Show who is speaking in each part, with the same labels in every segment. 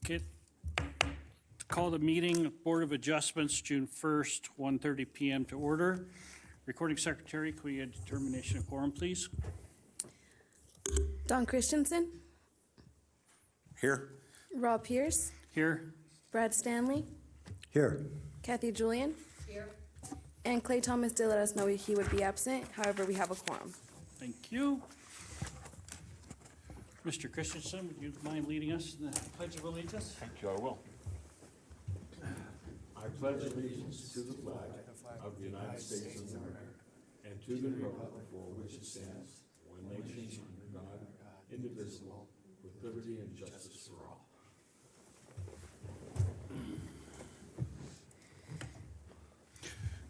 Speaker 1: Okay. Call the meeting of Board of Adjustments, June 1st, 1:30 PM to order. Recording Secretary, can we get a determination of quorum, please?
Speaker 2: Don Christensen,
Speaker 3: Here.
Speaker 2: Rob Pierce,
Speaker 1: Here.
Speaker 2: Brad Stanley,
Speaker 3: Here.
Speaker 2: Kathy Julian. Here. And Clay Thomas did let us know he would be absent. However, we have a quorum.
Speaker 1: Thank you. Mr. Christensen, would you mind leading us in the Pledge of Allegiance?
Speaker 4: Thank you, I will. I pledge allegiance to the flag of the United States of America and to the republic for which it stands, one nation under God, indivisible, with liberty and justice for all.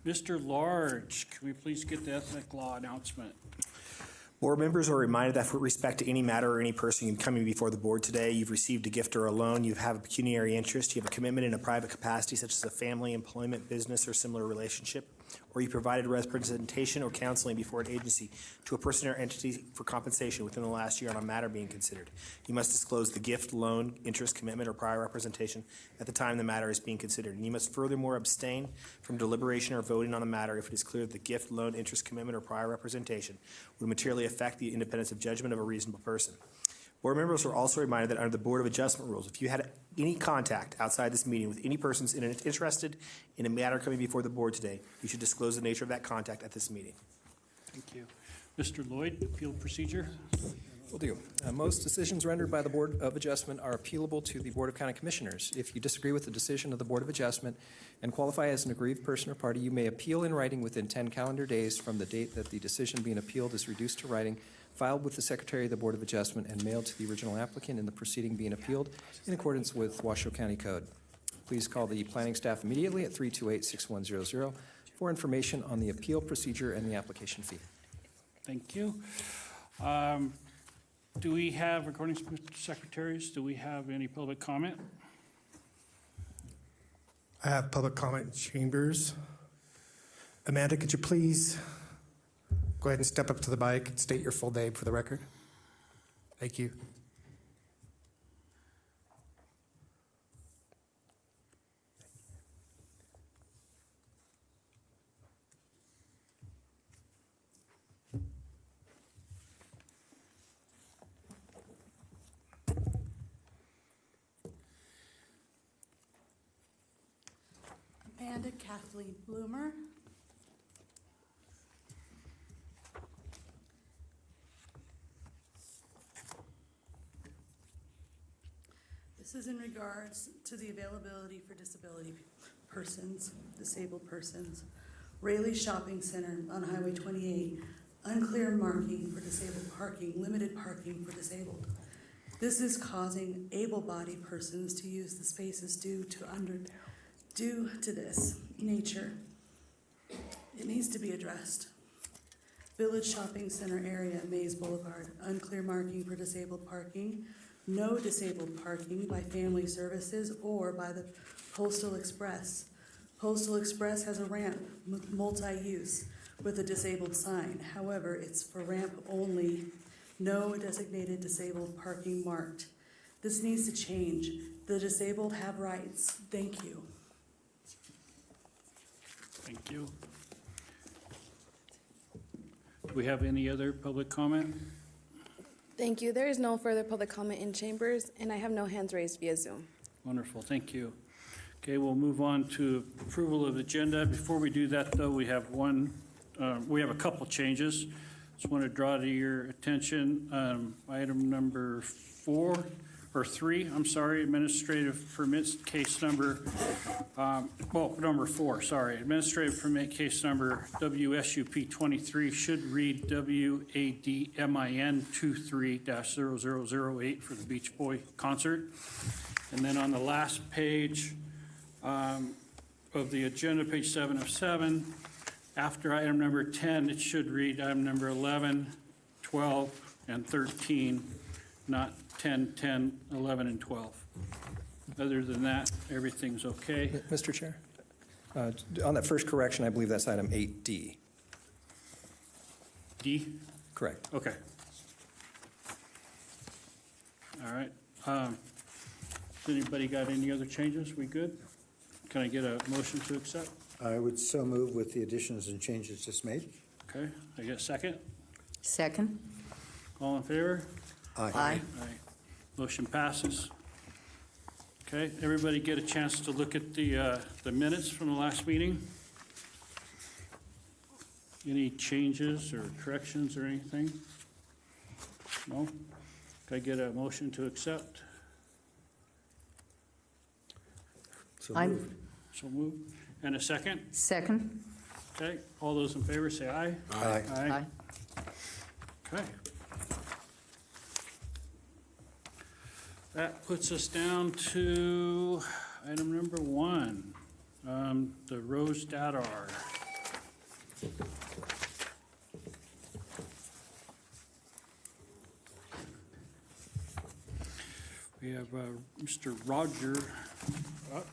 Speaker 1: Mr. Large, can we please get the ethnic law announcement?
Speaker 3: Board members are reminded that with respect to any matter or any person coming before the board today, you've received a gift or a loan, you have a pecuniary interest, you have a commitment in a private capacity such as a family, employment, business, or similar relationship, or you provided representation or counseling before an agency to a person or entity for compensation within the last year on a matter being considered. You must disclose the gift, loan, interest, commitment, or prior representation at the time the matter is being considered. And you must furthermore abstain from deliberation or voting on the matter if it is clear that the gift, loan, interest, commitment, or prior representation would materially affect the independence of judgment of a reasonable person. Board members are also reminded that under the Board of Adjustment rules, if you had any contact outside this meeting with any persons interested in a matter coming before the board today, you should disclose the nature of that contact at this meeting.
Speaker 1: Thank you. Mr. Lloyd, appeal procedure?
Speaker 5: Will do. Most decisions rendered by the Board of Adjustment are appealable to the Board of County Commissioners. If you disagree with the decision of the Board of Adjustment and qualify as an aggrieved person or party, you may appeal in writing within 10 calendar days from the date that the decision being appealed is reduced to writing, filed with the Secretary of the Board of Adjustment, and mailed to the original applicant in the proceeding being appealed in accordance with Washoe County Code. Please call the planning staff immediately at 328-6100 for information on the appeal procedure and the application fee.
Speaker 1: Thank you. Do we have, recording secretaries, do we have any public comment?
Speaker 6: I have public comment chambers. Amanda, could you please go ahead and step up to the mic and state your full name for the record? Thank you.
Speaker 7: Amanda Kathleen Bloomer. This is in regards to the availability for disabled persons. Rayleigh Shopping Center on Highway 28, unclear marking for disabled parking, limited parking for disabled. This is causing able-bodied persons to use the spaces due to this nature. It needs to be addressed. Village Shopping Center area, Mays Boulevard, unclear marking for disabled parking, no disabled parking by Family Services or by the Postal Express. Postal Express has a ramp, multi-use, with a disabled sign. However, it's for ramp only, no designated disabled parking marked. This needs to change. The disabled have rights. Thank you.
Speaker 1: Thank you. Do we have any other public comment?
Speaker 2: Thank you. There is no further public comment in chambers, and I have no hands raised via Zoom.
Speaker 1: Wonderful, thank you. Okay, we'll move on to approval of agenda. Before we do that, though, we have a couple changes. Just want to draw to your attention item number 3, administrative permits case number, number 4, sorry. Administrative permit case number WSUP 23 should read WADMIN 23-0008 for the Beach Boy concert. And then on the last page of the agenda, page 7 of 7, after item number 10, it should read item number 11, 12, and 13, not 10, 10, 11, and 12. Other than that, everything's okay.
Speaker 5: Mr. Chair, on that first correction, I believe that's item 8D.
Speaker 1: D?
Speaker 5: Correct.
Speaker 1: Okay. All right. Has anybody got any other changes? We good? Can I get a motion to accept?
Speaker 8: I would so move with the additions and changes just made.
Speaker 1: Okay, I get a second?
Speaker 9: Second?
Speaker 1: All in favor?
Speaker 8: Aye.
Speaker 9: Aye.
Speaker 1: Aye. Motion passes. Okay, everybody get a chance to look at the minutes from the last meeting? Any changes or corrections or anything? No? Can I get a motion to accept?
Speaker 8: So
Speaker 9: I'm-
Speaker 8: moved.
Speaker 1: So moved. And a second?
Speaker 9: Second?
Speaker 1: Okay, all those in favor say aye.
Speaker 8: Aye.
Speaker 9: Aye.
Speaker 1: Okay. That puts us down to item number 1, the Rose Dadar. We have Mr. Roger. What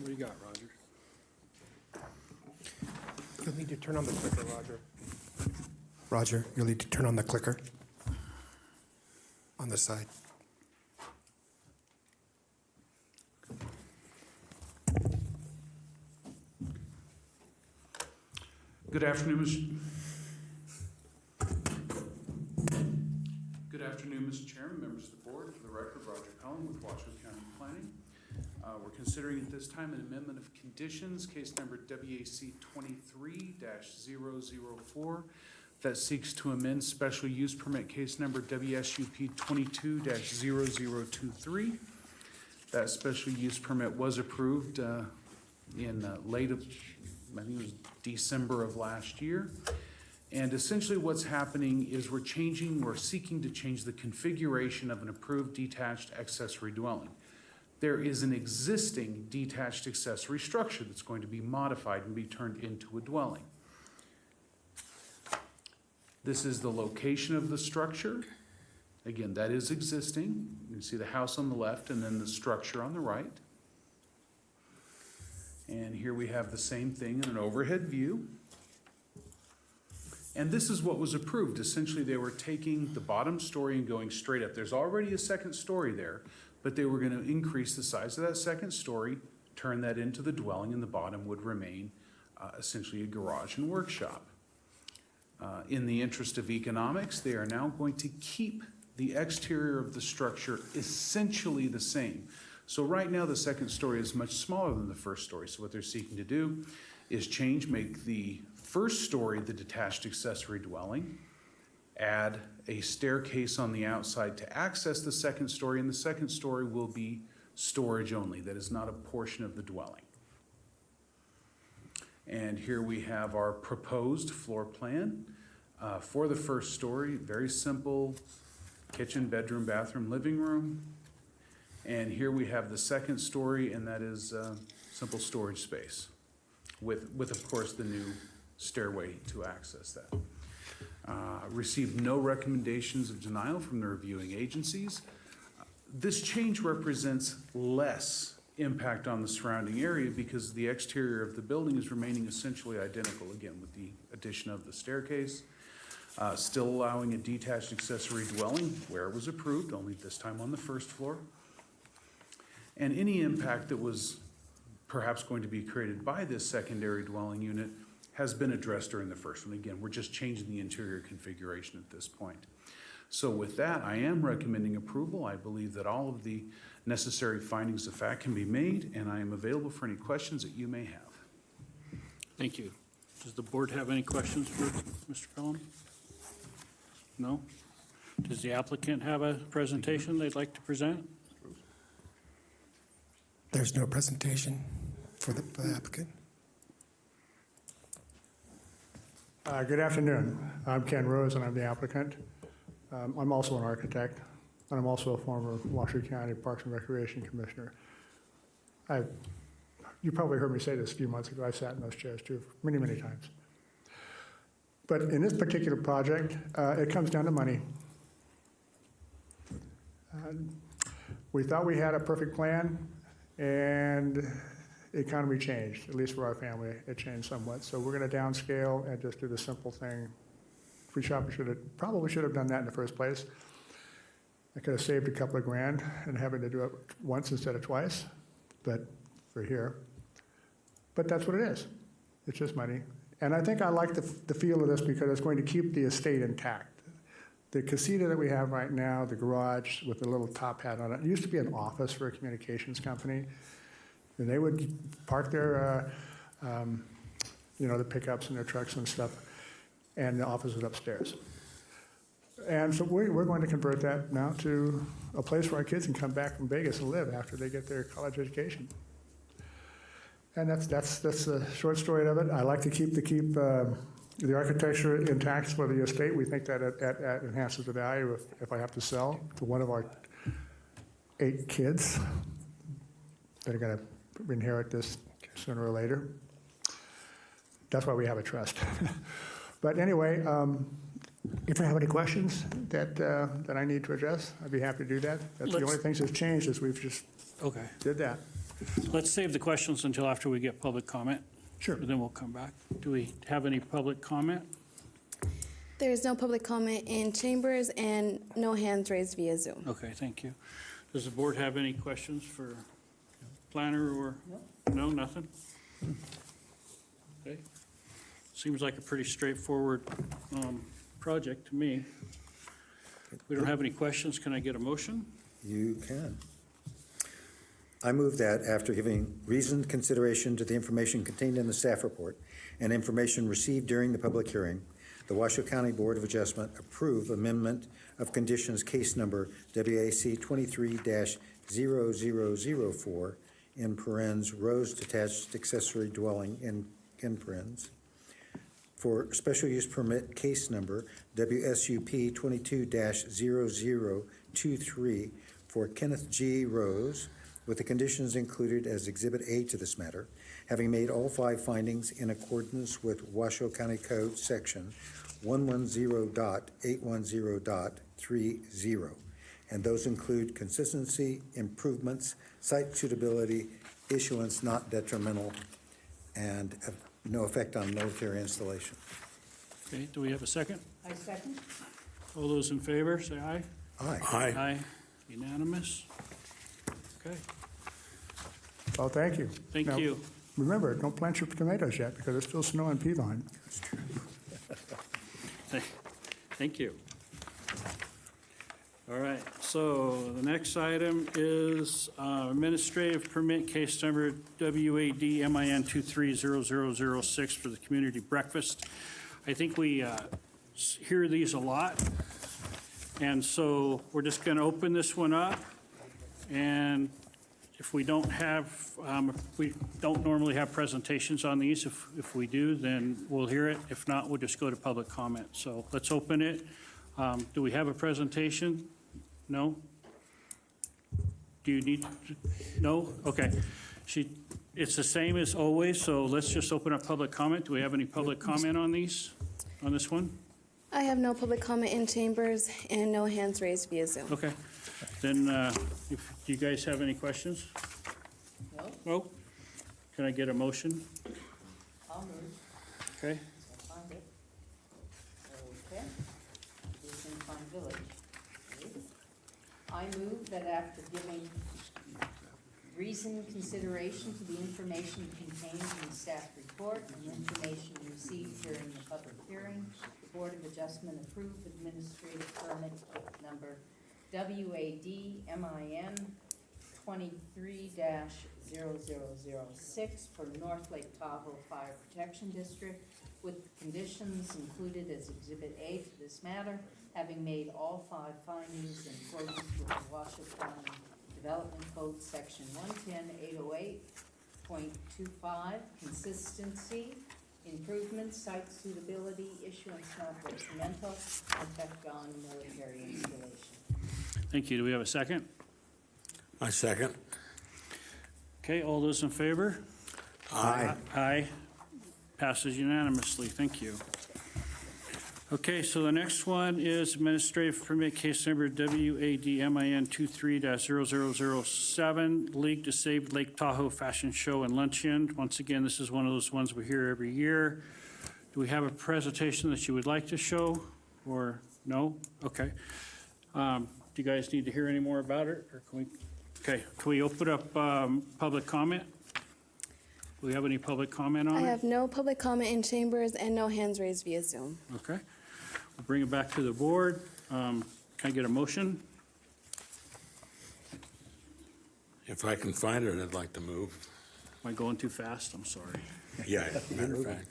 Speaker 1: do you got, Roger?
Speaker 6: You'll need to turn on the clicker, Roger. Roger, you'll need to turn on the clicker on the side.
Speaker 10: Good afternoon, Good afternoon, Mr. Chairman, members of the board. For the record, Roger Cullen with Washoe County Planning. We're considering at this time an amendment of conditions, case number WAC 23-004, that seeks to amend special use permit case number WSUP 22-0023. That special use permit was approved in late of, I think it was December of last year. And essentially what's happening is we're seeking to change the configuration of an approved detached accessory dwelling. There is an existing detached accessory structure that's going to be modified and be turned into a dwelling. This is the location of the structure. Again, that is existing. You can see the house on the left and then the structure on the right. And here we have the same thing in an overhead view. And this is what was approved. Essentially, they were taking the bottom story and going straight up. There's already a second story there, but they were going to increase the size of that second story, turn that into the dwelling, and the bottom would remain essentially a garage and workshop. In the interest of economics, they are now going to keep the exterior of the structure essentially the same. So right now, the second story is much smaller than the first story. So what they're seeking to do is make the first story the detached accessory dwelling, add a staircase on the outside to access the second story, and the second story will be storage only. That is not a portion of the dwelling. And here we have our proposed floor plan for the first story. Very simple kitchen, bedroom, bathroom, living room. And here we have the second story, and that is simple storage space with of course, the new stairway to access that. Received no recommendations of denial from the reviewing agencies. This change represents less impact on the surrounding area because the exterior of the building is remaining essentially identical, again, with the addition of the staircase. Still allowing a detached accessory dwelling where it was approved, only this time on the first floor. And any impact that was perhaps going to be created by this secondary dwelling unit has been addressed during the first one. Again, we're just changing the interior configuration at this point. So with that, I am recommending approval. I believe that all of the necessary findings of fact can be made, and I am available for any questions that you may have.
Speaker 1: Thank you. Does the board have any questions for Mr. Cullen? No? Does the applicant have a presentation they'd like to present?
Speaker 6: There's no presentation for the applicant.
Speaker 11: Good afternoon. I'm Ken Rose, and I'm the applicant. I'm also an architect, and I'm also a former Washoe County Parks and Recreation Commissioner. You probably heard me say this a few months ago. I sat in those chairs too many, many times. But in this particular project, it comes down to money. We thought we had a perfect plan, and the economy changed, at least for our family. It changed somewhat. So we're going to downscale and just do the simple thing. We probably should have done that in the first place. I could have saved a couple of grand and having to do it once instead of twice, but for here. But that's what it is. It's just money. And I think I like the feel of this because it's going to keep the estate intact. The casita that we have right now, the garage with the little top hat on it, used to be an office for a communications company. And they would park their, the pickups and their trucks and stuff, and the office is upstairs. And so we're going to convert that now to a place where our kids can come back from Vegas and live after they get their college education. And that's the short story of it. I like to keep the architecture intact for the estate. We think that it enhances the value if I have to sell to one of our 8 kids that are going to inherit this sooner or later. That's why we have a trust. But anyway, if you have any questions that I need to address, I'd be happy to do that. That's the only things that's changed is we've just did that.
Speaker 1: Let's save the questions until after we get public comment.
Speaker 11: Sure.
Speaker 1: And then we'll come back. Do we have any public comment?
Speaker 2: There is no public comment in chambers and no hands raised via Zoom.
Speaker 1: Okay, thank you. Does the board have any questions for planner or? No, nothing? Okay. Seems like a pretty straightforward project to me. We don't have any questions. Can I get a motion?
Speaker 8: You can. I move that after giving reasoned consideration to the information contained in the staff report and information received during the public hearing, the Washoe County Board of Adjustment approve amendment of conditions case number WAC 23-0004 in parens Rose Detached Accessory Dwelling in parens for special use permit case number WSUP 22-0023 for Kenneth G. Rose, with the conditions included as Exhibit A to this matter, having made all 5 findings in accordance with Washoe County Code Section 110.810.30, and those include consistency, improvements, site suitability, issuance not detrimental, and no effect on military installation.
Speaker 1: Okay, do we have a second?
Speaker 9: I second.
Speaker 1: All those in favor, say aye.
Speaker 8: Aye.
Speaker 1: Aye. Unanimous? Okay,
Speaker 11: Well, thank you.
Speaker 1: thank
Speaker 11: Now,
Speaker 1: you.
Speaker 11: Remember, don't plant your tomatoes yet because it's still snow in Piedmont.
Speaker 1: Thank you. All right, so the next item is administrative permit case number WAD-MIN 230006 for the community breakfast. I think we hear these a lot, and so we're just going to open this one up. And if we don't we don't normally have presentations on these. If we do, then we'll hear it. If not, we'll just go to public comment. So let's open it. Do we have a presentation? No? Do you need, no? Okay. It's the same as always, so let's just open up public comment. Do we have any public comment on these, on this one?
Speaker 2: I have no public comment in chambers and no hands raised via Zoom.
Speaker 1: Okay. Then, if you guys have any questions?
Speaker 9: No,
Speaker 1: No? Can I get a motion?
Speaker 9: I'll move.
Speaker 1: Okay.
Speaker 9: I'll find it. Okay. It's in Pine Village. I move that after giving reasoned consideration to the information contained in the staff report and the information received during the public hearing, the Board of Adjustment approve administrative permit number WAD-MIN 23-0006 for North Lake Tahoe Fire Protection District with conditions included as Exhibit A to this matter, having made all 5 findings in accordance with the Washoe County Development Code Section 110.808.25, consistency, improvements, site suitability, issuance not detrimental, effect on military installation.
Speaker 1: Thank you. Do we have a second?
Speaker 12: I second.
Speaker 1: Okay, all those in favor?
Speaker 8: Aye.
Speaker 1: Aye. Passes unanimously. Thank you. Okay, so the next one is administrative permit case number WAD-MIN 23-0007, League to Save Lake Tahoe Fashion Show and Luncheon. Once again, this is one of those ones we hear every year. Do we have a presentation that you would like to show, or no? Okay. Do Do you guys need to hear any more about it, or can we, okay, can we open up public comment? Do we have any public comment
Speaker 2: I
Speaker 1: on it?
Speaker 2: have no public comment in chambers and no hands raised via Zoom.
Speaker 1: Okay. We'll bring it back to the board. Can I get a motion?
Speaker 12: If I can find it, I'd like to move.
Speaker 1: Am I going too fast? I'm sorry.
Speaker 12: Yeah, matter of fact.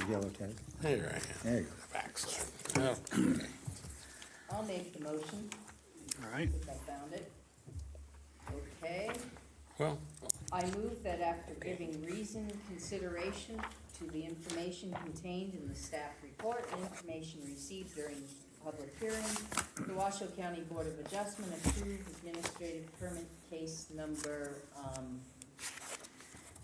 Speaker 8: Yellow tag.
Speaker 12: There I am.
Speaker 8: There you go.
Speaker 12: Backside. Oh, okay.
Speaker 9: I'll make the motion,
Speaker 1: All right.
Speaker 9: if I found it. Okay.
Speaker 12: Well,
Speaker 9: I move that after giving reasoned consideration to the information contained in the staff report and information received during the public hearing, the Washoe County Board of Adjustment approve administrative permit case number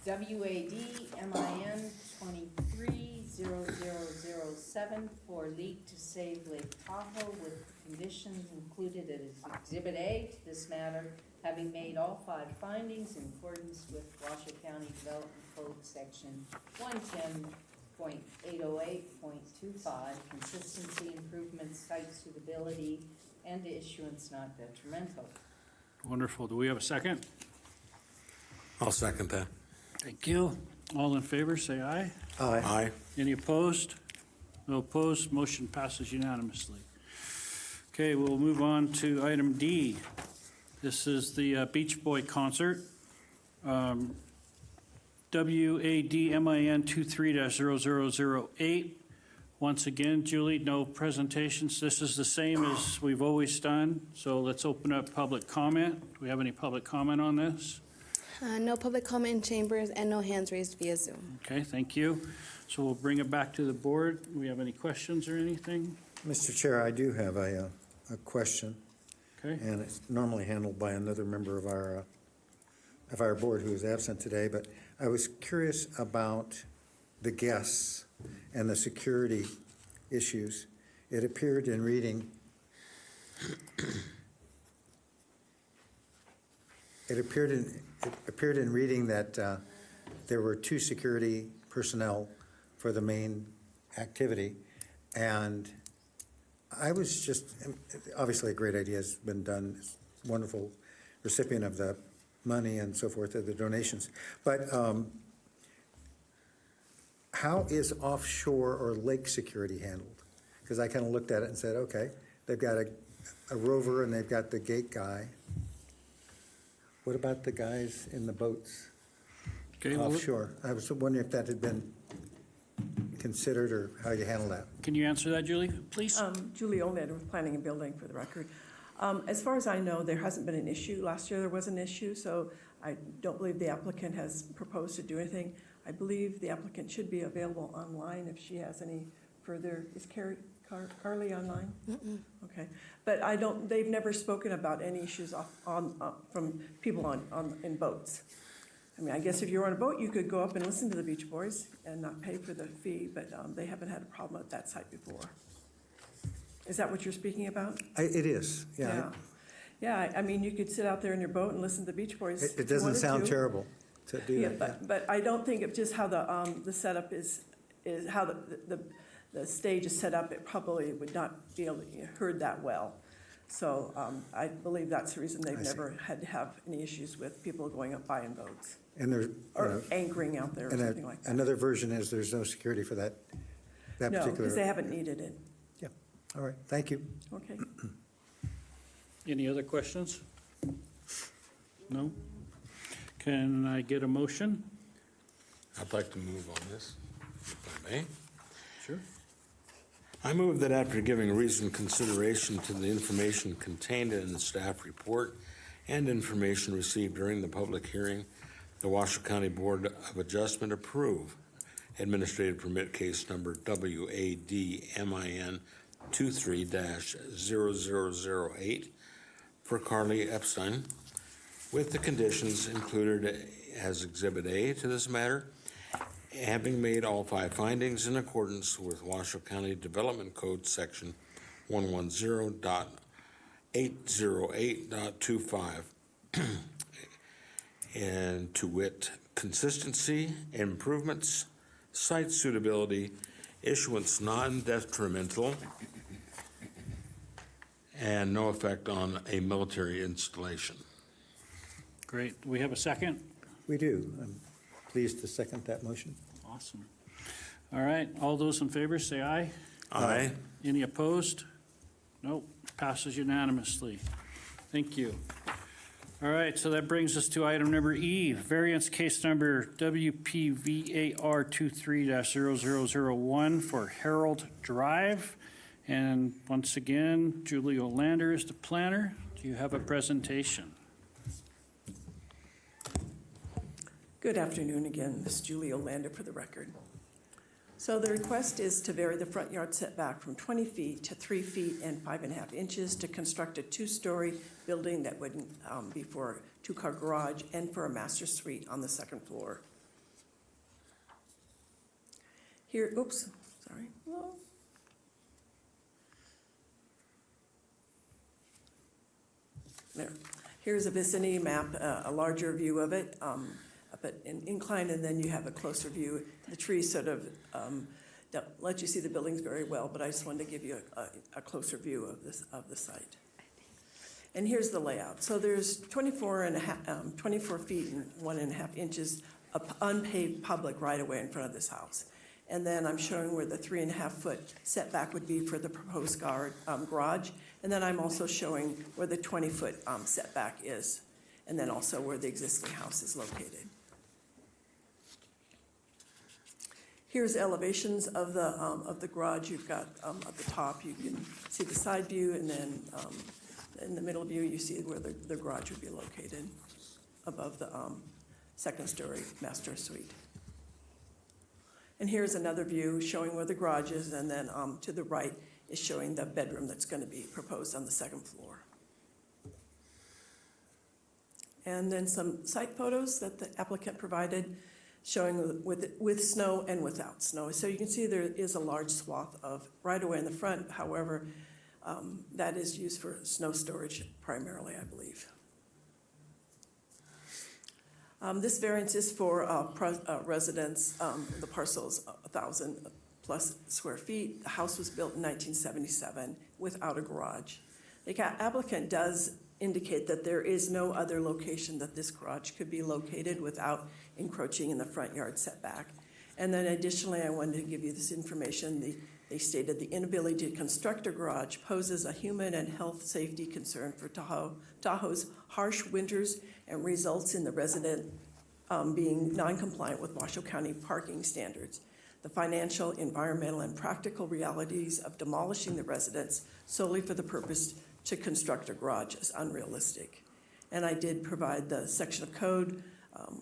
Speaker 9: WAD-MIN 230007 for League to Save Lake Tahoe with conditions included as Exhibit A to this matter, having made all 5 findings in accordance with Washoe County Development Code Section 110.808.25, consistency, improvements, site suitability, and issuance not detrimental.
Speaker 1: Wonderful. Do we have a second?
Speaker 12: I'll second that.
Speaker 1: Thank you. All in favor, say aye.
Speaker 12: Aye.
Speaker 1: Any opposed? No opposed. Motion passes unanimously. Okay, we'll move on to item D. This is the Beach Boy concert. WADMIN 23-0008. Once again, Julie, no presentations. This is the same as we've always done. So let's open up public comment. Do we have any public comment on this?
Speaker 2: No public comment in chambers and no hands raised via Zoom.
Speaker 1: Okay, thank you. So we'll bring it back to the board. Do we have any questions or anything?
Speaker 8: Mr. Chair, I do have a question,
Speaker 1: Okay,
Speaker 8: and it's normally handled by another member of our board who is absent today, but I was curious about the guests and the security issues. It appeared in reading that there were 2 security personnel for the main activity, and I was just, obviously a great idea has been done, wonderful recipient of the money and so forth, of the donations, but how is offshore or lake security handled? Because I kind of looked at it and said, okay, they've got a rover and they've got the gate guy. What about the guys in the boats
Speaker 1: okay. Well,
Speaker 8: offshore? I was wondering if that had been considered or how you handle that.
Speaker 1: can you answer that, Julie, please?
Speaker 13: Julie Oled with Planning and Building, for the record. As far as I know, there hasn't been an issue. Last year there was an issue, so I don't believe the applicant has proposed to do anything. I believe the applicant should be available online if she has any further. Is Carly online? Okay, but they've never spoken about any issues from people in boats. I mean, I guess if you're on a boat, you could go up and listen to the Beach Boys and not pay for the fee, but they haven't had a problem at that site before. Is that what you're speaking about?
Speaker 8: It is, yeah.
Speaker 13: Yeah, I mean, you could sit out there in your boat and listen to the Beach Boys.
Speaker 8: It doesn't sound terrible to do
Speaker 13: Yeah,
Speaker 8: that.
Speaker 13: but I don't think of just how the setup is how the stage is set up, it probably would not be able to be heard that well. So I believe that's the reason they've never had to have any issues with people going up by in boats
Speaker 8: And there's,
Speaker 13: or anchoring out there or something like that.
Speaker 8: another version is there's no security for that
Speaker 13: No,
Speaker 8: particular.
Speaker 13: because they haven't needed it.
Speaker 8: Yeah, all right, thank you.
Speaker 13: Okay.
Speaker 1: Any other questions? No? Can I get a motion?
Speaker 12: I'd like to move on this, if I may.
Speaker 1: Sure.
Speaker 12: I move that after giving reasoned consideration to the information contained in the staff report and information received during the public hearing, the Washoe County Board of Adjustment approve administrative permit case number WADMIN 23-0008 for Carly Epstein, with the conditions included as Exhibit A to this matter, having made all 5 findings in accordance with Washoe County Development Code Section 110.808.25, and to wit, consistency, improvements, site suitability, issuance non-detrimental, and no effect on a military installation.
Speaker 1: Great. Do we have a second?
Speaker 8: We do. I'm pleased to second that motion.
Speaker 1: Awesome. All right, all those in favor, say aye.
Speaker 12: Aye.
Speaker 1: Any opposed? Nope, passes unanimously. Thank you. All right, so that brings us to item number E, variance case number WPVAR 23-0001 for Harold Drive. And once again, Julie Olander is the planner. Do you have a presentation?
Speaker 13: Good afternoon again. This is Julie Olander for the record. So the request is to vary the front yard setback from 20 feet to 3 feet and 5.5 inches to construct a two-story building that would be for a two-car garage and for a master suite on the second floor. Here, oops, sorry. Whoa. There. Here's a vicinity map, a larger view of it, but inclined, and then you have a closer view. The trees sort of don't let you see the buildings very well, but I just wanted to give you a closer view of the site. And here's the layout. So there's 24 feet and 1.5 inches of unpaved public right-of-way in front of this house. And then I'm showing where the 3.5-foot setback would be for the proposed garage. And then I'm also showing where the 20-foot setback is, and then also where the existing house is located. Here's elevations of the garage. You've got at the top, you can see the side view, and then in the middle view, you see where the garage would be located above the second-story master suite. And here's another view showing where the garage is, and then to the right is showing the bedroom that's going to be proposed on the second floor. And then some site photos that the applicant provided showing with snow and without snow. So you can see there is a large swath of right-of-way in the front. However, that is used for snow storage primarily, I believe. This variance is for residents. The parcel's 1,000 plus square feet. The house was built in 1977 without a garage. The applicant does indicate that there is no other location that this garage could be located without encroaching in the front yard setback. And then additionally, I wanted to give you this information. They stated the inability to construct a garage poses a human and health safety concern for Tahoe's harsh winters and results in the resident being non-compliant with Washoe County parking standards. The financial, environmental, and practical realities of demolishing the residence solely for the purpose to construct a garage is unrealistic. And I did provide the section of code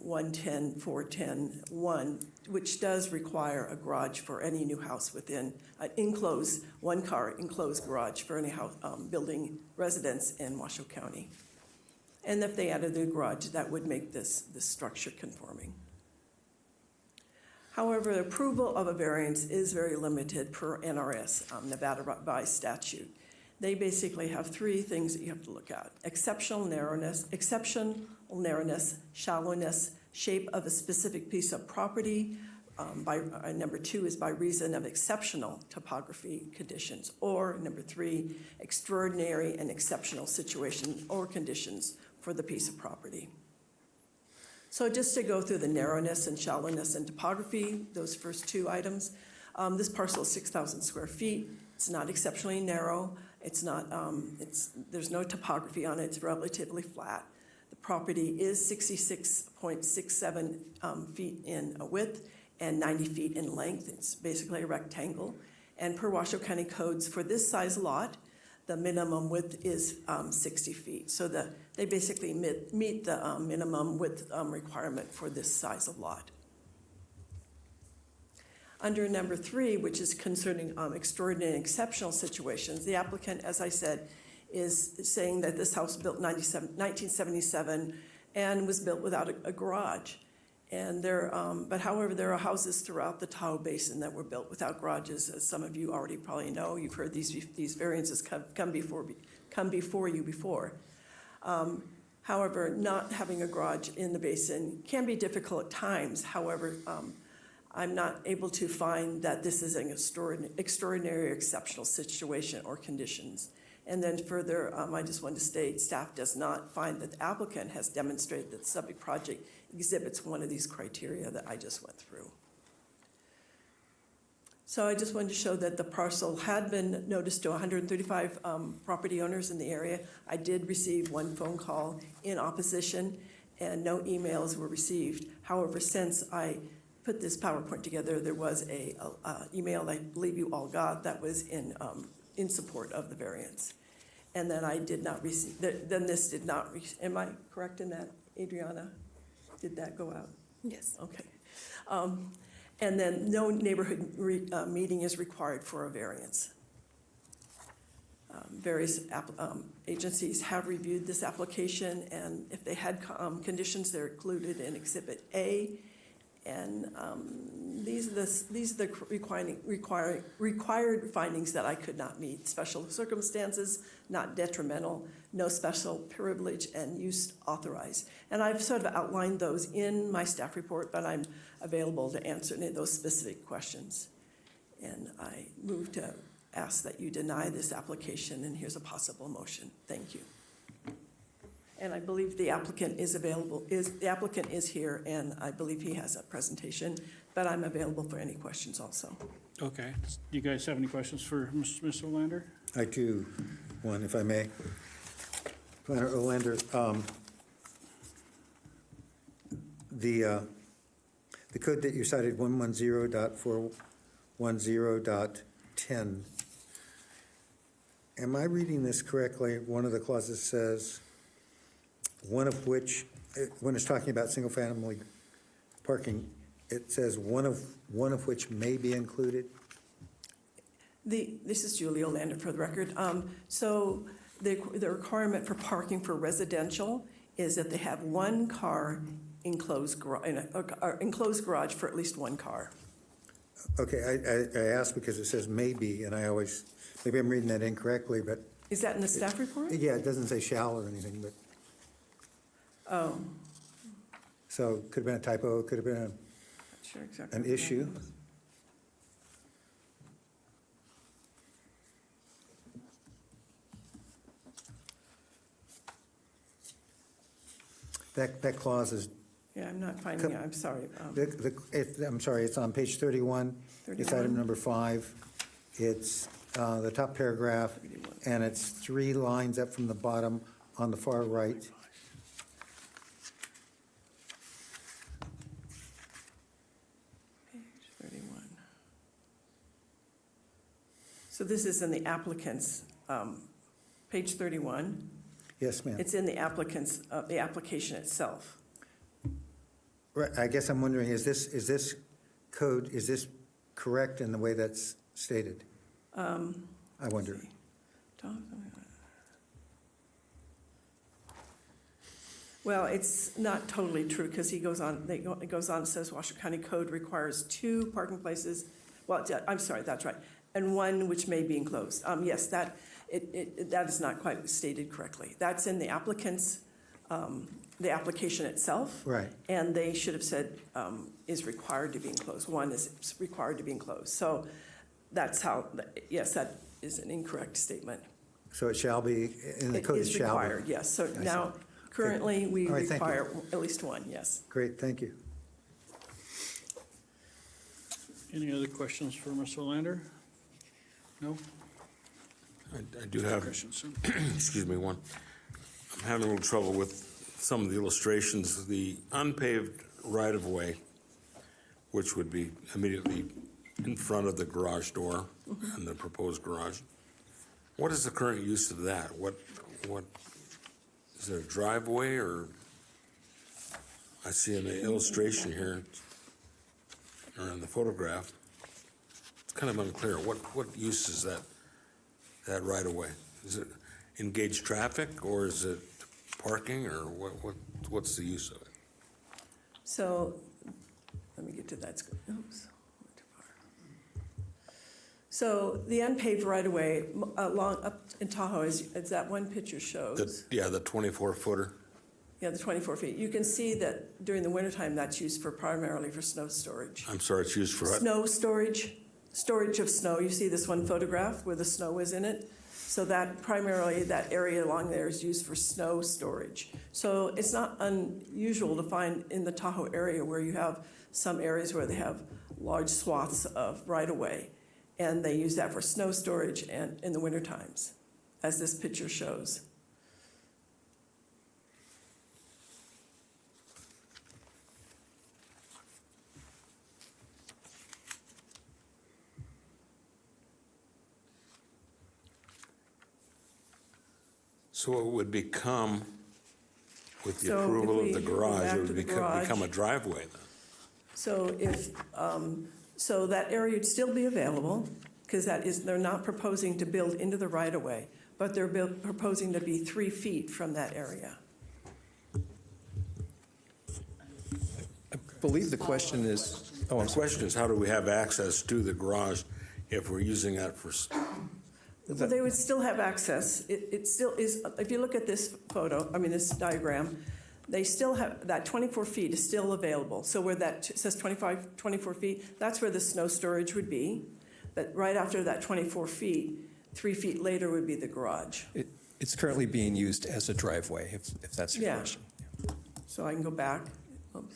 Speaker 13: 110.410.1, which does require a garage for any new house within an enclosed, one-car enclosed garage for any house, building residence in Washoe County. And if they added the garage, that would make this structure conforming. However, approval of a variance is very limited per NRS, Nevada revised statute. They basically have three things that you have to look at: exceptional narrowness, shallowness, shape of a specific piece of property. Number two is by reason of exceptional topography conditions, or number three, extraordinary and exceptional situation or conditions for the piece of property. So just to go through the narrowness and shallowness and topography, those first two items, this parcel is 6,000 square feet. It's not exceptionally narrow. It's not, there's no topography on it. It's relatively flat. The property is 66.67 feet in width and 90 feet in length. It's basically a rectangle. And per Washoe County codes, for this size lot, the minimum width is 60 feet. So they basically meet the minimum width requirement for this size of lot. Under number three, which is concerning extraordinary and exceptional situations, the applicant, as I said, is saying that this house was built in 1977 and was built without a garage. And but however, there are houses throughout the Tahoe Basin that were built without garages, as some of you already probably know. You've heard these variances come before you before. However, not having a garage in the basin can be difficult at times. However, I'm not able to find that this is an extraordinary or exceptional situation or conditions. And then further, I just want to state, staff does not find that the applicant has demonstrated that the subject project exhibits one of these criteria that I just went through. So I just wanted to show that the parcel had been noticed to 135 property owners in the area. I did receive one phone call in opposition, and no emails were received. However, since I put this PowerPoint together, there was a email I believe you all got that was in support of the variance. And then I did not receive, then this did not, am I correct in that, Adriana? Did that go out?
Speaker 2: Yes.
Speaker 13: Okay. And then no neighborhood meeting is required for a variance. Various agencies have reviewed this application, and if they had conditions, they're included in Exhibit A. And these are the required findings that I could not meet. Special circumstances, not detrimental, no special privilege, and use authorized. And I've sort of outlined those in my staff report, but I'm available to answer any of those specific questions. And I move to ask that you deny this application, and here's a possible motion. Thank you. And I believe the applicant is available, the applicant is here, and I believe he has a presentation, but I'm available for any questions also.
Speaker 1: Okay. Do you guys have any questions for Ms. Olander?
Speaker 8: I do, one, if I may. Planner Olander, the code that you cited, 110.410.10, am I reading this correctly? One of the clauses says, one of which, when it's talking about single-family parking, it says one of which may be included?
Speaker 13: This is Julie Olander for the record. So the requirement for parking for residential is that they have one car enclosed garage for at least one car.
Speaker 8: Okay, I asked because it says maybe, and I always, maybe I'm reading that incorrectly, but.
Speaker 13: Is that in the staff report?
Speaker 8: Yeah, it doesn't say shall or anything, but.
Speaker 13: Oh.
Speaker 8: So it could have been a typo, it could have been
Speaker 13: Sure, exactly.
Speaker 8: an issue. That clause is,
Speaker 13: Yeah, I'm not finding it, I'm sorry.
Speaker 8: I'm sorry, it's on page 31. It's
Speaker 13: 31?
Speaker 8: item number 5. It's the top paragraph,
Speaker 13: 31.
Speaker 8: and it's 3 lines up from the bottom on the far right.
Speaker 13: Page 31. So this is in the applicant's, page 31.
Speaker 8: Yes, ma'am.
Speaker 13: It's in the applicant's, the application itself.
Speaker 8: Right, I guess I'm wondering, is this code, is this correct in the way that's stated? I wonder.
Speaker 13: Well, it's not totally true, because he goes on, it goes on and says Washoe County Code requires 2 parking places, well, I'm sorry, that's right, and 1 which may be enclosed. Yes, that is not quite stated correctly. That's in the applicant's, the application itself.
Speaker 8: Right.
Speaker 13: And they should have said is required to be enclosed. 1 is required to be enclosed. So that's how, yes, that is an incorrect statement.
Speaker 8: So it shall be, in the code it shall be?
Speaker 13: It is required, yes. So
Speaker 8: I
Speaker 13: now,
Speaker 8: see.
Speaker 13: currently, we
Speaker 8: All right, thank you.
Speaker 13: require at least 1, yes.
Speaker 8: Great, thank you.
Speaker 1: Any other questions for Ms. Olander? No?
Speaker 12: I do have,
Speaker 1: Questions?
Speaker 12: excuse me, one. I'm having a little trouble with some of the illustrations. The unpaved right-of-way, which would be immediately in front of the garage door and the proposed garage. What is the current use of that? What is there a driveway, or I see in the illustration here, or in the photograph, it's kind of unclear. What use is that right-of-way? Is it engaged traffic, or is it parking, or what's the use of it?
Speaker 13: So, let me get to that. Oops, went too far. So the unpaved right-of-way along up in Tahoe, is that one picture shows.
Speaker 12: The 24-footer?
Speaker 13: Yeah, the 24 feet. You can see that during the wintertime, that's used primarily for snow storage.
Speaker 12: I'm sorry, it's used for what?
Speaker 13: Snow storage, storage of snow. You see this one photograph where the snow is in it? So that primarily, that area along there is used for snow storage. So it's not unusual to find in the Tahoe area where you have some areas where they have large swaths of right-of-way, and they use that for snow storage and in the winter times, as this picture shows.
Speaker 12: So it would become, with the
Speaker 13: So if
Speaker 12: approval of
Speaker 13: we
Speaker 12: the
Speaker 13: go
Speaker 12: garage,
Speaker 13: back
Speaker 12: it
Speaker 13: to
Speaker 12: would
Speaker 13: the garage.
Speaker 12: become a driveway then?
Speaker 13: So if, so that area would still be available, because that is, they're not proposing to build into the right-of-way, but they're proposing to be 3 feet from that area.
Speaker 5: I believe the question is, oh, I'm
Speaker 12: The
Speaker 5: sorry.
Speaker 12: question is, how do we have access to the garage if we're using that for,
Speaker 13: So they would still have access. It still is, if you look at this photo, I mean, this diagram, they still have, that 24 feet is still available. So where that says 24 feet, that's where the snow storage would be. But right after that 24 feet, 3 feet later would be the garage.
Speaker 5: It's currently being used as a driveway, if that's your
Speaker 13: Yeah.
Speaker 5: question.
Speaker 13: So I can go back. Oops.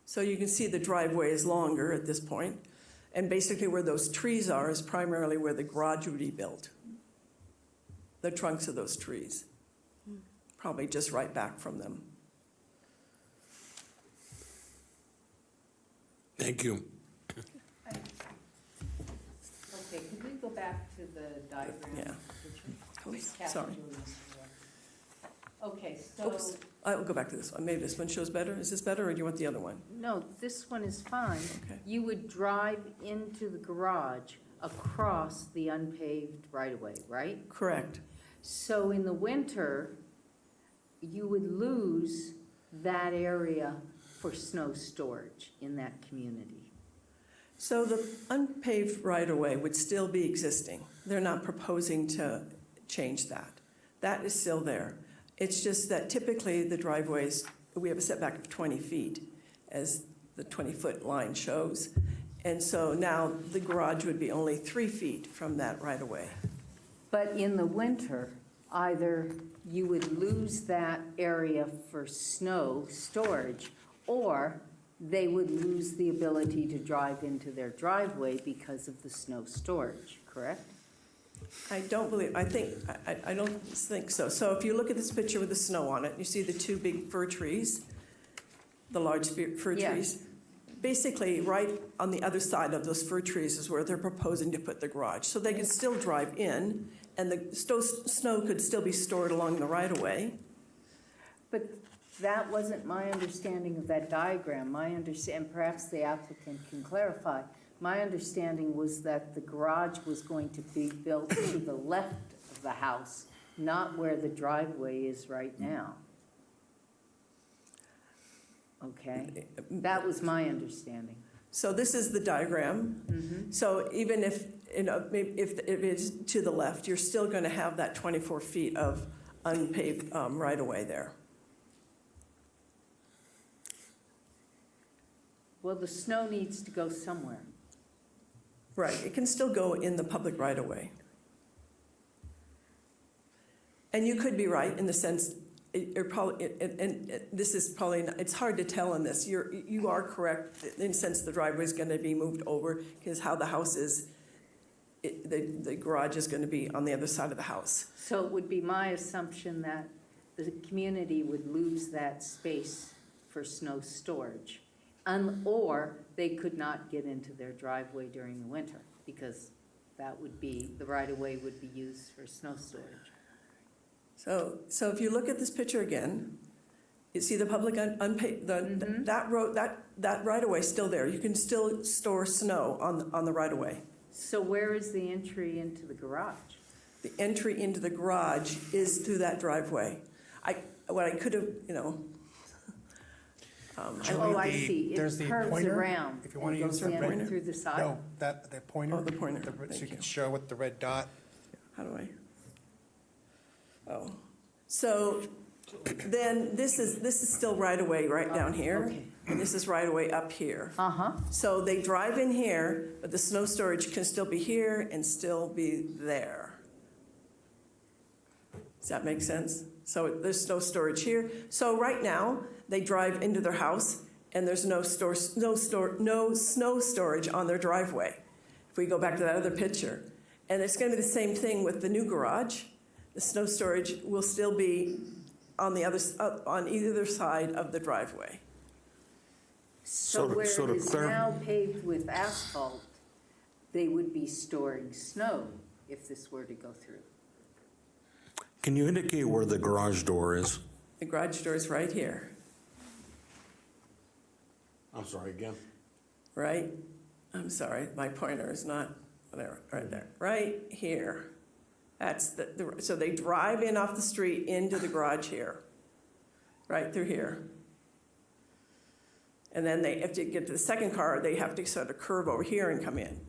Speaker 13: So you can see the driveway is longer at this point, and basically where those trees are is primarily where the garage would be built. The trunks of those trees, probably just right back from them.
Speaker 12: thank you.
Speaker 9: Okay, could we go back to the diagram?
Speaker 13: Yeah. Oops,
Speaker 9: Kathy,
Speaker 13: sorry.
Speaker 9: Julie, okay, so,
Speaker 13: Oops, I'll go back to this one. Maybe this one shows better. Is this better, or do you want the other one?
Speaker 9: no, this one is fine.
Speaker 13: Okay.
Speaker 9: You would drive into the garage across the unpaved right-of-way, right?
Speaker 13: Correct.
Speaker 9: So in the winter, you would lose that area for snow storage in that community.
Speaker 13: So the unpaved right-of-way would still be existing. They're not proposing to change that. That is still there. It's just that typically the driveways, we have a setback of 20 feet, as the 20-foot line shows. And so now the garage would be only 3 feet from that right-of-way.
Speaker 9: But in the winter, either you would lose that area for snow storage, or they would lose the ability to drive into their driveway because of the snow storage, correct?
Speaker 13: I don't think so. So if you look at this picture with the snow on it, you see the 2 big fir trees, the large fir
Speaker 9: Yeah.
Speaker 13: trees. Basically, right on the other side of those fir trees is where they're proposing to put the garage. So they can still drive in, and the snow could still be stored along the right-of-way.
Speaker 9: But that wasn't my understanding of that diagram. Perhaps the applicant can clarify. My understanding was that the garage was going to be built to the left of the house, not where the driveway is right now. Okay? That was my understanding.
Speaker 13: So this is the diagram. So even if, if it's to the left, you're still going to have that 24 feet of unpaved right-of-way there.
Speaker 9: Well, the snow needs to go somewhere.
Speaker 13: Right, it can still go in the public right-of-way. And you could be right in the sense, you're probably, and this is probably, it's hard to tell in this. You are correct in the sense the driveway is going to be moved over, because how the house is, the garage is going to be on the other side of the house.
Speaker 9: So it would be my assumption that the community would lose that space for snow storage. Or they could not get into their driveway during the winter, because that would be, the right-of-way would be used for snow storage.
Speaker 13: So if you look at this picture again, you see the public unpaved, that road, that right-of-way is still there. You can still store snow on the right-of-way.
Speaker 9: So where is the entry into the garage?
Speaker 13: The entry into the garage is through that driveway. What I could have,
Speaker 9: Oh, I see. It
Speaker 6: There's the
Speaker 9: curves
Speaker 6: pointer,
Speaker 9: around.
Speaker 6: if you want to
Speaker 9: and
Speaker 6: use
Speaker 9: goes
Speaker 6: the
Speaker 9: in
Speaker 6: pointer.
Speaker 9: through the side?
Speaker 6: No, the pointer.
Speaker 13: Oh, the pointer.
Speaker 6: So
Speaker 13: Thank
Speaker 6: you can
Speaker 13: you.
Speaker 6: show with the red dot.
Speaker 13: How do I? Oh, so then this is still right-of-way right down here.
Speaker 9: Okay.
Speaker 13: And this is right-of-way up here.
Speaker 9: Uh-huh.
Speaker 13: So they drive in here, but the snow storage can still be here and still be there. Does that make sense? So there's no storage here. So right now, they drive into their house and there's no snow storage on their driveway. If we go back to that other picture. And it's gonna be the same thing with the new garage. The snow storage will still be on the on either side of the driveway.
Speaker 9: So
Speaker 12: to-
Speaker 9: where
Speaker 12: so
Speaker 9: it
Speaker 12: to
Speaker 9: is
Speaker 12: clar-
Speaker 9: now paved with asphalt, they would be storing snow if this were to go through.
Speaker 12: Can you indicate where the garage door is?
Speaker 13: The garage door is right here,
Speaker 12: I'm sorry, again?
Speaker 13: right? I'm sorry, my pointer is not there, right there, right here. That's so they drive in off the street into the garage here, right through here. And then they, if they get to the second car, they have to sort of curve over here and come in.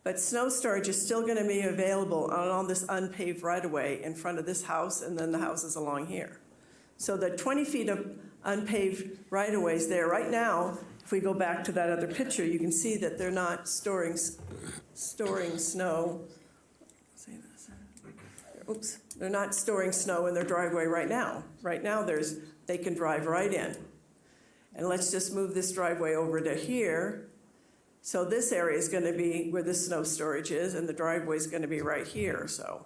Speaker 13: But snow storage is still gonna be available on this unpaved right-of-way in front of this house and then the houses along here. So the 20 feet of unpaved right-of-ways there, right now, if we go back to that other picture, you can see that they're not storing snow. Oops, they're not storing snow in their driveway right now. Right now, they can drive right in. And let's just move this driveway over to here. So this area is gonna be where the snow storage is, and the driveway is gonna be right here, so.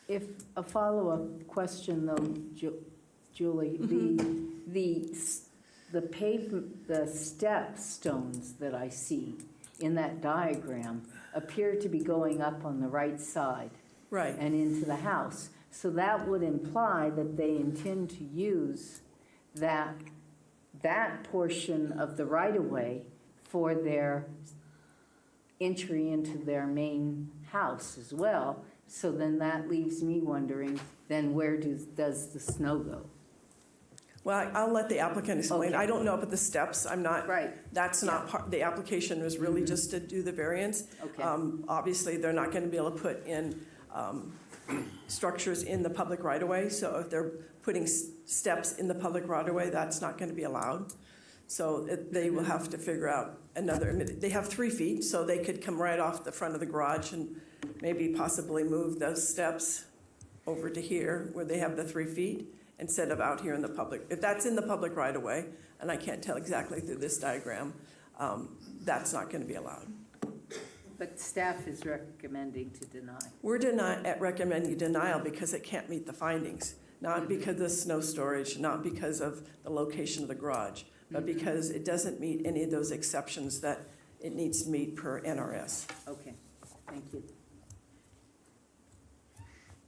Speaker 9: If a follow-up question though, Julie, the pavement, the step stones that I see in that diagram appear to be going up on the right side.
Speaker 13: Right.
Speaker 9: And into the house. So that would imply that they intend to use that portion of the right-of-way for their entry into their main house as well. So then that leaves me wondering, then where does the snow go?
Speaker 13: Well, I'll let the applicant explain.
Speaker 9: Okay.
Speaker 13: I don't know about the steps. I'm not.
Speaker 9: Right.
Speaker 13: That's not part, the application was really just to do the variance.
Speaker 9: Okay.
Speaker 13: Obviously, they're not gonna be able to put in, structures in the public right-of-way. So if they're putting steps in the public right-of-way, that's not gonna be allowed. So they will have to figure out they have 3 feet, so they could come right off the front of the garage and maybe possibly move those steps over to here where they have the 3 feet instead of out here in the public. If that's in the public right-of-way, and I can't tell exactly through this diagram, that's not gonna be allowed.
Speaker 9: But staff is recommending to deny.
Speaker 13: We're recommending denial because it can't meet the findings, not because of snow storage, not because of the location of the garage, but because it doesn't meet any of those exceptions that it needs to meet per NRS.
Speaker 9: Okay, thank you.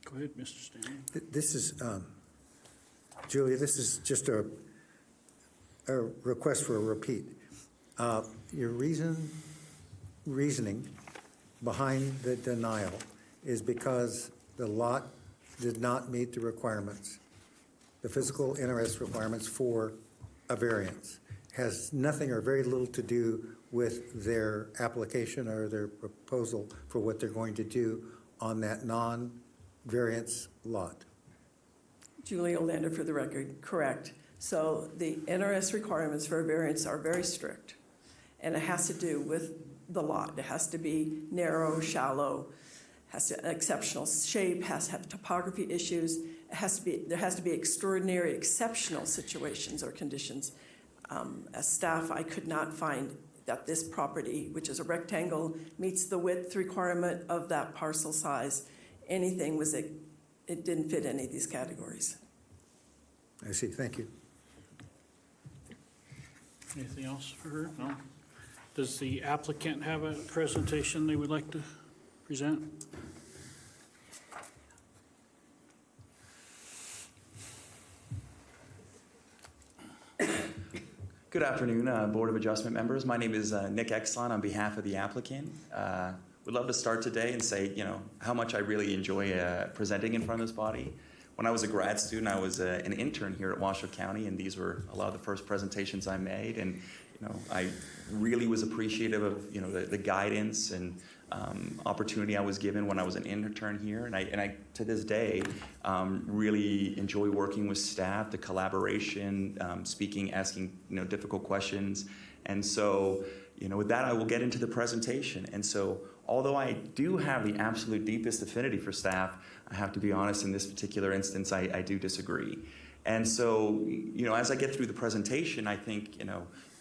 Speaker 1: Go ahead, Mr. Stanley.
Speaker 8: This is, Julia, this is just a request for a repeat. Your reasoning behind the denial is because the lot did not meet the requirements, the physical NRS requirements for a variance. Has nothing or very little to do with their application or their proposal for what they're going to do on that non-variance lot.
Speaker 13: Julie Olander for the record, correct. So the NRS requirements for a variance are very strict, and it has to do with the lot. It has to be narrow, shallow, has to have an exceptional shape, has to have topography issues. There has to be extraordinary, exceptional situations or conditions. As staff, I could not find that this property, which is a rectangle, meets the width requirement of that parcel size. Anything was it didn't fit any of these categories.
Speaker 8: I see, thank you.
Speaker 1: Anything else for her? No? Does the applicant have a presentation they would like to present?
Speaker 14: Good afternoon, Board of Adjustment members. My name is Nick Exlon on behalf of the applicant. Would love to start today and say, how much I really enjoy presenting in front of this body. When I was a grad student, I was an intern here at Washoe County, and these were a lot of the first presentations I made. And I really was appreciative of the guidance and opportunity I was given when I was an intern here, and I to this day really enjoy working with staff, the collaboration, speaking, asking difficult questions, and so with that I will get into the presentation. And so although I do have the absolute deepest affinity for staff, I have to be honest, in this particular instance I do disagree. And so as I get through the presentation, I think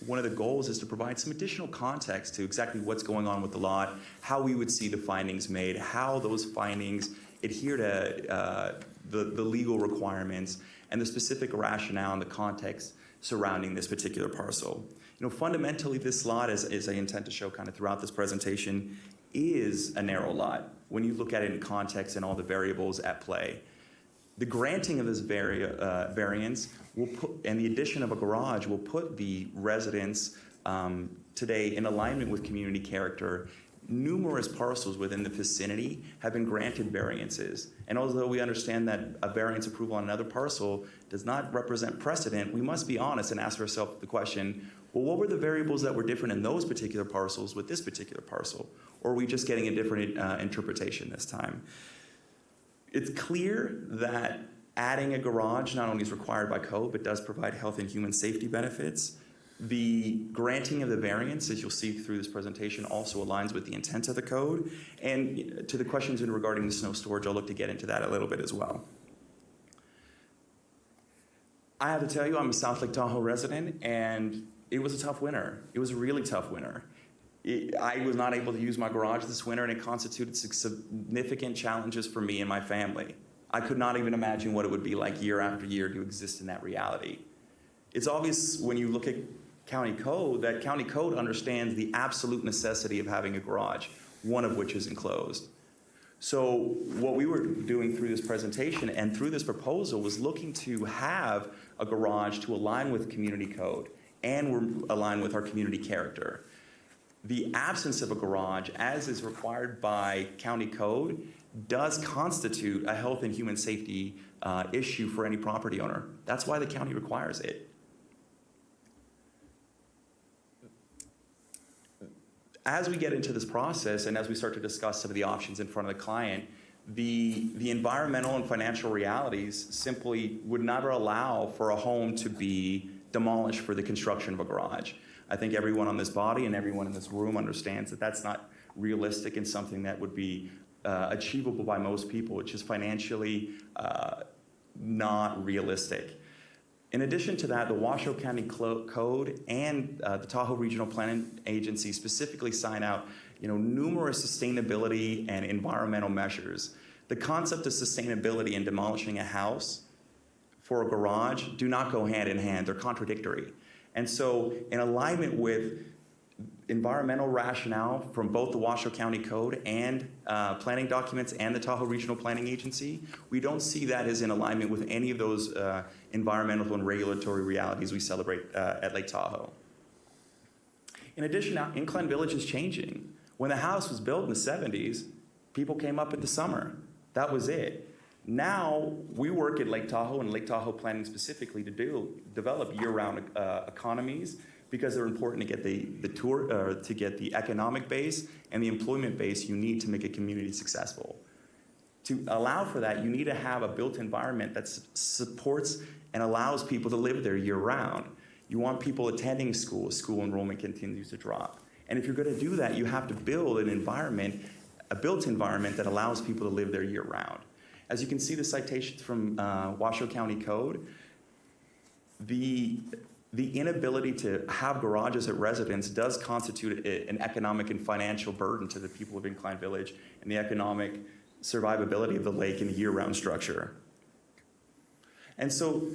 Speaker 14: one of the goals is to provide some additional context to exactly what's going on with the lot, how we would see the findings made, how those findings adhere to the legal requirements, and the specific rationale and the context surrounding this particular parcel. Fundamentally, this lot, as I intend to show kind of throughout this presentation, is a narrow lot when you look at it in context and all the variables at play. The granting of this variance will put, and the addition of a garage will put the residents today in alignment with community character. Numerous parcels within the vicinity have been granted variances. And although we understand that a variance approval on another parcel does not represent precedent, we must be honest and ask ourselves the question, well, what were the variables that were different in those particular parcels with this particular parcel? Or are we just getting a different interpretation this time? It's clear that adding a garage not only is required by code, but does provide health and human safety benefits. The granting of the variance, as you'll see through this presentation, also aligns with the intent of the code. And to the questions regarding the snow storage, I'll look to get into that a little bit as well. I have to tell you, I'm a South Lake Tahoe resident, and it was a tough winter. It was a really tough winter. I was not able to use my garage this winter, and it constituted significant challenges for me and my family. I could not even imagine what it would be like year after year to exist in that reality. It's obvious when you look at county code that county code understands the absolute necessity of having a garage, one of which is enclosed. So what we were doing through this presentation and through this proposal was looking to have a garage to align with community code and align with our community character. The absence of a garage, as is required by county code, does constitute a health and human safety issue for any property owner. That's why the county requires it. As we get into this process and as we start to discuss some of the options in front of the client, the environmental and financial realities simply would never allow for a home to be demolished for the construction of a garage. I think everyone on this body and everyone in this room understands that that's not realistic and something that would be achievable by most people. It's just financially not realistic. In addition to that, the Washoe County Code and the Tahoe Regional Planning Agency specifically sign out numerous sustainability and environmental measures. The concept of sustainability and demolishing a house for a garage do not go hand in hand. They're contradictory. And so in alignment with environmental rationale from both the Washoe County Code and planning documents and the Tahoe Regional Planning Agency, we don't see that as in alignment with any of those environmental and regulatory realities we celebrate at Lake Tahoe. In addition, Incline Village is changing. When the house was built in the 70s, people came up in the summer. That was it. Now, we work at Lake Tahoe and Lake Tahoe Planning specifically to develop year-round economies because they're important to get to get the economic base and the employment base you need to make a community successful. To allow for that, you need to have a built environment that supports and allows people to live there year-round. You want people attending school as school enrollment continues to drop. And if you're going to do that, you have to build an environment, a built environment that allows people to live there year-round. As you can see the citations from Washoe County Code, the inability to have garages at residence does constitute an economic and financial burden to the people of Incline Village and the economic survivability of the lake in a year-round structure. And so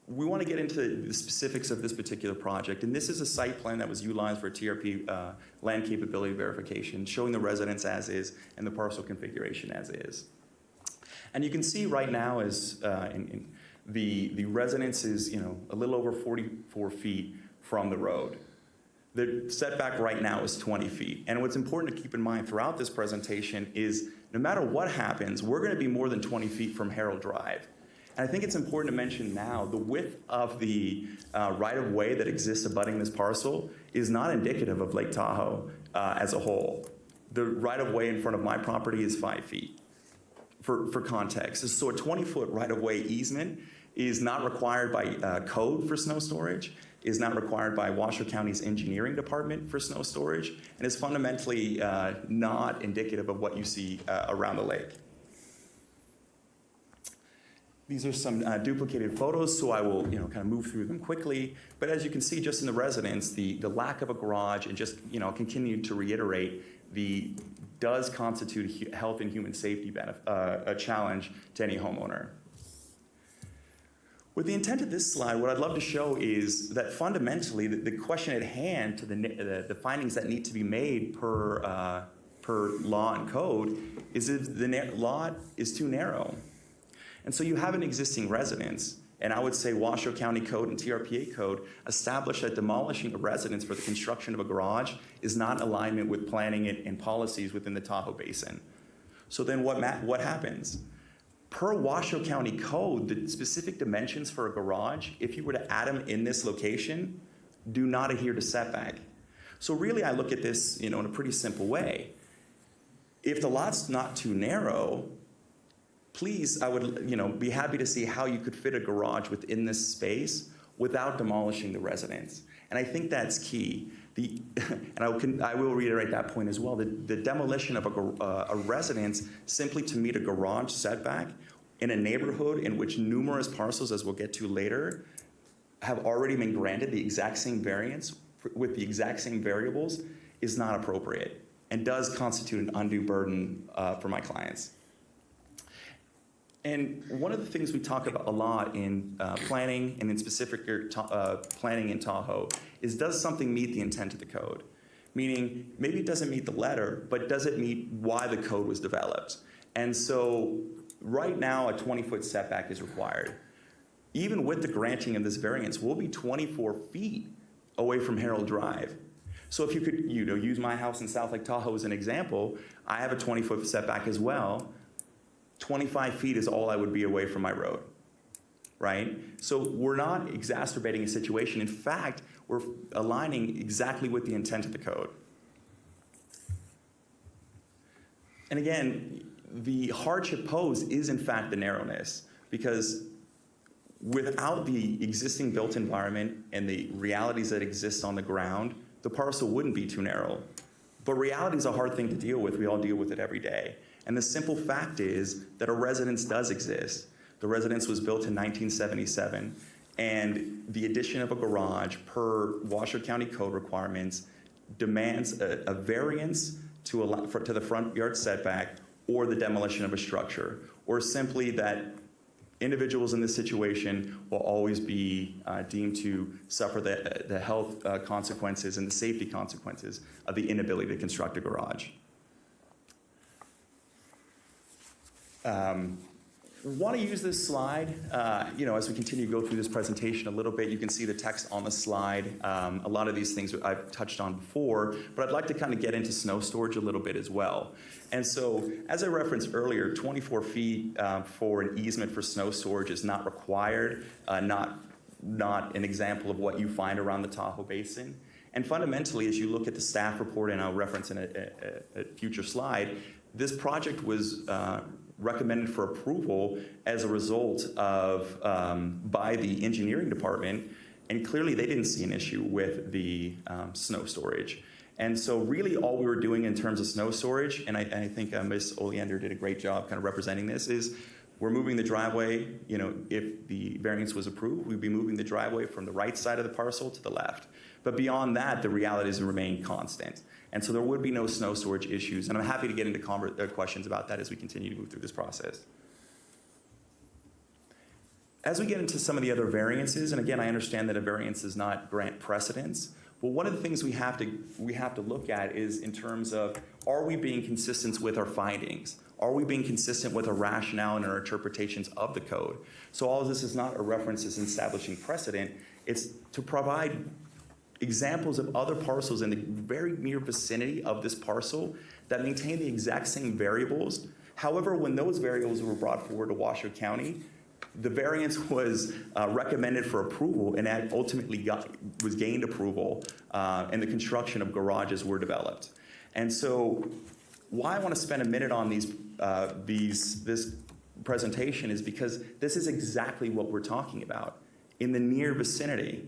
Speaker 14: we want to get into the specifics of this particular project. And this is a site plan that was utilized for TRP land capability verification, showing the residence as is and the parcel configuration as is. And you can see right now is the residence is a little over 44 feet from the road. The setback right now is 20 feet. And what's important to keep in mind throughout this presentation is no matter what happens, we're going to be more than 20 feet from Harold Drive. And I think it's important to mention now the width of the right-of-way that exists abutting this parcel is not indicative of Lake Tahoe as a whole. The right-of-way in front of my property is 5 feet, for context. So a 20-foot right-of-way easement is not required by code for snow storage, is not required by Washoe County's engineering department for snow storage, and is fundamentally not indicative of what you see around the lake. These are some duplicated photos, so I will kind of move through them quickly. But as you can see, just in the residence, the lack of a garage, and just continue to reiterate, does constitute health and human safety a challenge to any homeowner. With the intent of this slide, what I'd love to show is that fundamentally, the question at hand to the findings that need to be made per law and code is if the lot is too narrow. And so you have an existing residence, and I would say Washoe County Code and TRPA Code establish that demolishing a residence for the construction of a garage is not in alignment with planning and policies within the Tahoe Basin. So then what happens? Per Washoe County Code, the specific dimensions for a garage, if you were to add them in this location, do not adhere to setback. So really, I look at this, in a pretty simple way. If the lot's not too narrow, please, I would, be happy to see how you could fit a garage within this space without demolishing the residence. And I think that's key. And I will reiterate that point as well. The demolition of a residence simply to meet a garage setback in a neighborhood in which numerous parcels, as we'll get to later, have already been granted the exact same variance with the exact same variables is not appropriate and does constitute an undue burden for my clients. And one of the things we talk about a lot in planning, and in specific planning in Tahoe, is does something meet the intent of the code? Meaning, maybe it doesn't meet the letter, but does it meet why the code was developed? And so right now, a 20-foot setback is required. Even with the granting of this variance, we'll be 24 feet away from Herald Drive. So if you could use my house in South Lake Tahoe as an example, I have a 20-foot setback as well. 25 feet is all I would be away from my road, right? So we're not exacerbating a situation. In fact, we're aligning exactly with the intent of the code. And again, the hardship posed is in fact the narrowness, because without the existing built environment and the realities that exist on the ground, the parcel wouldn't be too narrow. But reality is a hard thing to deal with. We all deal with it every day. And the simple fact is that a residence does exist. The residence was built in 1977, and the addition of a garage per Washoe County Code requirements demands a variance to the front yard setback, or the demolition of a structure, or simply that individuals in this situation will always be deemed to suffer the health consequences and the safety consequences of the inability to construct a garage. Want to use this slide, as we continue to go through this presentation a little bit. You can see the text on the slide. A lot of these things I've touched on before, but I'd like to kind of get into snow storage a little bit as well. And so, as I referenced earlier, 24 feet for an easement for snow storage is not required, not an example of what you find around the Tahoe Basin. And fundamentally, as you look at the staff report, and I'll reference in a future slide, this project was recommended for approval as a result of, by the engineering department, and clearly they didn't see an issue with the snow storage. And so really all we were doing in terms of snow storage, and I think Ms. Oleander did a great job kind of representing this, is we're moving the driveway, if the variance was approved, we'd be moving the driveway from the right side of the parcel to the left. But beyond that, the realities remain constant. And so there would be no snow storage issues. And I'm happy to get into questions about that as we continue to move through this process. As we get into some of the other variances, and again, I understand that a variance does not grant precedence, but one of the things we have to look at is in terms of, are we being consistent with our findings? Are we being consistent with our rationale and our interpretations of the code? So all of this is not a reference as establishing precedent. It's to provide examples of other parcels in the very near vicinity of this parcel that maintain the exact same variables. However, when those variables were brought forward to Washoe County, the variance was recommended for approval, and that ultimately gained approval, and the construction of garages were developed. And so Why I want to spend a minute on this presentation is because this is exactly what we're talking about. In the near vicinity,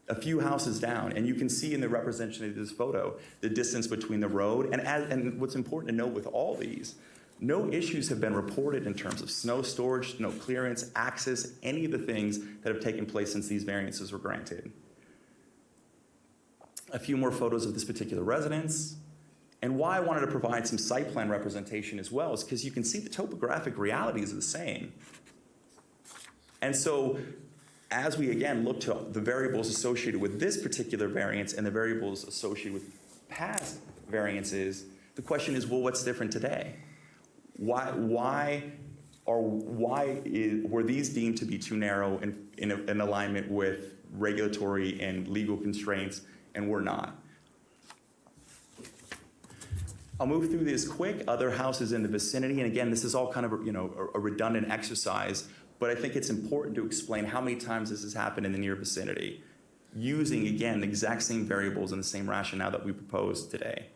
Speaker 14: a few houses down, and you can see in the representation of this photo the distance between the road, and what's important to note with all these, no issues have been reported in terms of snow storage, no clearance, access, any of the things that have taken place since these variances were granted. A few more photos of this particular residence. And why I wanted to provide some site plan representation as well is because you can see the topographic realities are the same. And so as we again look to the variables associated with this particular variance and the variables associated with past variances, the question is, well, what's different today? Were these deemed to be too narrow in alignment with regulatory and legal constraints, and were not? I'll move through this quick. Other houses in the vicinity, and again, this is all kind of a redundant exercise, but I think it's important to explain how many times this has happened in the near vicinity, using, again, the exact same variables and the same rationale that we proposed today.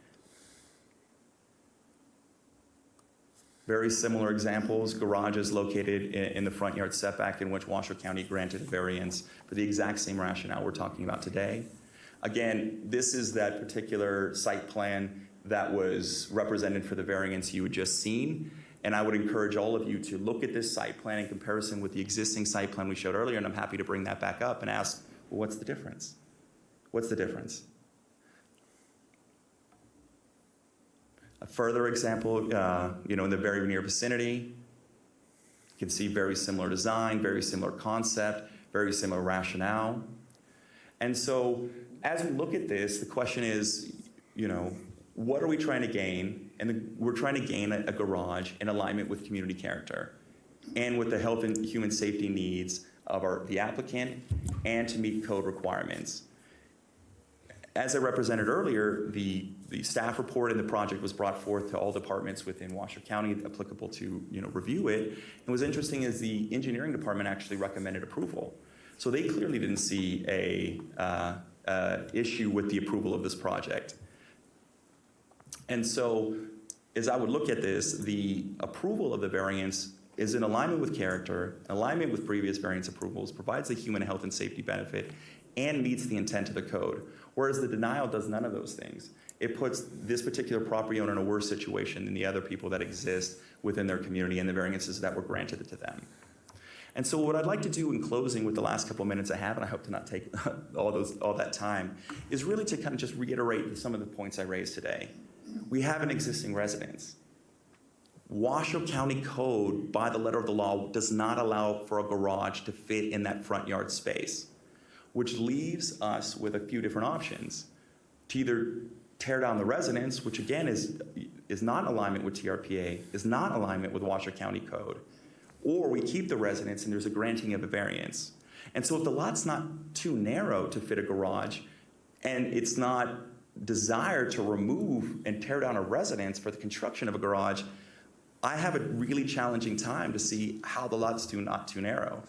Speaker 14: Very similar examples, garages located in the front yard setback in which Washoe County granted a variance for the exact same rationale we're talking about today. Again, this is that particular site plan that was represented for the variance you had just seen. And I would encourage all of you to look at this site plan in comparison with the existing site plan we showed earlier, and I'm happy to bring that back up and ask, well, what's the difference? What's the difference? A further example, in the very near vicinity, you can see very similar design, very similar concept, very similar rationale. And so as we look at this, the question is, what are we trying to gain? And we're trying to gain a garage in alignment with community character and with the health and human safety needs of the applicant and to meet code requirements. As I represented earlier, the staff report in the project was brought forth to all departments within Washoe County applicable to review it. And what's interesting is the engineering department actually recommended approval. So they clearly didn't see a issue with the approval of this project. And so as I would look at this, the approval of the variance is in alignment with character, alignment with previous variance approvals, provides a human health and safety benefit, and meets the intent of the code. Whereas the denial does none of those things. It puts this particular property owner in a worse situation than the other people that exist within their community and the variances that were granted to them. And so what I'd like to do in closing with the last couple of minutes I have, and I hope to not take all that time, is really to kind of just reiterate some of the points I raised today. We have an existing residence. Washoe County Code, by the letter of the law, does not allow for a garage to fit in that front yard space, which leaves us with a few different options. To either tear down the residence, which again is not in alignment with TRPA, is not in alignment with Washoe County Code, or we keep the residence and there's a granting of a variance. And so if the lot's not too narrow to fit a garage, and it's not desired to remove and tear down a residence for the construction of a garage, I have a really challenging time to see how the lot's not too narrow.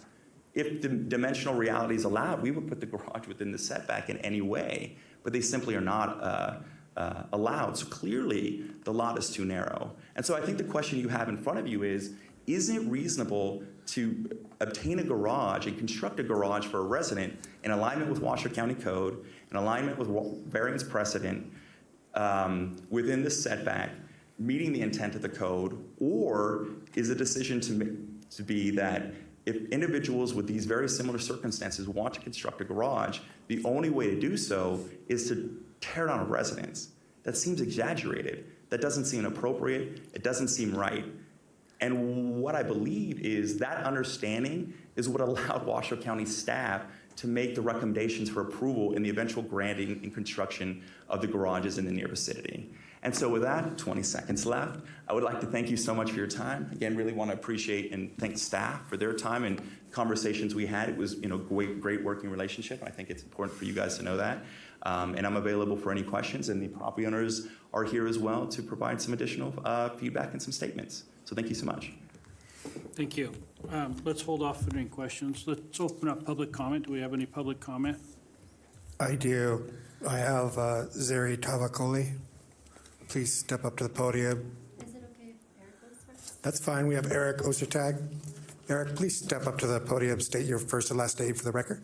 Speaker 14: If the dimensional reality is allowed, we would put the garage within the setback in any way, but they simply are not allowed. So clearly, the lot is too narrow. And so I think the question you have in front of you is it reasonable to obtain a garage and construct a garage for a resident in alignment with Washoe County Code, in alignment with variance precedent, within the setback, meeting the intent of the code, or is the decision to be that if individuals with these very similar circumstances want to construct a garage, the only way to do so is to tear down a residence? That seems exaggerated. That doesn't seem appropriate. It doesn't seem right. And what I believe is that understanding is what allowed Washoe County staff to make the recommendations for approval in the eventual granting and construction of the garages in the near vicinity. And so with that, 20 seconds left, I would like to thank you so much for your time. Again, really want to appreciate and thank staff for their time and conversations we had. It was great working relationship. I think it's important for you guys to know that. And I'm available for any questions, and the property owners are here as well to provide some additional feedback and some statements. So thank you so much.
Speaker 1: Thank you. Let's hold off on any questions. Let's open up public comment. Do we have any public comment?
Speaker 6: I do. I have Zeri Tavakoli. please step up to the podium.
Speaker 15: Is it okay if Eric goes first?
Speaker 6: That's fine. We have Eric Ostertag. Eric, please step up to the podium, state your first and last name for the record.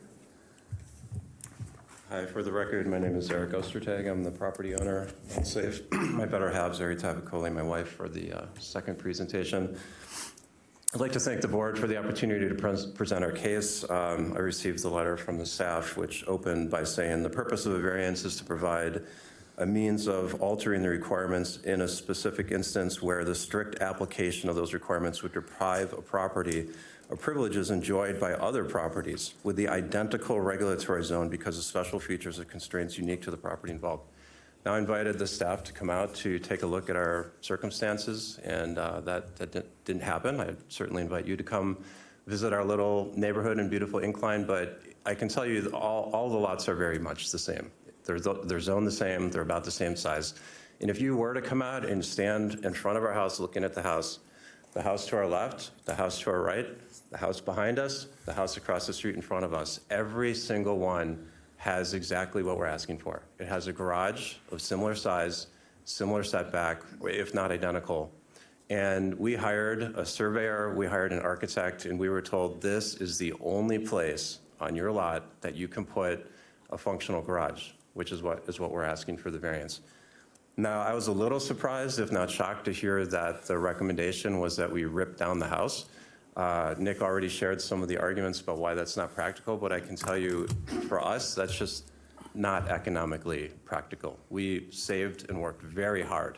Speaker 16: Hi, for the record, my name is Eric Ostertag. I'm the property owner. I'll save my better half, Zeri Tavakoli, my wife, for the second presentation. I'd like to thank the board for the opportunity to present our case. I received the letter from the staff, which opened by saying the purpose of a variance is to provide a means of altering the requirements in a specific instance where the strict application of those requirements would deprive a property of privileges enjoyed by other properties with the identical regulatory zone because of special features or constraints unique to the property involved. Now I invited the staff to come out to take a look at our circumstances, and that didn't happen. I certainly invite you to come visit our little neighborhood in beautiful Incline, but I can tell you that all the lots are very much the same. They're zoned the same, they're about the same size. And if you were to come out and stand in front of our house looking at the house to our left, the house to our right, the house behind us, the house across the street in front of us, every single one has exactly what we're asking for. It has a garage of similar size, similar setback, if not identical. And we hired a surveyor, we hired an architect, and we were told this is the only place on your lot that you can put a functional garage, which is what we're asking for the variance. Now, I was a little surprised, if not shocked, to hear that the recommendation was that we rip down the house. Nick already shared some of the arguments about why that's not practical, but I can tell you, for us, that's just not economically practical. We saved and worked very hard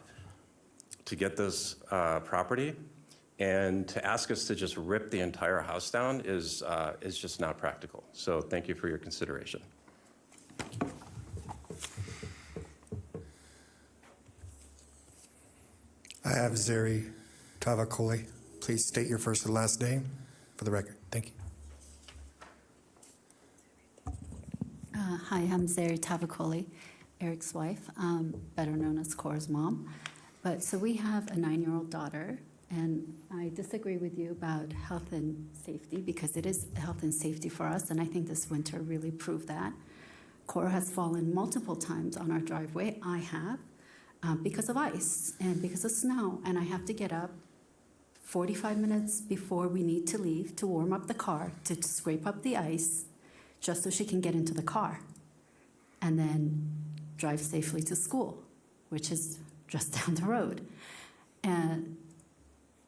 Speaker 16: to get this property, and to ask us to just rip the entire house down is just not practical. So thank you for your consideration.
Speaker 6: I have Zeri Tavakoli. Please state your first and last name for the record. Thank you.
Speaker 15: Hi, I'm Zeri Tavakoli, Eric's wife, better known as Cora's mom. But so we have a 9-year-old daughter, and I disagree with you about health and safety because it is health and safety for us, and I think this winter really proved that. Cora has fallen multiple times on our driveway. I have, because of ice and because of snow, and I have to get up 45 minutes before we need to leave to warm up the car, to scrape up the ice, just so she can get into the car and then drive safely to school, which is just down the road. And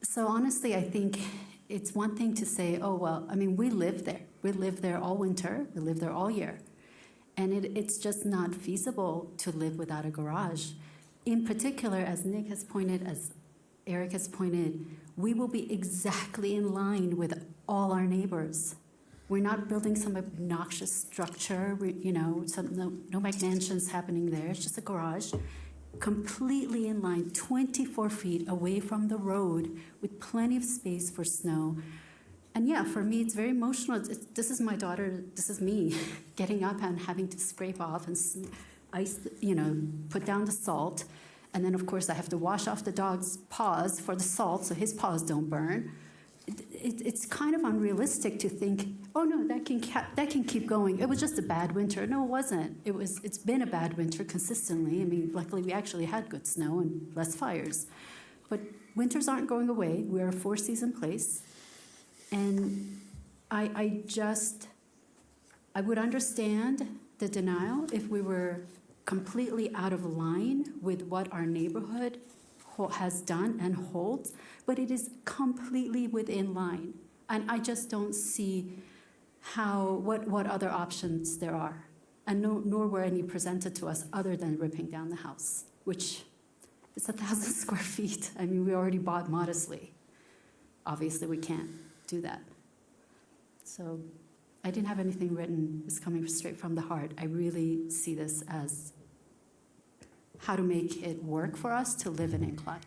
Speaker 15: so honestly, I think it's one thing to say, oh, well, I mean, we live there. We live there all winter. We live there all year. And it's just not feasible to live without a garage. In particular, as Nick has pointed, as Eric has pointed, we will be exactly in line with all our neighbors. We're not building some obnoxious structure, no mansions happening there. It's just a garage, completely in line, 24 feet away from the road, with plenty of space for snow. And yeah, for me, it's very emotional. This is my daughter, this is me, getting up and having to scrape off and ice, put down the salt. And then, of course, I have to wash off the dog's paws for the salt so his paws don't burn. It's kind of unrealistic to think, oh, no, that can keep going. It was just a bad winter. No, it wasn't. It's been a bad winter consistently. I mean, luckily, we actually had good snow and less fires. But winters aren't going away. We're a 4-season place. And I would understand the denial if we were completely out of line with what our neighborhood has done and holds, but it is completely within line. And I just don't see what other options there are. And nor were any presented to us other than ripping down the house, which is 1,000 square feet. I mean, we already bought modestly. Obviously, we can't do that. So I didn't have anything written. It's coming straight from the heart. I really see this as how to make it work for us to live in Incline.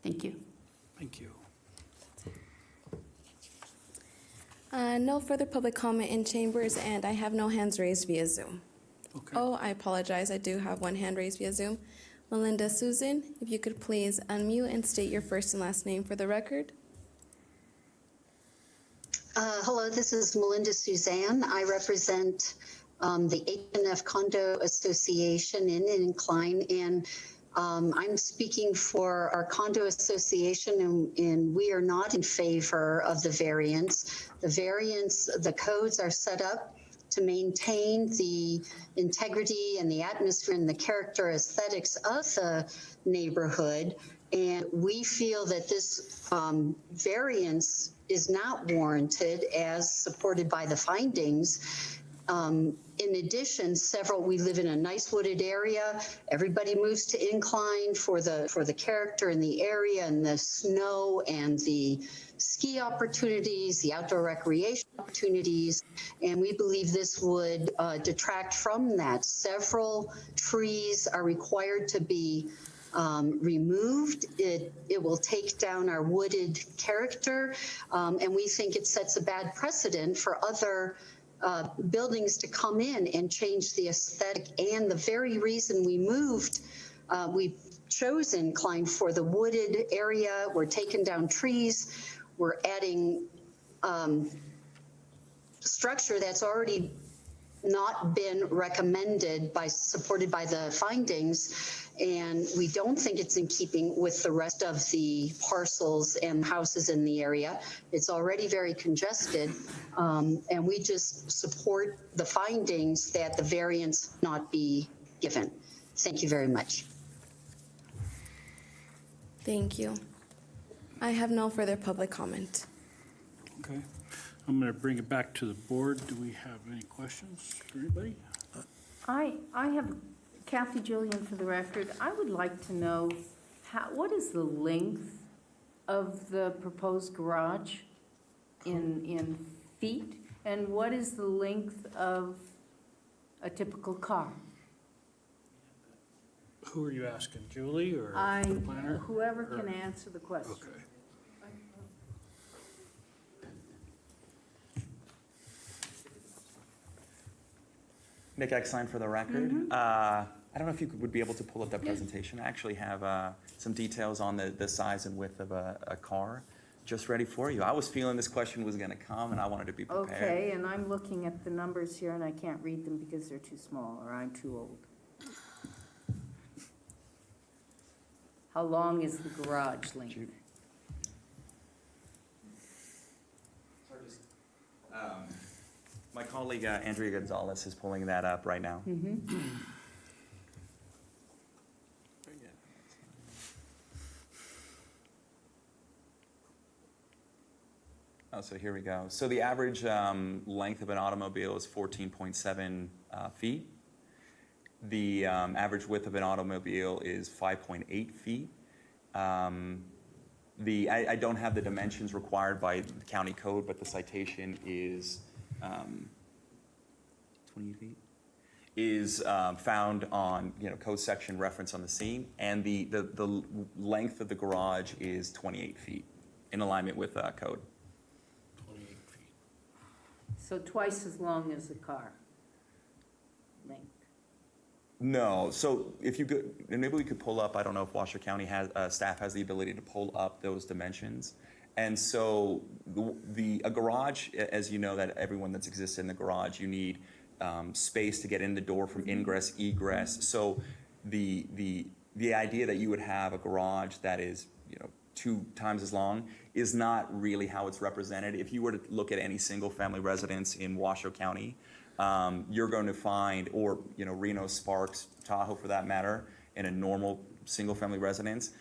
Speaker 15: Thank you.
Speaker 1: Thank you.
Speaker 2: No further public comment in chambers, and I have no hands raised via Zoom.
Speaker 1: Okay.
Speaker 2: Oh, I apologize. I do have one hand raised via Zoom. Melinda Susan, if you could please unmute and state your first and last name for the record.
Speaker 17: Hello, this is Melinda Suzanne. I represent the H&F Condo Association in Incline, and I'm speaking for our condo association, and we are not in favor of the variance. The codes are set up to maintain the integrity and the atmosphere and the character aesthetics of the neighborhood. And we feel that this variance is not warranted as supported by the findings. In addition, we live in a nice wooded area. Everybody moves to incline for the character in the area and the snow and the ski opportunities, the outdoor recreation opportunities. And we believe this would detract from that. Several trees are required to be removed. It will take down our wooded character. And we think it sets a bad precedent for other buildings to come in and change the aesthetic. And the very reason we chose incline for the wooded area. We're taking down trees. We're adding structure that's already not been supported by the findings. And we don't think it's in keeping with the rest of the parcels and houses in the area. It's already very congested. And we just support the findings that the variance not be given. Thank you very much.
Speaker 2: Thank you. I have no further public comment.
Speaker 1: Okay. I'm going to bring it back to the board. Do we have any questions for anybody?
Speaker 9: I have Kathy Jillian for the record. I would like to know what is the length of the proposed garage in feet, and what is the length of a typical car?
Speaker 1: Who are you asking, Julie or the planner?
Speaker 9: Whoever can answer the question.
Speaker 1: Okay.
Speaker 14: Nick Eckstein for the record. I don't know if you would be able to pull up that presentation. I actually have some details on the size and width of a car just ready for you. I was feeling this question was going to come, and I wanted to be prepared.
Speaker 9: Okay, and I'm looking at the numbers here, and I can't read them because they're too small, or I'm too old. How long is the garage length?
Speaker 14: My colleague Andrea Gonzalez is pulling that up right now. Oh, so here we go. So the average length of an automobile is 14.7 feet. The average width of an automobile is 5.8 feet. I don't have the dimensions required by the county code, but the citation is 28 feet. Is found on code section reference on the scene, and the length of the garage is 28 feet in alignment with code.
Speaker 1: 28 feet.
Speaker 9: So twice as long as a car length.
Speaker 14: No, so if you could, and maybe we could pull up, I don't know if Washoe County staff has the ability to pull up those dimensions. And so a garage, as you know, that everyone that's existed in the garage, you need space to get in the door from ingress, egress. So the idea that you would have a garage that is 2 times as long is not really how it's represented. If you were to look at any single family residence in Washoe County, you're going to find, or Reno, Sparks, Tahoe for that matter, in a normal single family residence,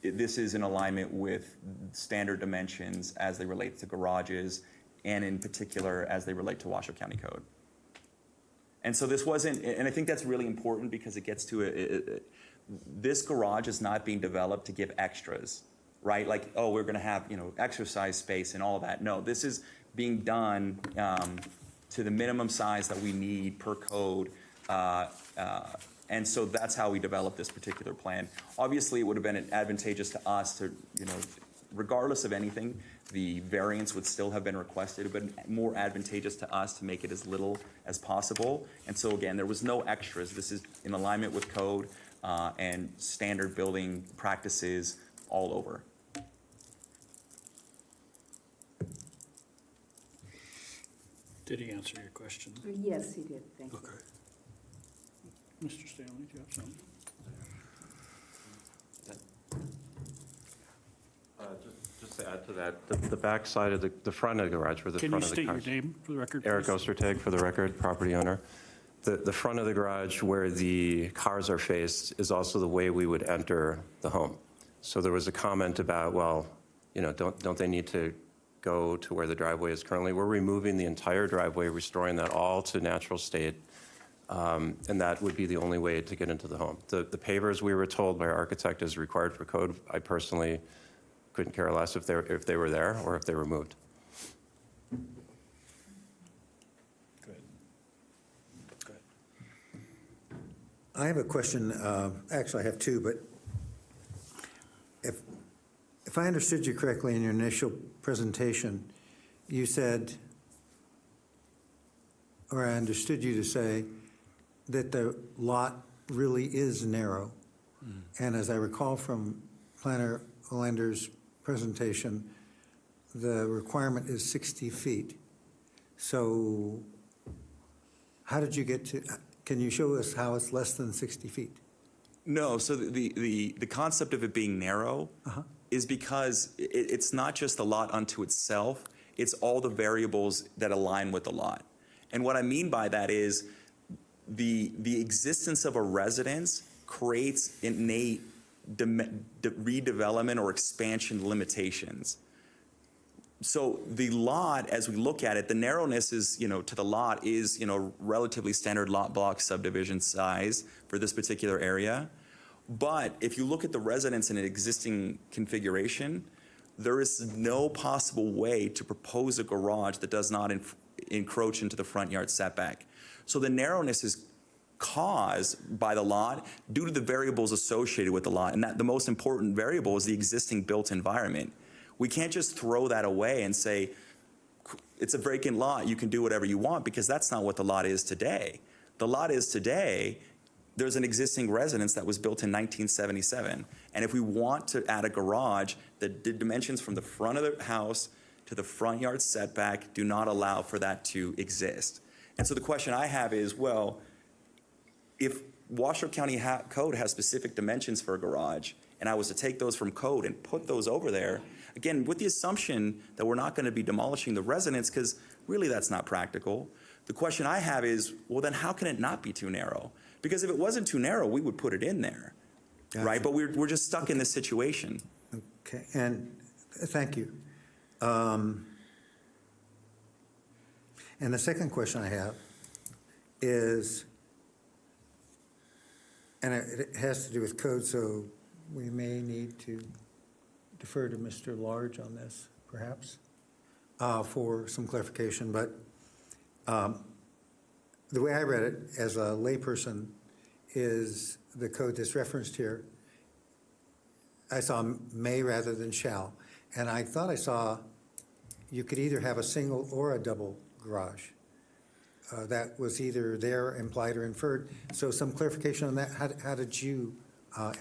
Speaker 14: this is in alignment with standard dimensions as they relate to garages, and in particular as they relate to Washoe County Code. And so this wasn't, and I think that's really important because it gets to this garage is not being developed to give extras, right? Like, oh, we're going to have exercise space and all of that. No, this is being done to the minimum size that we need per code. And so that's how we developed this particular plan. Obviously, it would have been advantageous to us to, regardless of anything, the variance would still have been requested, but more advantageous to us to make it as little as possible. And so again, there was no extras. This is in alignment with code and standard building practices all over.
Speaker 1: Did he answer your question?
Speaker 9: Yes, he did. Thank you.
Speaker 1: Okay. Mr. Stanley, do you have something?
Speaker 16: add to that, the back side of the front of the garage, where the
Speaker 1: Can you
Speaker 16: front of the
Speaker 1: state your
Speaker 16: cars.
Speaker 1: name for the record,
Speaker 16: Eric
Speaker 1: please?
Speaker 16: Ostertag, for the record, property owner. The front of the garage where the cars are faced is also the way we would enter the home. So there was a comment about, well, you know, don't they need to go to where the driveway is currently? We're removing the entire driveway, restoring that all to natural state, and that would be the only way to get into the home. The pavers, we were told by our architect, is required for code. I personally couldn't care less if they were there or if they were moved.
Speaker 8: I have a question. Actually, I have two, but if I understood you correctly in your initial presentation, you said, or I understood you to say, that the lot really is narrow. And as I recall from Planner Olander's presentation, the requirement is 60 feet. So how did you get to, can you show us how it's less than 60 feet?
Speaker 14: No, so the concept of it being narrow is because it's not just the lot unto itself, it's all the variables that align with the lot. And what I mean by that is the existence of a residence creates innate redevelopment or expansion limitations. So the lot, as we look at it, the narrowness is, to the lot is, relatively standard lot block subdivision size for this particular area. But if you look at the residence in an existing configuration, there is no possible way to propose a garage that does not encroach into the front yard setback. So the narrowness is caused by the lot due to the variables associated with the lot. And that the most important variable is the existing built environment. We can't just throw that away and say, it's a vacant lot, you can do whatever you want, because that's not what the lot is today. The lot is today, there's an existing residence that was built in 1977. And if we want to add a garage, the dimensions from the front of the house to the front yard setback do not allow for that to exist. And so the question I have is, well, if Washoe County Code has specific dimensions for a garage, and I was to take those from code and put those over there, again, with the assumption that we're not going to be demolishing the residence, because really that's not practical. The question I have is, well, then how can it not be too narrow? Because if it wasn't too narrow, we would put it in there, right? But we're just stuck in this situation.
Speaker 8: Okay, and thank you. And the second question I have is, and it has to do with code, so we may need to defer to Mr. Large on this, perhaps, for some clarification. But the way I read it as a layperson is the code that's referenced here. I saw may rather than shall. And I thought I saw you could either have a single or a double garage. That was either there, implied, or inferred. So some clarification on that. How did you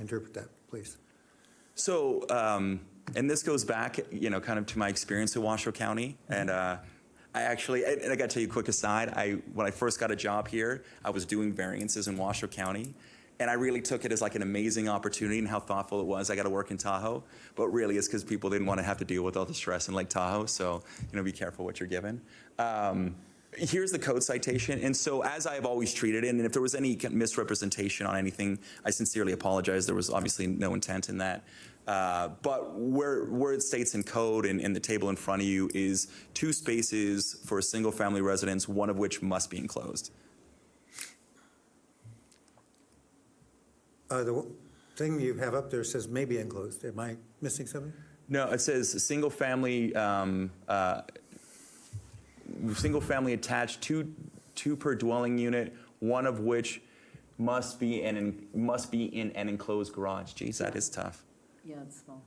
Speaker 8: interpret that, please?
Speaker 14: So, and this goes back, kind of to my experience in Washoe County. And I actually, and I got to tell you a quick aside, when I first got a job here, I was doing variances in Washoe County. And I really took it as like an amazing opportunity and how thoughtful it was. I got to work in Tahoe, but really it's because people didn't want to have to deal with all the stress in Lake Tahoe. So, be careful what you're given. Here's the code citation. And so as I have always treated it, and if there was any misrepresentation on anything, I sincerely apologize. There was obviously no intent in that. But where it states in code and in the table in front of you is 2 spaces for a single family residence, one of which must be enclosed.
Speaker 8: The thing you have up there says may be enclosed. Am I missing something?
Speaker 14: No, it says single family attached, two per dwelling unit, one of which must be in an enclosed garage. Geez, that is tough.
Speaker 9: Yeah, it's small.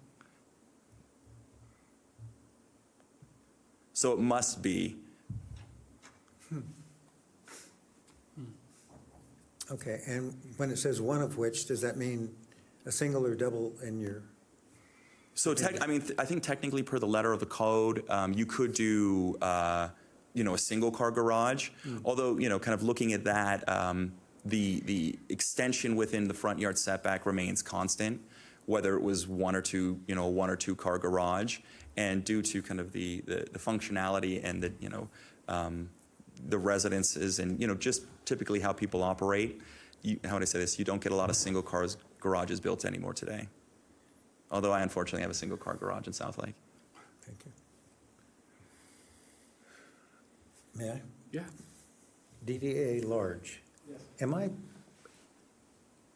Speaker 14: So it must be.
Speaker 8: Okay, and when it says one of which, does that mean a single or double in your?
Speaker 14: So I think technically per the letter of the code, you could do a single car garage. Although kind of looking at that, the extension within the front yard setback remains constant, whether it was one or two car garage. And due to kind of the functionality and the residences and, just typically how people operate, how would I say this? You don't get a lot of single garages built anymore today. Although I unfortunately have a single car garage in South Lake.
Speaker 8: Thank you. May I?
Speaker 1: Yeah.
Speaker 8: DDA large. Yes.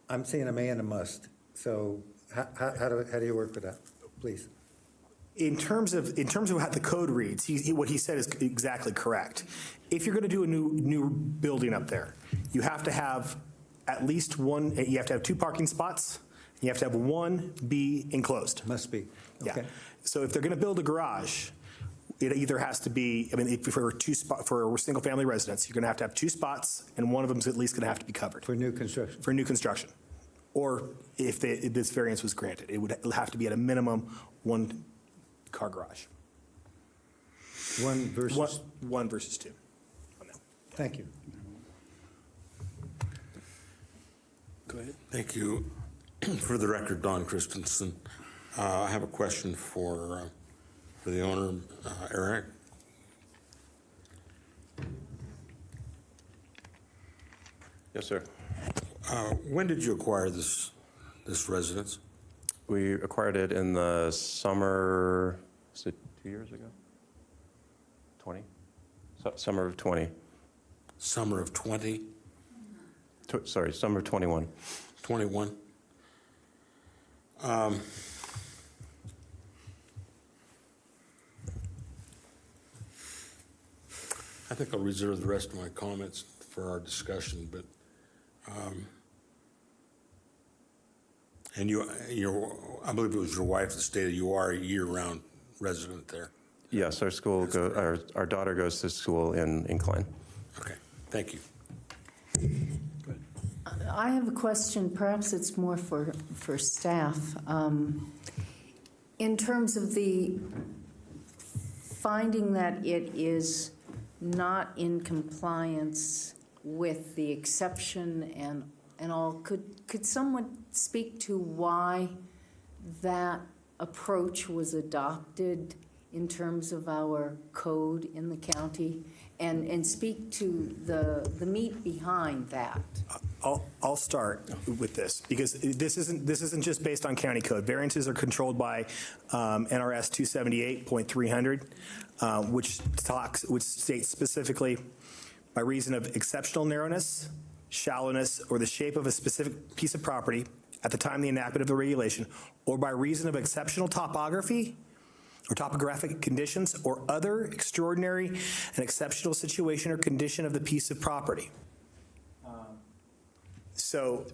Speaker 8: I'm saying a may and a must, so how do you work with that, please?
Speaker 3: In terms of how the code reads, what he said is exactly correct. If you're going to do a new building up there, you have to have at least one. You have to have 2 parking spots. You have to have one be enclosed.
Speaker 8: Must be. Okay.
Speaker 3: Yeah. So if they're going to build a garage, it either has to be. I mean, for a single family residence, you're going to have 2 spots, and one of them is at least going to have to be covered
Speaker 8: For new construction.
Speaker 3: for new construction. Or if this variance was granted, it would have to be at a minimum 1 car garage.
Speaker 8: One versus.
Speaker 3: One versus 2.
Speaker 8: Thank you.
Speaker 1: Go ahead.
Speaker 12: Thank you. For the record, Don Christensen. I have a question for the owner, Eric.
Speaker 16: Yes, sir.
Speaker 12: When did you acquire this residence?
Speaker 16: We acquired it in the summer, is it 2 years ago? 20? Summer of 20.
Speaker 12: Summer of 20?
Speaker 16: Sorry, summer of 21.
Speaker 12: 21? I think I'll reserve the rest of my comments for our discussion, but and I believe it was your wife that stated you are a year-round resident there.
Speaker 16: Yes, our daughter goes to school in Klein.
Speaker 12: Okay, thank you.
Speaker 18: I have a question, perhaps it's more for staff. In terms of the finding that it is not in compliance with the exception and all, could someone speak to why that approach was adopted in terms of our code in the county, and speak to the meat behind that?
Speaker 3: I'll start with this because this isn't just based on county code. Variances are controlled by NRS 278.300, which states specifically by reason of exceptional narrowness, shallowness, or the shape of a specific piece of property at the time of the enactment of the regulation, or by reason of exceptional topography or topographic conditions or other extraordinary and exceptional situation or condition of the piece of property. So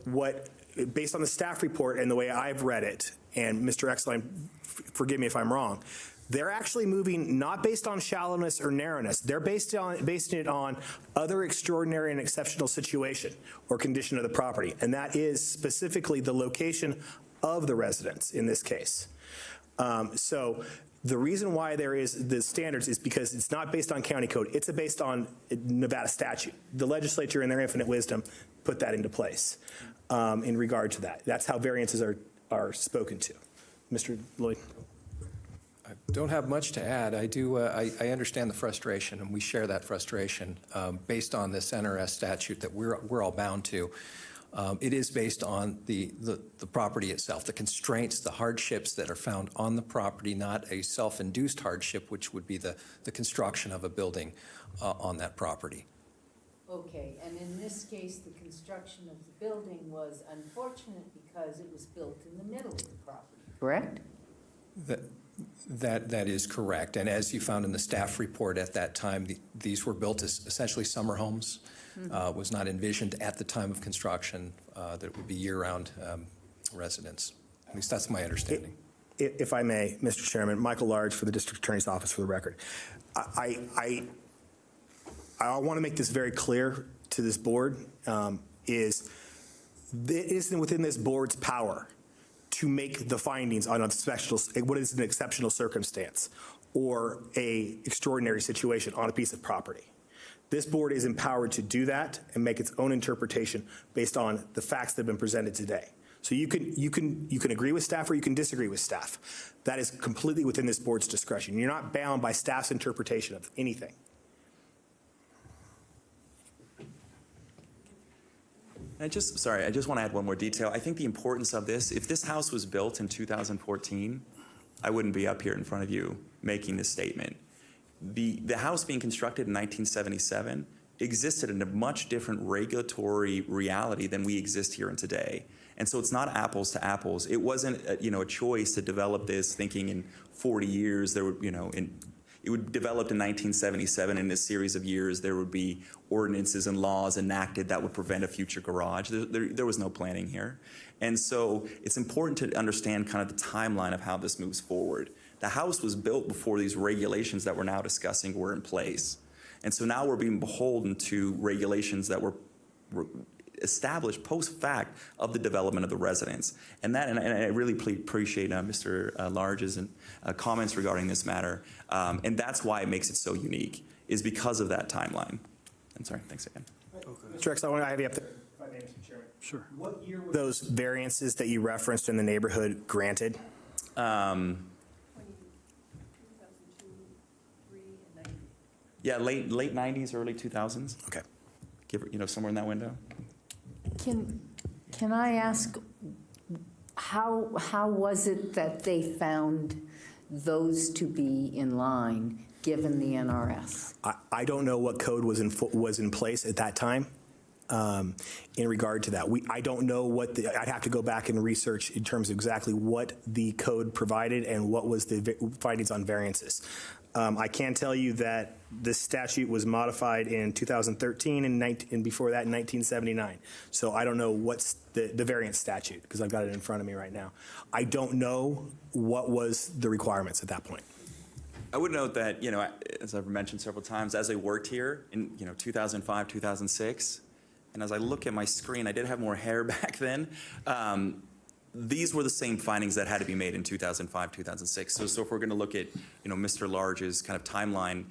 Speaker 3: based on the staff report and the way I've read it, and Mr. Exline, forgive me if I'm wrong, they're actually moving not based on shallowness or narrowness. They're basing it on other extraordinary and exceptional situation or condition of the property, and that is specifically the location of the residence in this case. So the reason why there is the standards is because it's not based on county code. It's based on Nevada statute. The legislature, in their infinite wisdom, put that into place in regard to that. That's how variances are spoken to. Mr. Lloyd.
Speaker 5: I don't have much to add. I understand the frustration, and we share that frustration based on this NRS statute that we're all bound to. It is based on the property itself, the constraints, the hardships that are found on the property, not a self-induced hardship, which would be the construction of a building on that property.
Speaker 18: Okay, and in this case, the construction of the building was unfortunate because it was built in the middle of the property, correct?
Speaker 5: That is correct. And as you found in the staff report at that time, these were built as essentially summer homes. Was not envisioned at the time of construction that it would be year-round residence. At least that's my understanding.
Speaker 3: If I may, Mr. Chairman, Michael Large for the District Attorney's Office for the record. I want to make this very clear to this board, it isn't within this board's power to make the findings on what is an exceptional circumstance or a extraordinary situation on a piece of property. This board is empowered to do that and make its own interpretation based on the facts that have been presented today. So you can agree with staff or you can disagree with staff. That is completely within this board's discretion. You're not bound by staff's interpretation of anything.
Speaker 14: I just want to add one more detail. I think the importance of this, if this house was built in 2014, I wouldn't be up here in front of you making this statement. The house being constructed in 1977 existed in a much different regulatory reality than we exist here in today. And so it's not apples to apples. It wasn't a choice to develop this thinking in 40 years there would, it would developed in 1977. In a series of years, there would be ordinances and laws enacted that would prevent a future garage. There was no planning here. And so it's important to understand kind of the timeline of how this moves forward. The house was built before these regulations that we're now discussing were in place. And so now we're being beholden to regulations that were established post-fact of the development of the residence. And I really appreciate Mr. Large's comments regarding this matter. And that's why it makes it so unique, is because of that timeline. I'm sorry, thanks again.
Speaker 3: Mr. Rex, I have you up there. If I may, Mr. Chairman.
Speaker 1: Sure.
Speaker 3: What year were those variances that you referenced in the neighborhood granted?
Speaker 14: 2002, 3, and 90. Yeah, late 90s, early 2000s.
Speaker 3: Okay.
Speaker 14: Somewhere in that window.
Speaker 18: Can I ask, how was it that they found those to be in line, given the NRS?
Speaker 3: I don't know what code was in place at that time in regard to that. I don't know what I'd have to go back and research in terms of exactly what the code provided and what was the findings on variances. I can tell you that this statute was modified in 2013 and before that in 1979. So I don't know what's the variance statute, because I've got it in front of me right now. I don't know what was the requirements at that point.
Speaker 14: I would note that, as I've mentioned several times, as I worked here in 2005, 2006, and as I look at my screen, I did have more hair back then. These were the same findings that had to be made in 2005, 2006. So if we're going to look at, Mr. Large's kind of timeline,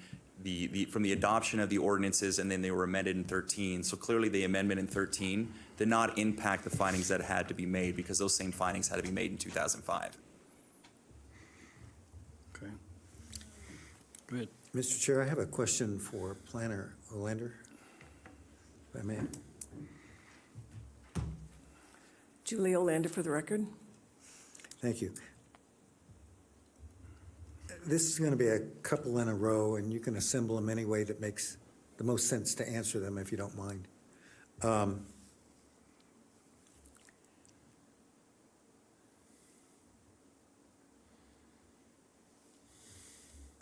Speaker 14: from the adoption of the ordinances, and then they were amended in 13. So clearly the amendment in 13 did not impact the findings that had to be made, because those same findings had to be made in 2005.
Speaker 1: Okay. Go ahead.
Speaker 8: Mr. Chair, I have a question for Planner Olander, if I may.
Speaker 13: Julie Olander for the record.
Speaker 8: Thank you. This is going to be a couple in a row, and you can assemble them any way that makes the most sense to answer them, if you don't mind.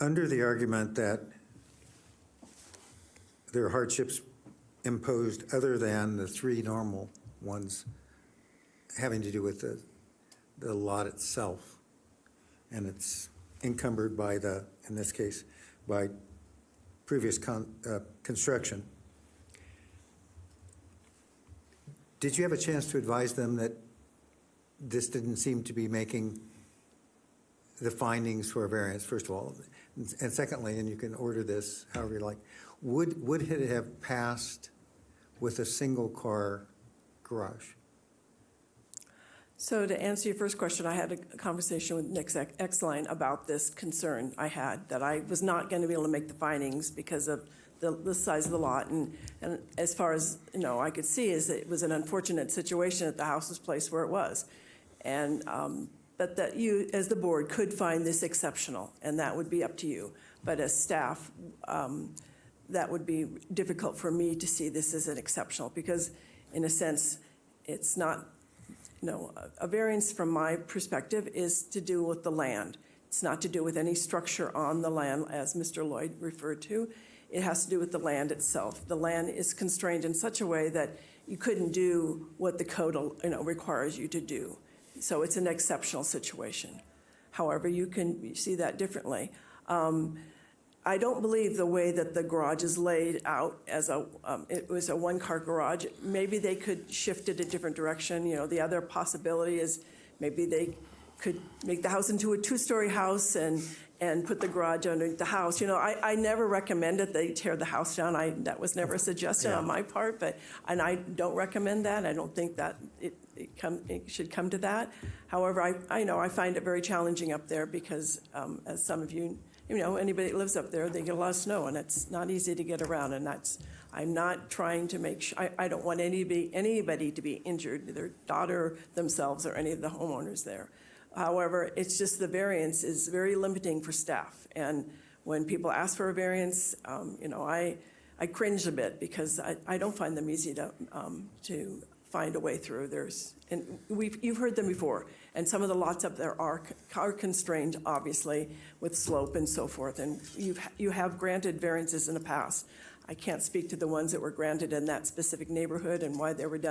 Speaker 8: Under the argument that there are hardships imposed other than the three normal ones having to do with the lot itself, and it's encumbered by in this case, by previous construction. Did you have a chance to advise them that this didn't seem to be making the findings for a variance, first of all? And secondly, and you can order this however you like, would it have passed with a single car garage?
Speaker 13: So to answer your first question, I had a conversation with Nick Exline about this concern I had, that I was not going to be able to make the findings because of the size of the lot. And as far as I could see, is it was an unfortunate situation that the house was placed where it was. And but that you, as the board, could find this exceptional, and that would be up to you. But as staff, that would be difficult for me to see this as an exceptional, because in a sense, it's not. A variance from my perspective is to do with the land. It's not to do with any structure on the land, as Mr. Lloyd referred to. It has to do with the land itself. The land is constrained in such a way that you couldn't do what the code requires you to do. So it's an exceptional situation. However, you can see that differently. I don't believe the way that the garage is laid out as it was a one-car garage. Maybe they could shift it a different direction. The other possibility is maybe they could make the house into a two-story house and and put the garage underneath the house. You know, I never recommended they tear the house down. That was never a suggestion on my part, and I don't recommend that. I don't think that it should come to that. However, I know I find it very challenging up there because, as some of you know, anybody that lives up there, they get a lot of snow, and it's not easy to get around, and I'm not trying to make sure, I don't want anybody to be injured, their daughter, themselves, or any of the homeowners there. However, it's just the variance is very limiting for staff. And when people ask for a variance, you know, I cringe a bit because I don't find them easy to find a way through. And you've heard them before. And some of the lots up there are constrained, obviously, with slope and so forth. And you have granted variances in the past. I can't speak to the ones that were granted in that specific neighborhood and why they were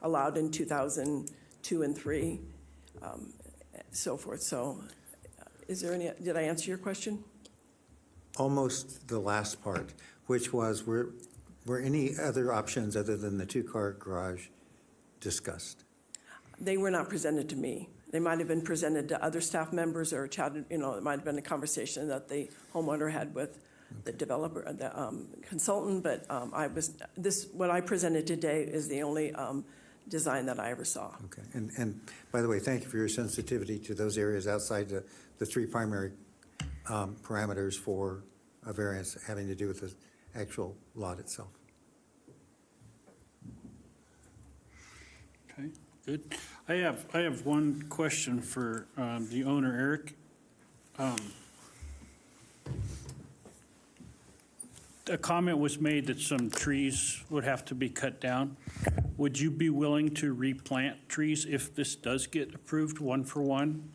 Speaker 13: allowed in 2002 and 3. So forth. So did I answer your question?
Speaker 8: Almost the last part, which was, were any other options other than the two-car garage discussed?
Speaker 13: They were not presented to me. They might have been presented to other staff members or chatted, you know, it might have been a conversation that the homeowner had with the developer, the consultant, but what I presented today is the only design that I ever saw.
Speaker 8: Okay, and by the way, thank you for your sensitivity to those areas outside the three primary parameters for a variance having to do with the actual lot itself.
Speaker 1: Okay, good. I have one question for the owner, Eric. A comment was made that some trees would have to be cut down. Would you be willing to replant trees if this does get approved one for one,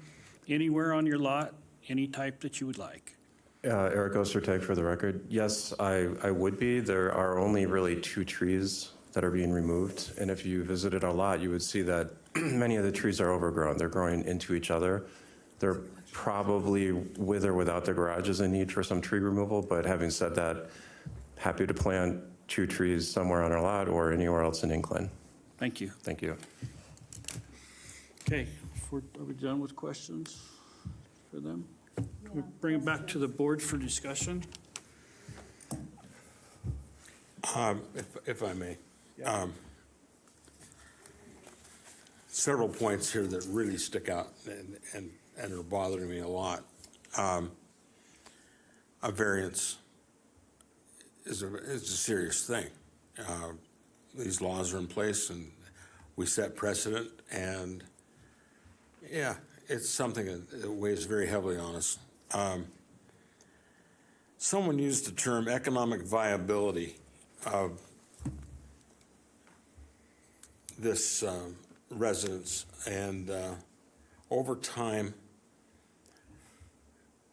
Speaker 1: anywhere on your lot, any type that you would like?
Speaker 16: Eric Ostertag for the record. Yes, I would be. There are only really 2 trees that are being removed. And if you visited our lot, you would see that many of the trees are overgrown. They're growing into each other. They're probably, with or without the garages, in need for some tree removal. But having said that, happy to plant 2 trees somewhere on our lot or anywhere else in England.
Speaker 1: Thank you.
Speaker 16: Thank you.
Speaker 1: Okay, are we done with questions for them? We bring it back to the board for discussion.
Speaker 12: If I may. Several points here that really stick out and are bothering me a lot. A variance is a serious thing. These laws are in place and we set precedent, and yeah, it's something that weighs very heavily on us. Someone used the term economic viability of this residence, and over time,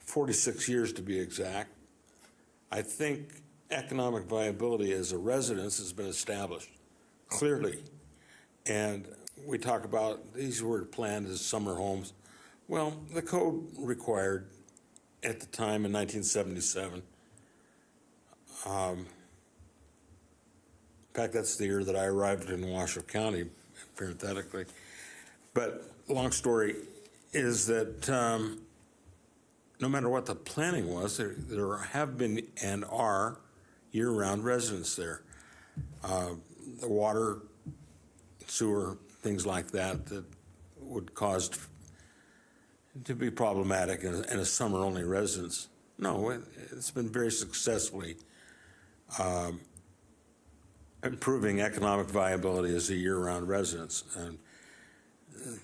Speaker 12: 46 years to be exact, I think economic viability as a residence has been established clearly. And we talk about these were planned as summer homes. Well, the code required at the time in 1977. In fact, that's the year that I arrived in Washoe County, parenthetically. But long story is that no matter what the planning was, there have been and are year-round residents there. The water, sewer, things like that would cause to be problematic in a summer-only residence. No, it's been very successfully improving economic viability as a year-round residence. And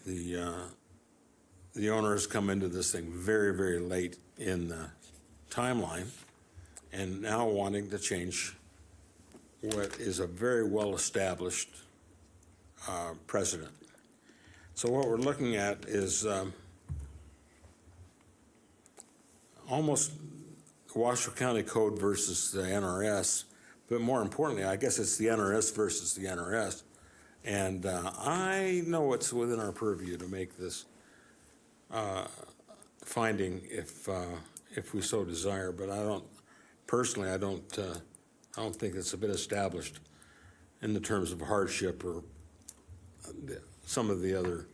Speaker 12: the owner has come into this thing very, very late in the timeline, and now wanting to change what is a very well-established precedent. So what we're looking at is almost the Washoe County Code versus the NRS, but more importantly, I guess it's the NRS versus the NRS. And I know it's within our purview to make this finding if we so desire, but I don't personally. I don't think it's been established in the terms of hardship or some of the other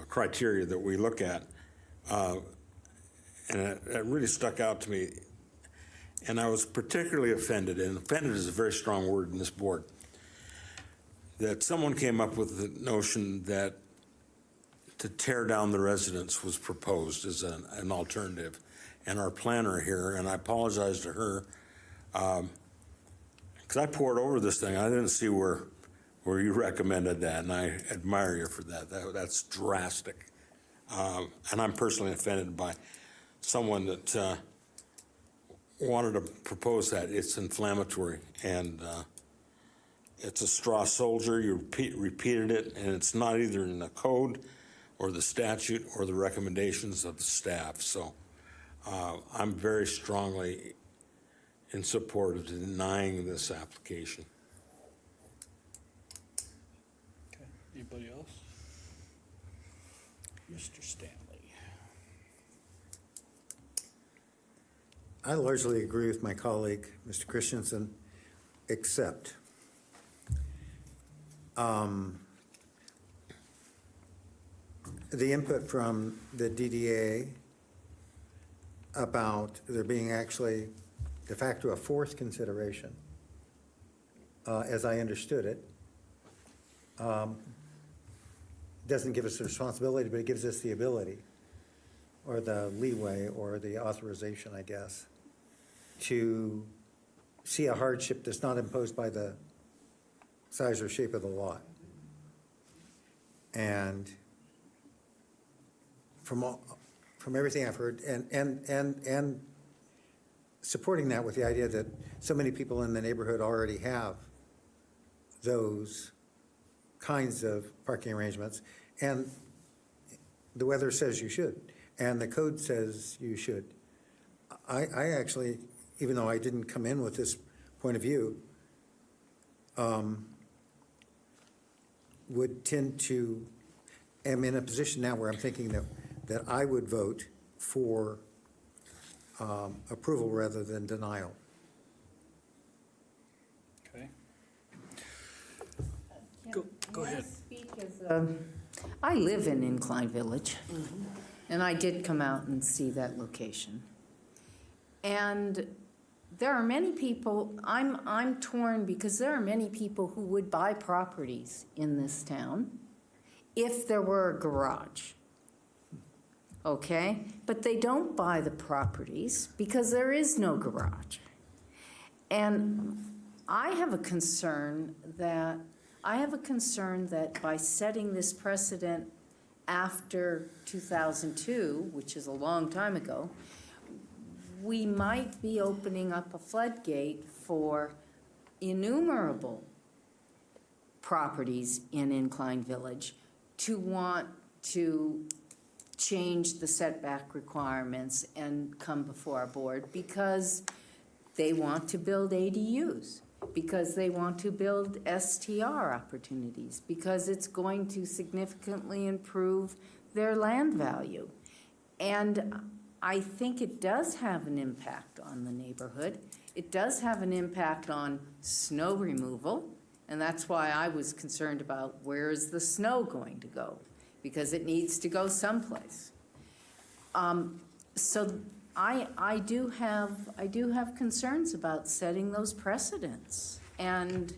Speaker 12: criteria that we look at. and it really stuck out to me. And I was particularly offended, and offended is a very strong word in this board, that someone came up with the notion that to tear down the residence was proposed as an alternative. And our planner here, and I apologize to her, because I poured over this thing, I didn't see where you recommended that, and I admire you for that. That's drastic. And I'm personally offended by someone that wanted to propose that. It's inflammatory, and it's a straw soldier. You repeated it, and it's not either in the code or the statute or the recommendations of the staff. So I'm very strongly in support of denying this application.
Speaker 1: Okay, anybody else? Mr. Stanley.
Speaker 8: I largely agree with my colleague, Mr. Christensen, except the input from the DDA about there being actually de facto a fourth consideration, as I understood it, doesn't give us the responsibility, but it gives us the ability or the leeway or the authorization, I guess, to see a hardship that's not imposed by the size or shape of the lot. And from everything I've heard, and supporting that with the idea that so many people in the neighborhood already have those kinds of parking arrangements, and the weather says you should, and the code says you should. I actually, even though I didn't come in with this point of view, would tend to, am in a position now where I'm thinking that I would vote for approval rather than denial.
Speaker 1: Okay. Go ahead.
Speaker 18: I live in Incline Village, and I did come out and see that location. And there are many people, I'm torn because there are many people who would buy properties in this town if there were a garage. Okay? But they don't buy the properties because there is no garage. And I have a concern that by setting this precedent after 2002, which is a long time ago, we might be opening up a floodgate for innumerable properties in Incline Village to want to change the setback requirements and come before our board because they want to build ADUs, because they want to build STR opportunities, because it's going to significantly improve their land value. And I think it does have an impact on the neighborhood. It does have an impact on snow removal, and that's why I was concerned about where is the snow going to go, because it needs to go someplace. So I do have concerns about setting those precedents, and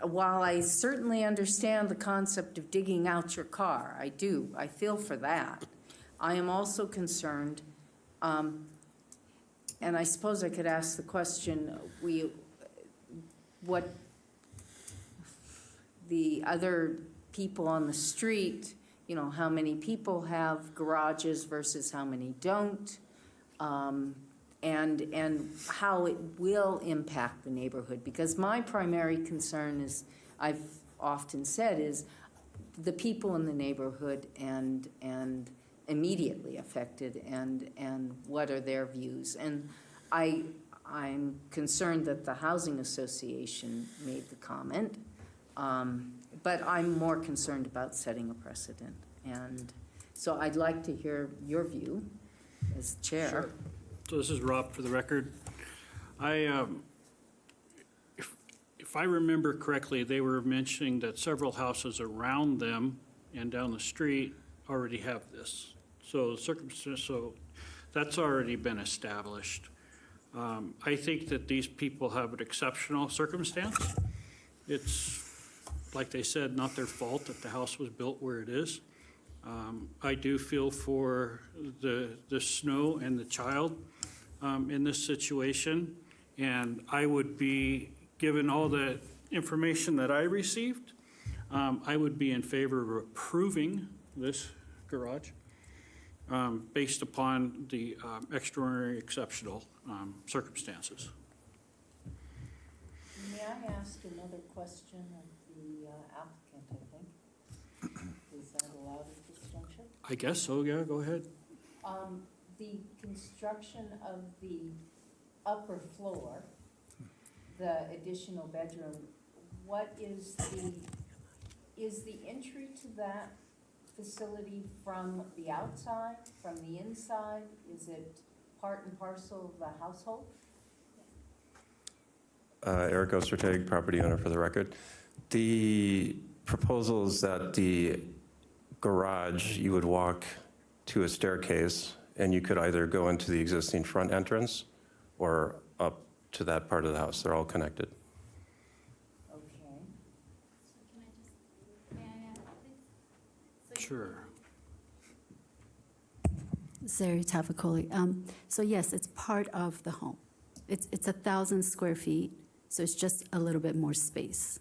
Speaker 18: while I certainly understand the concept of digging out your car, I feel for that. I am also concerned, and I suppose I could ask the question, what the other people on the street, how many people have garages versus how many don't, and how it will impact the neighborhood. Because my primary concern is, I've often said, is the people in the neighborhood and immediately affected, and what are their views. And I'm concerned that the Housing Association made the comment, but I'm more concerned about setting a precedent. And so I'd like to hear your view as chair.
Speaker 1: Sure. So this is Rob for the record. If I remember correctly, they were mentioning that several houses around them and down the street already have this. So so that's already been established. I think that these people have an exceptional circumstance. It's, like they said, not their fault that the house was built where it is. I do feel for the snow and the child in this situation, and I would be, given all the information that I received, I would be in favor of approving this garage based upon the extraordinary exceptional circumstances.
Speaker 18: May I ask another question of the applicant, I think? Is that allowed at this juncture?
Speaker 1: I guess so, yeah, go ahead.
Speaker 18: The construction of the upper floor, the additional bedroom, what is the entry to that facility from the outside, from the inside? Is it part and parcel of the household?
Speaker 16: Eric Ostertag, property owner for the record. The proposal is that the garage, you would walk to a staircase and you could either go into the existing front entrance or up to that part of the house. They're all connected.
Speaker 18: Okay.
Speaker 1: Sure.
Speaker 15: Zeri Tavakoli. So yes, it's part of the home. It's 1,000 square feet, so it's just a little bit more space.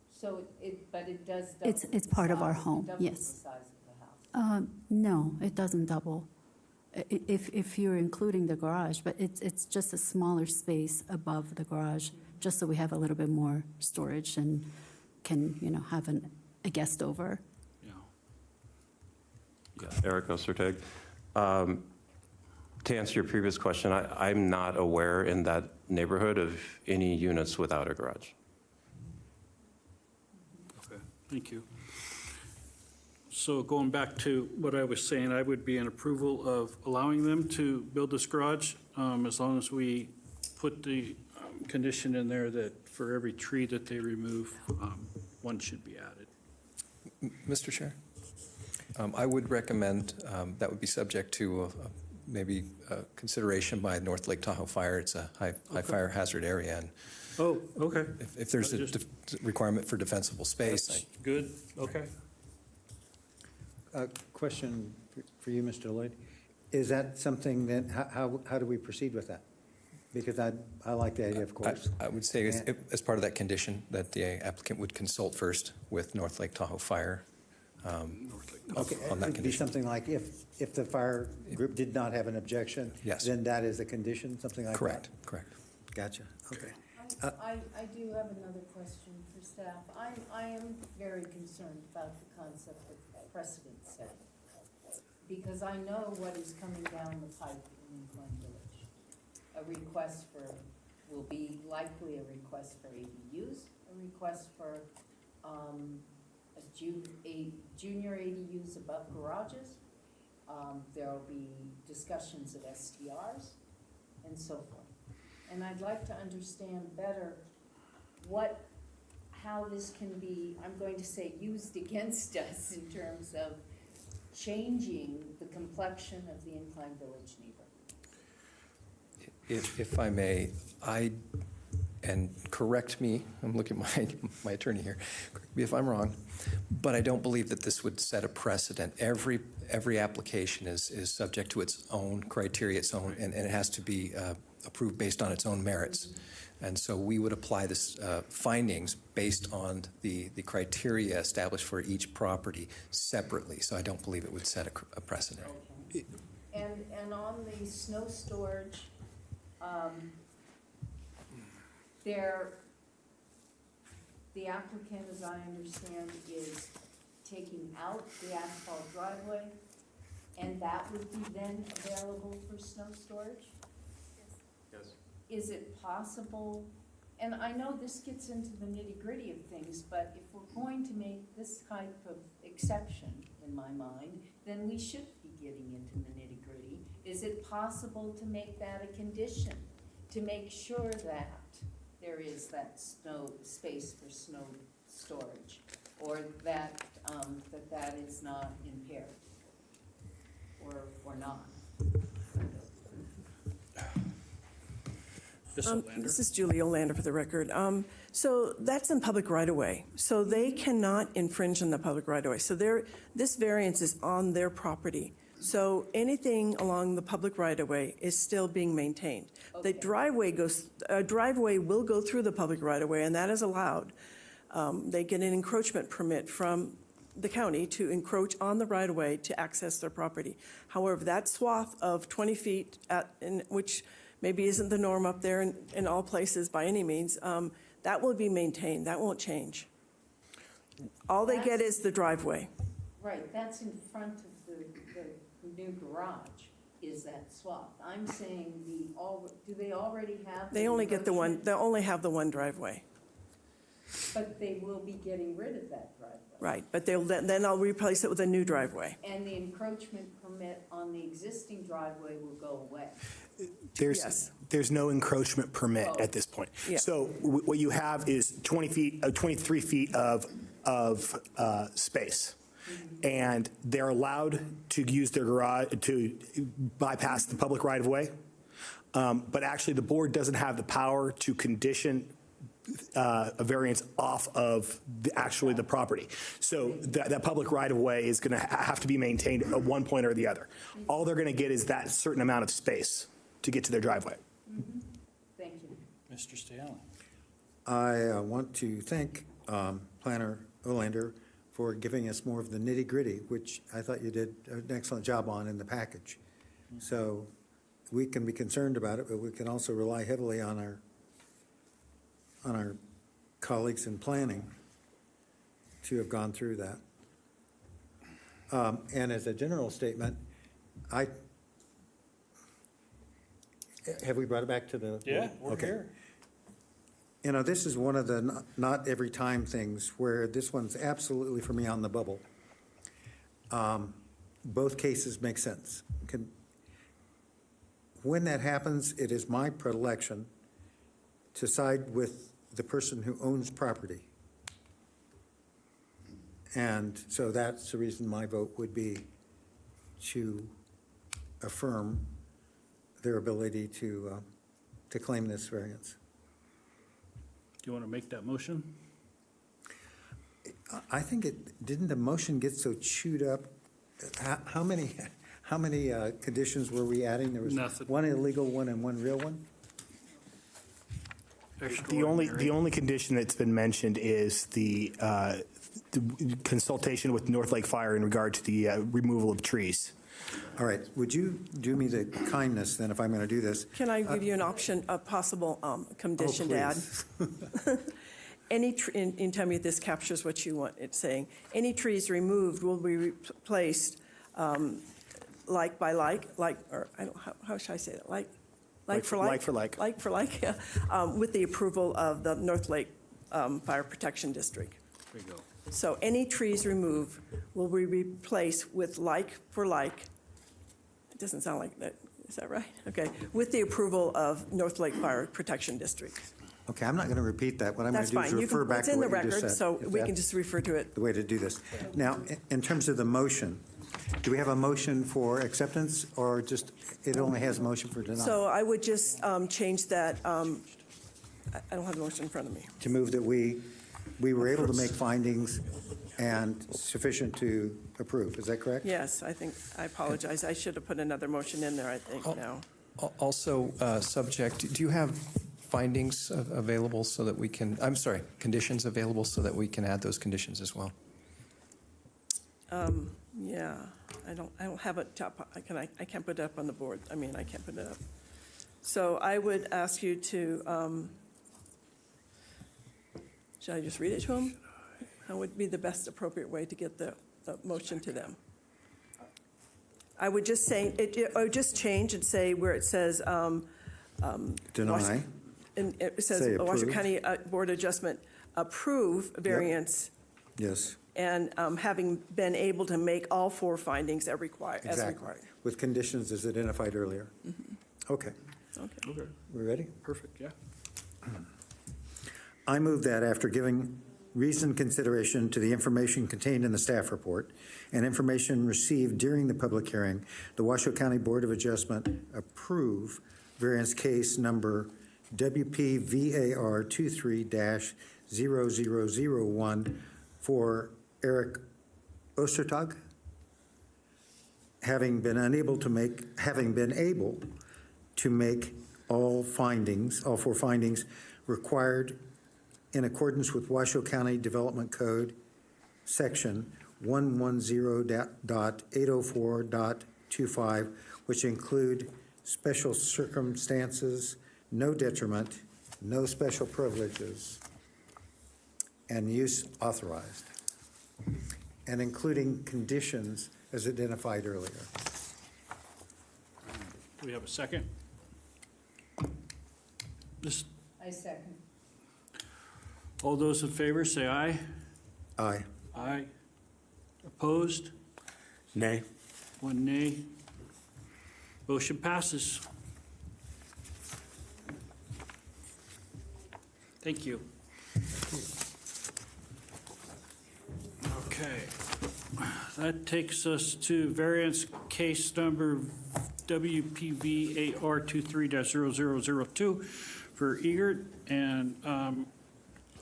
Speaker 18: So but it does double
Speaker 15: It's
Speaker 18: the
Speaker 15: part of our
Speaker 18: size-
Speaker 15: home,
Speaker 18: double
Speaker 15: yes.
Speaker 18: the size of the house.
Speaker 15: No, it doesn't double. If you're including the garage, but it's just a smaller space above the garage, just so we have a little bit more storage and can, have a guest over.
Speaker 16: Yeah, Eric Ostertag. To answer your previous question, I'm not aware in that neighborhood of any units without a garage.
Speaker 1: Okay, thank you. So going back to what I was saying, I would be in approval of allowing them to build this garage as long as we put the condition in there that for every tree that they remove, one should be added.
Speaker 5: Mr. Chair, I would recommend that would be subject to maybe consideration by North Lake Tahoe Fire. It's a high fire hazard area, and
Speaker 1: Oh, okay.
Speaker 5: if there's a requirement for defensible space,
Speaker 1: That's good, okay.
Speaker 8: Question for you, Mr. Lloyd. Is that something that, how do we proceed with that? Because I like the idea, of course.
Speaker 5: I would say as part of that condition that the applicant would consult first with North Lake Tahoe Fire
Speaker 8: Okay,
Speaker 5: on
Speaker 8: it
Speaker 5: that
Speaker 8: would be
Speaker 5: condition.
Speaker 8: something like if the fire group did not have an objection,
Speaker 5: Yes.
Speaker 8: then that is a condition, something like that?
Speaker 5: Correct.
Speaker 8: Gotcha, okay.
Speaker 18: I do have another question for staff. I am very concerned about the concept of precedent setting, because I know what is coming down the pipe in Incline Village. A request will be likely a request for ADUs, a request for junior ADUs above garages. There will be discussions of STRs and so forth. And I'd like to understand better how this can be, I'm going to say, used against us in terms of changing the complexion of the Incline Village neighborhood.
Speaker 5: If I may, and correct me, I'm looking at my attorney here, correct me if I'm wrong, but I don't believe that this would set a precedent. Every application is subject to its own criteria, and it has to be approved based on its own merits. And so we would apply this findings based on the criteria established for each property separately. So I don't believe it would set a precedent.
Speaker 18: Okay. And on the snow storage, the applicant, as I understand, is taking out the asphalt driveway, and that would be then available for snow storage?
Speaker 16: Yes.
Speaker 18: Is it possible, and I know this gets into the nitty-gritty of things, but if we're going to make this type of exception, in my mind, then we should be getting into the nitty-gritty. Is it possible to make that a condition, to make sure that there is that snow space for snow storage, or that
Speaker 9: that is not impaired or not.
Speaker 13: This is Julie Olander for the record. So that's in public right-of-way. So they cannot infringe on the public right-of-way. So this variance is on their property. So anything along the public right-of-way is still being maintained. The driveway will go through the public right-of-way, and that is allowed. They get an encroachment permit from the county to encroach on the right-of-way to access their property. However, that swath of 20 feet, which maybe isn't the norm up there in all places by any means, that will be maintained. That won't change. All they get is the driveway.
Speaker 9: Right, that's in front of the new garage, is that swath. I'm saying do they already have?
Speaker 13: They only get the one, they only have the one driveway.
Speaker 9: But they will be getting rid of that driveway.
Speaker 13: Right, but then I'll replace it with a new driveway.
Speaker 9: And the encroachment permit on the existing driveway will go away.
Speaker 3: There's no encroachment permit at this point.
Speaker 13: Yeah.
Speaker 3: So what you have is 23 feet of space. And they're allowed to use their garage to bypass the public right-of-way. But actually, the board doesn't have the power to condition a variance off of the property. So that public right-of-way is going to have to be maintained at one point or the other. All they're going to get is that certain amount of space to get to their driveway.
Speaker 9: Thank you.
Speaker 1: Mr. Staley.
Speaker 8: I want to thank Planner Olander for giving us more of the nitty-gritty, which I thought you did an excellent job on in the package. So we can be concerned about it, but we can also rely heavily on our colleagues in planning to have gone through that. And as a general statement, have we brought it back to the?
Speaker 1: Yeah, we're
Speaker 8: Okay.
Speaker 1: here.
Speaker 8: You know, this is one of the not every time things where this one's absolutely for me on the bubble. Both cases make sense. When that happens, it is my predilection to side with the person who owns property. And so that's the reason my vote would be to affirm their ability to claim this variance.
Speaker 1: Do you want to make that motion?
Speaker 8: I think didn't the motion get so chewed up? How many conditions were we adding? There was
Speaker 1: Nothing.
Speaker 8: one illegal one and one real one?
Speaker 3: The only condition that's been mentioned is the consultation with North Lake Fire in regard to the removal of trees.
Speaker 8: All right, would you do me the kindness then, if I'm going to do this?
Speaker 13: Can I give you an option, a possible condition to add? And tell me if this captures what you want it saying. Any trees removed will be replaced like by like, or I don't, how should I say that? Like for like?
Speaker 3: Like for like.
Speaker 13: Like for like, yeah, with the approval of the North Lake Fire Protection District.
Speaker 1: There you go.
Speaker 13: So any trees removed will be replaced with like for like. It doesn't sound like that. Is that right? Okay. With the approval of North Lake Fire Protection District.
Speaker 8: Okay, I'm not going to repeat that. What I'm going
Speaker 13: That's
Speaker 8: to do is
Speaker 13: fine.
Speaker 8: refer back
Speaker 13: It's
Speaker 8: to
Speaker 13: in the
Speaker 8: what you just
Speaker 13: record,
Speaker 8: said.
Speaker 13: so
Speaker 8: If
Speaker 13: we can
Speaker 8: that's
Speaker 13: just refer to it.
Speaker 8: the way to do this. Now, in terms of the motion, do we have a motion for acceptance, or just, it only has a motion for denial?
Speaker 13: So I would just change that, I don't have the motion in front of me.
Speaker 8: To move that we were able to make findings and sufficient to approve, is that correct?
Speaker 13: Yes, I apologize. I should have put another motion in there, I think, now.
Speaker 5: Also, subject, do you have findings available so that we can, I'm sorry, conditions available so that we can add those conditions as well?
Speaker 13: Yeah, I don't have it top, I can't put it up on the board. I mean, I can't put it up. So I would ask you to, should I just read it to them? How would be the best appropriate way to get the motion to them? I would just say, I would just change and say where it says.
Speaker 8: Deny.
Speaker 13: And it says,
Speaker 8: Say
Speaker 13: Washoe
Speaker 8: approve.
Speaker 13: County Board of Adjustment approve variance.
Speaker 8: Yes,
Speaker 13: And having been able to make all four findings as required.
Speaker 8: exactly. With conditions as identified earlier. Okay,
Speaker 1: Okay,
Speaker 8: we ready?
Speaker 1: perfect, yeah.
Speaker 8: I move that after giving reasoned consideration to the information contained in the staff report and information received during the public hearing, the Washoe County Board of Adjustment approve variance case number WPVAR 23-0001 for Eric Ostertag, having been able to make all four findings required in accordance with Washoe County Development Code, Section 110.804.25, which include special circumstances, no detriment, no special privileges, and use authorized, and including conditions as identified earlier.
Speaker 1: Do we have a second? This,
Speaker 9: I second.
Speaker 1: all those in favor, say aye.
Speaker 8: Aye.
Speaker 1: Aye. Opposed?
Speaker 12: Nay.
Speaker 1: One nay. Motion passes. Thank you. Okay. That takes us to variance case number WPVAR 23-0002 for Egert, and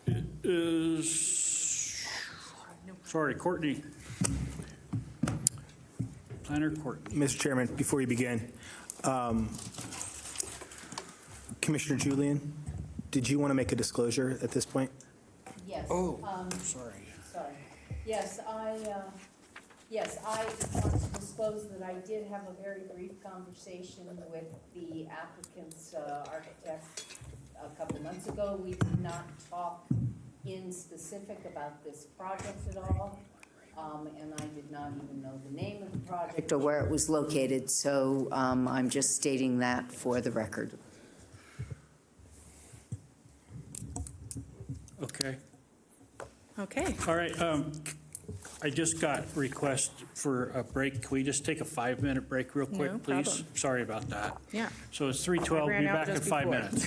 Speaker 1: it is, sorry, Courtney. Planner Courtney.
Speaker 3: Mr. Chairman, before you begin, Commissioner Julian, did you want to make a disclosure at this point?
Speaker 9: Yes.
Speaker 1: Oh, sorry.
Speaker 9: Sorry. Yes, I want to disclose that I did have a very brief conversation with the applicant's architect a couple months ago. We did not talk in specific about this project at all, and I did not even know the name of the project or where it was located, so I'm just stating that for the record.
Speaker 1: Okay.
Speaker 19: Okay.
Speaker 1: All right. I just got request for a break. Can we just take a 5-minute break real quick,
Speaker 19: No
Speaker 1: please?
Speaker 19: problem.
Speaker 1: Sorry about that.
Speaker 19: Yeah.
Speaker 1: So it's 3:12.
Speaker 19: I ran
Speaker 1: Be
Speaker 19: out
Speaker 1: back in
Speaker 19: just
Speaker 1: 5
Speaker 19: before.
Speaker 1: minutes.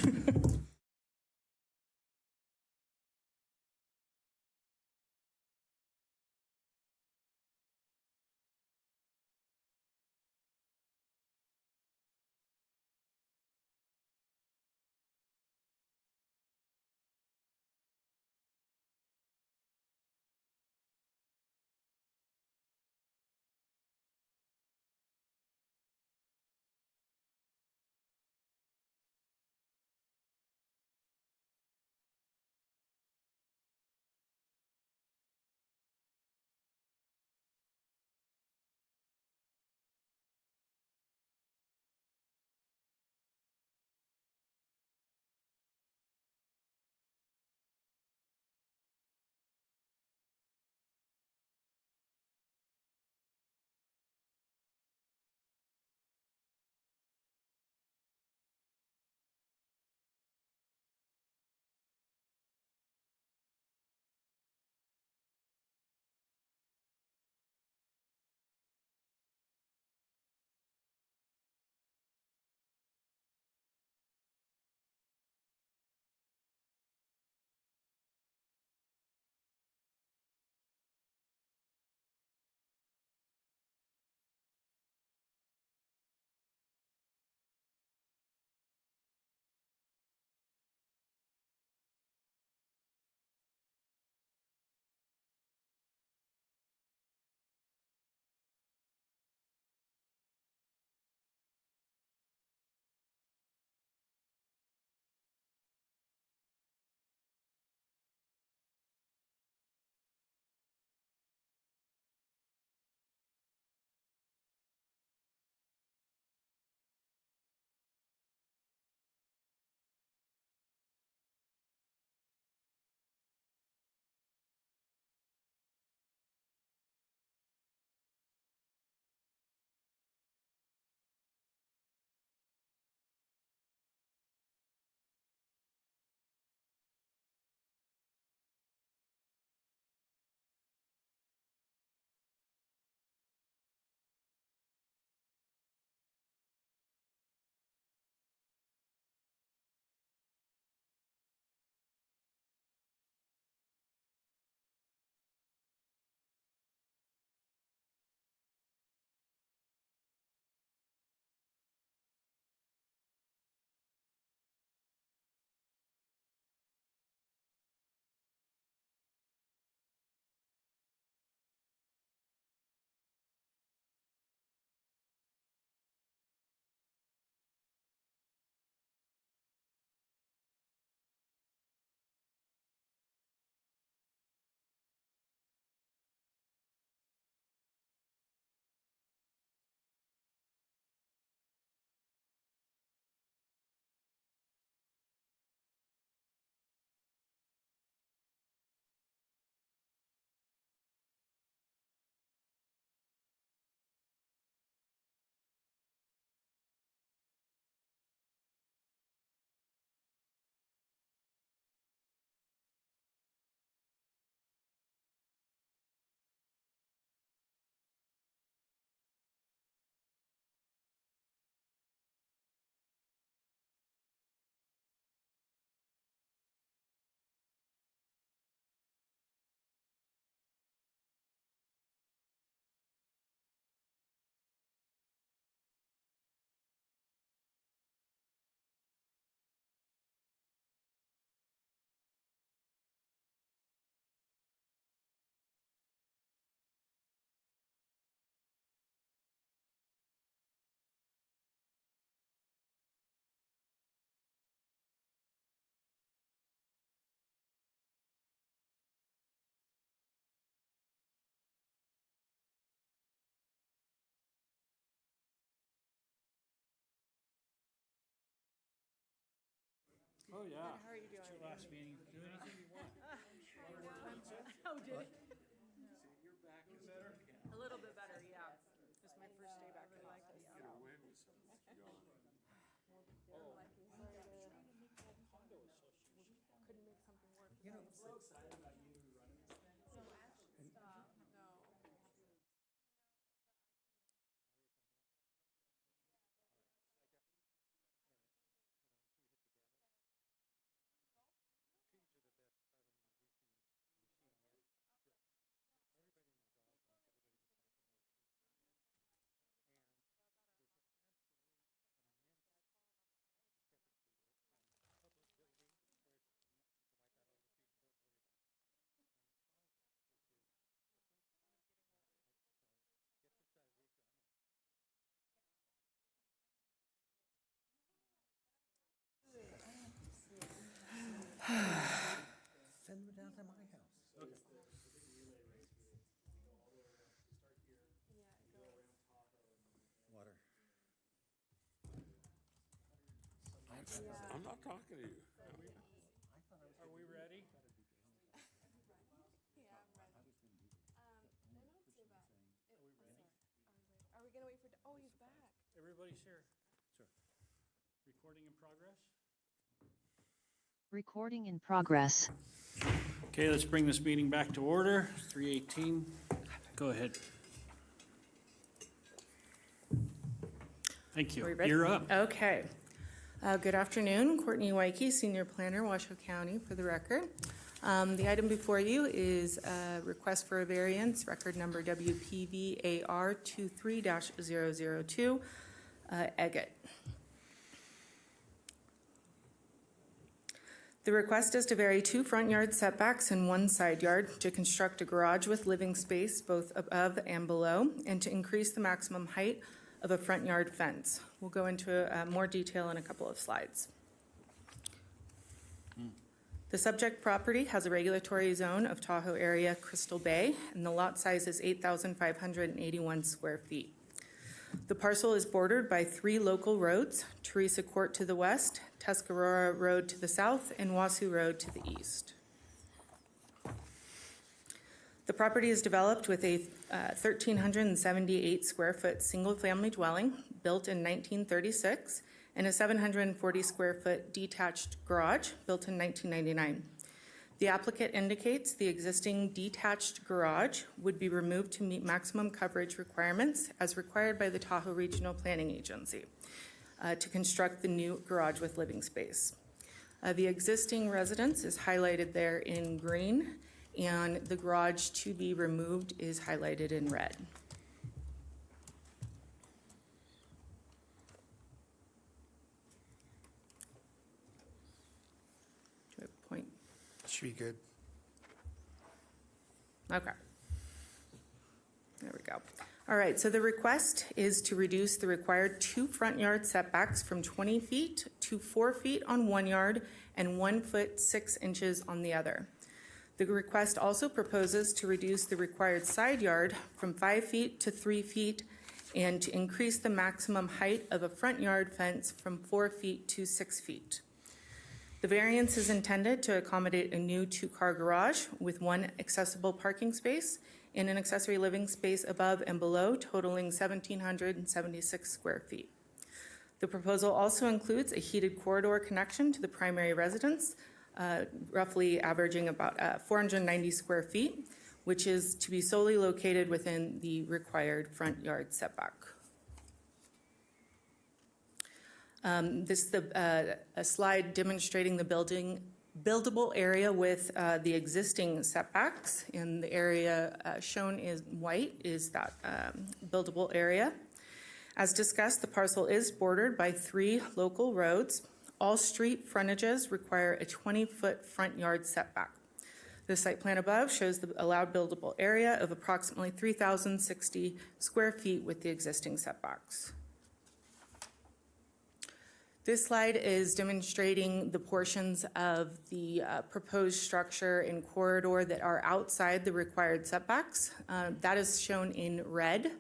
Speaker 1: Oh, yeah.
Speaker 13: How are you doing?
Speaker 1: It's your last meeting. Do anything you want.
Speaker 13: Oh, did it?
Speaker 1: Your back is better?
Speaker 13: A little bit better, yeah. It's my first day back in office. Couldn't make something work.
Speaker 6: You know,
Speaker 1: I'm so excited about you running this thing.
Speaker 13: No, actually, stop. No.
Speaker 8: Send them down to my house. Water.
Speaker 12: I'm not talking to you.
Speaker 1: Are we ready?
Speaker 2: Yeah, I'm ready. They're not too bad.
Speaker 1: Are we ready?
Speaker 2: Are we gonna wait for, oh, he's back.
Speaker 1: Everybody's here.
Speaker 8: Sure.
Speaker 1: Recording in progress?
Speaker 20: Recording in progress.
Speaker 1: Okay, let's bring this meeting back to order. 3:18. Go ahead. Thank you.
Speaker 21: Are we ready?
Speaker 1: You're up.
Speaker 21: Okay. Good afternoon, Courtney Wyke, Senior Planner, Washoe County, for the record. The item before you is a request for a variance, record number WPVAR 23-002, Agate. The request is to vary 2 front yard setbacks and 1 side yard, to construct a garage with living space both above and below, and to increase the maximum height of a front yard fence. We'll go into more detail in a couple of slides. The subject property has a regulatory zone of Tahoe area Crystal Bay, and the lot size is 8,581 square feet. The parcel is bordered by 3 local roads: Teresa Court to the west, Tuscarora Road to the south, and Wasu Road to the east. The property is developed with a 1,378 square foot single-family dwelling built in 1936 and a 740 square foot detached garage built in 1999. The applicant indicates the existing detached garage would be removed to meet maximum coverage requirements as required by the Tahoe Regional Planning Agency to construct the new garage with living space. The existing residence is highlighted there in green, and the garage to be removed is highlighted in red. Do I point?
Speaker 6: Should be good.
Speaker 21: Okay. There we go. All right, so the request is to reduce the required 2 front yard setbacks from 20 feet to 4 feet on 1 yard and 1 foot 6 inches on the other. The request also proposes to reduce the required side yard from 5 feet to 3 feet and to increase the maximum height of a front yard fence from 4 feet to 6 feet. The variance is intended to accommodate a new 2-car garage with 1 accessible parking space and an accessory living space above and below, totaling 1,776 square feet. The proposal also includes a heated corridor connection to the primary residence, roughly averaging about 490 square feet, which is to be solely located within the required front yard setback. This is a slide demonstrating the buildable area with the existing setbacks, and the area shown in white is that buildable area. As discussed, the parcel is bordered by 3 local roads. All street frontages require a 20-foot front yard setback. The site plan above shows the allowed buildable area of approximately 3,060 square feet with the existing setbacks. This slide is demonstrating the portions of the proposed structure and corridor that are outside the required setbacks. That is shown in red,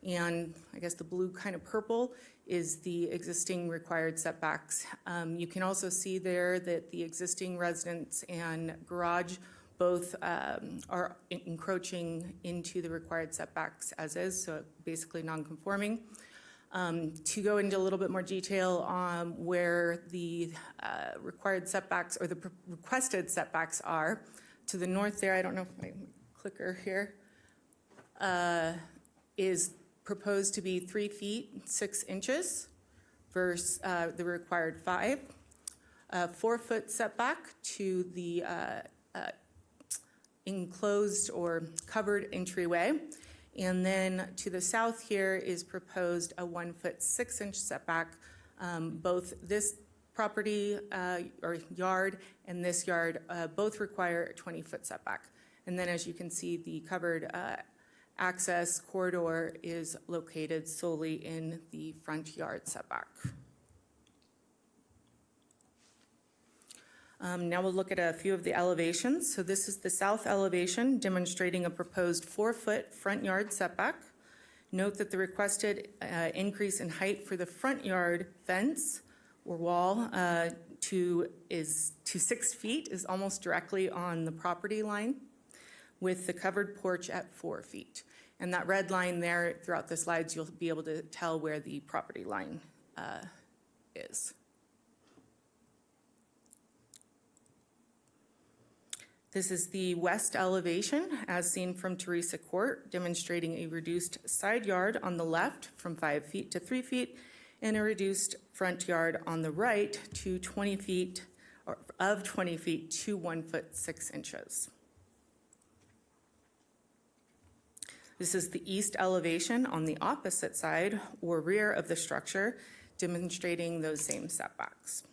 Speaker 21: and I guess the blue kind of purple is the existing required setbacks. You can also see there that the existing residence and garage both are encroaching into the required setbacks as is, so basically non-conforming. To go into a little bit more detail on where the required setbacks or the requested setbacks are, to the north there, I don't know if my clicker here, is proposed to be 3 feet 6 inches versus the required 5. 4-foot setback to the enclosed or covered entryway. And then to the south here is proposed a 1-foot 6-inch setback. Both this property or yard and this yard both require a 20-foot setback. And then as you can see, the covered access corridor is located solely in the front yard setback. Now we'll look at a few of the elevations. So this is the south elevation demonstrating a proposed 4-foot front yard setback. Note that the requested increase in height for the front yard fence or wall to 6 feet is almost directly on the property line, with the covered porch at 4 feet. And that red line there, throughout the slides, you'll be able to tell where the property line is. This is the west elevation as seen from Teresa Court, demonstrating a reduced side yard on the left from 5 feet to 3 feet and a reduced front yard on the right to 20 feet, or of 20 feet to 1-foot 6 inches. This is the east elevation on the opposite side or rear of the structure, demonstrating those same setbacks.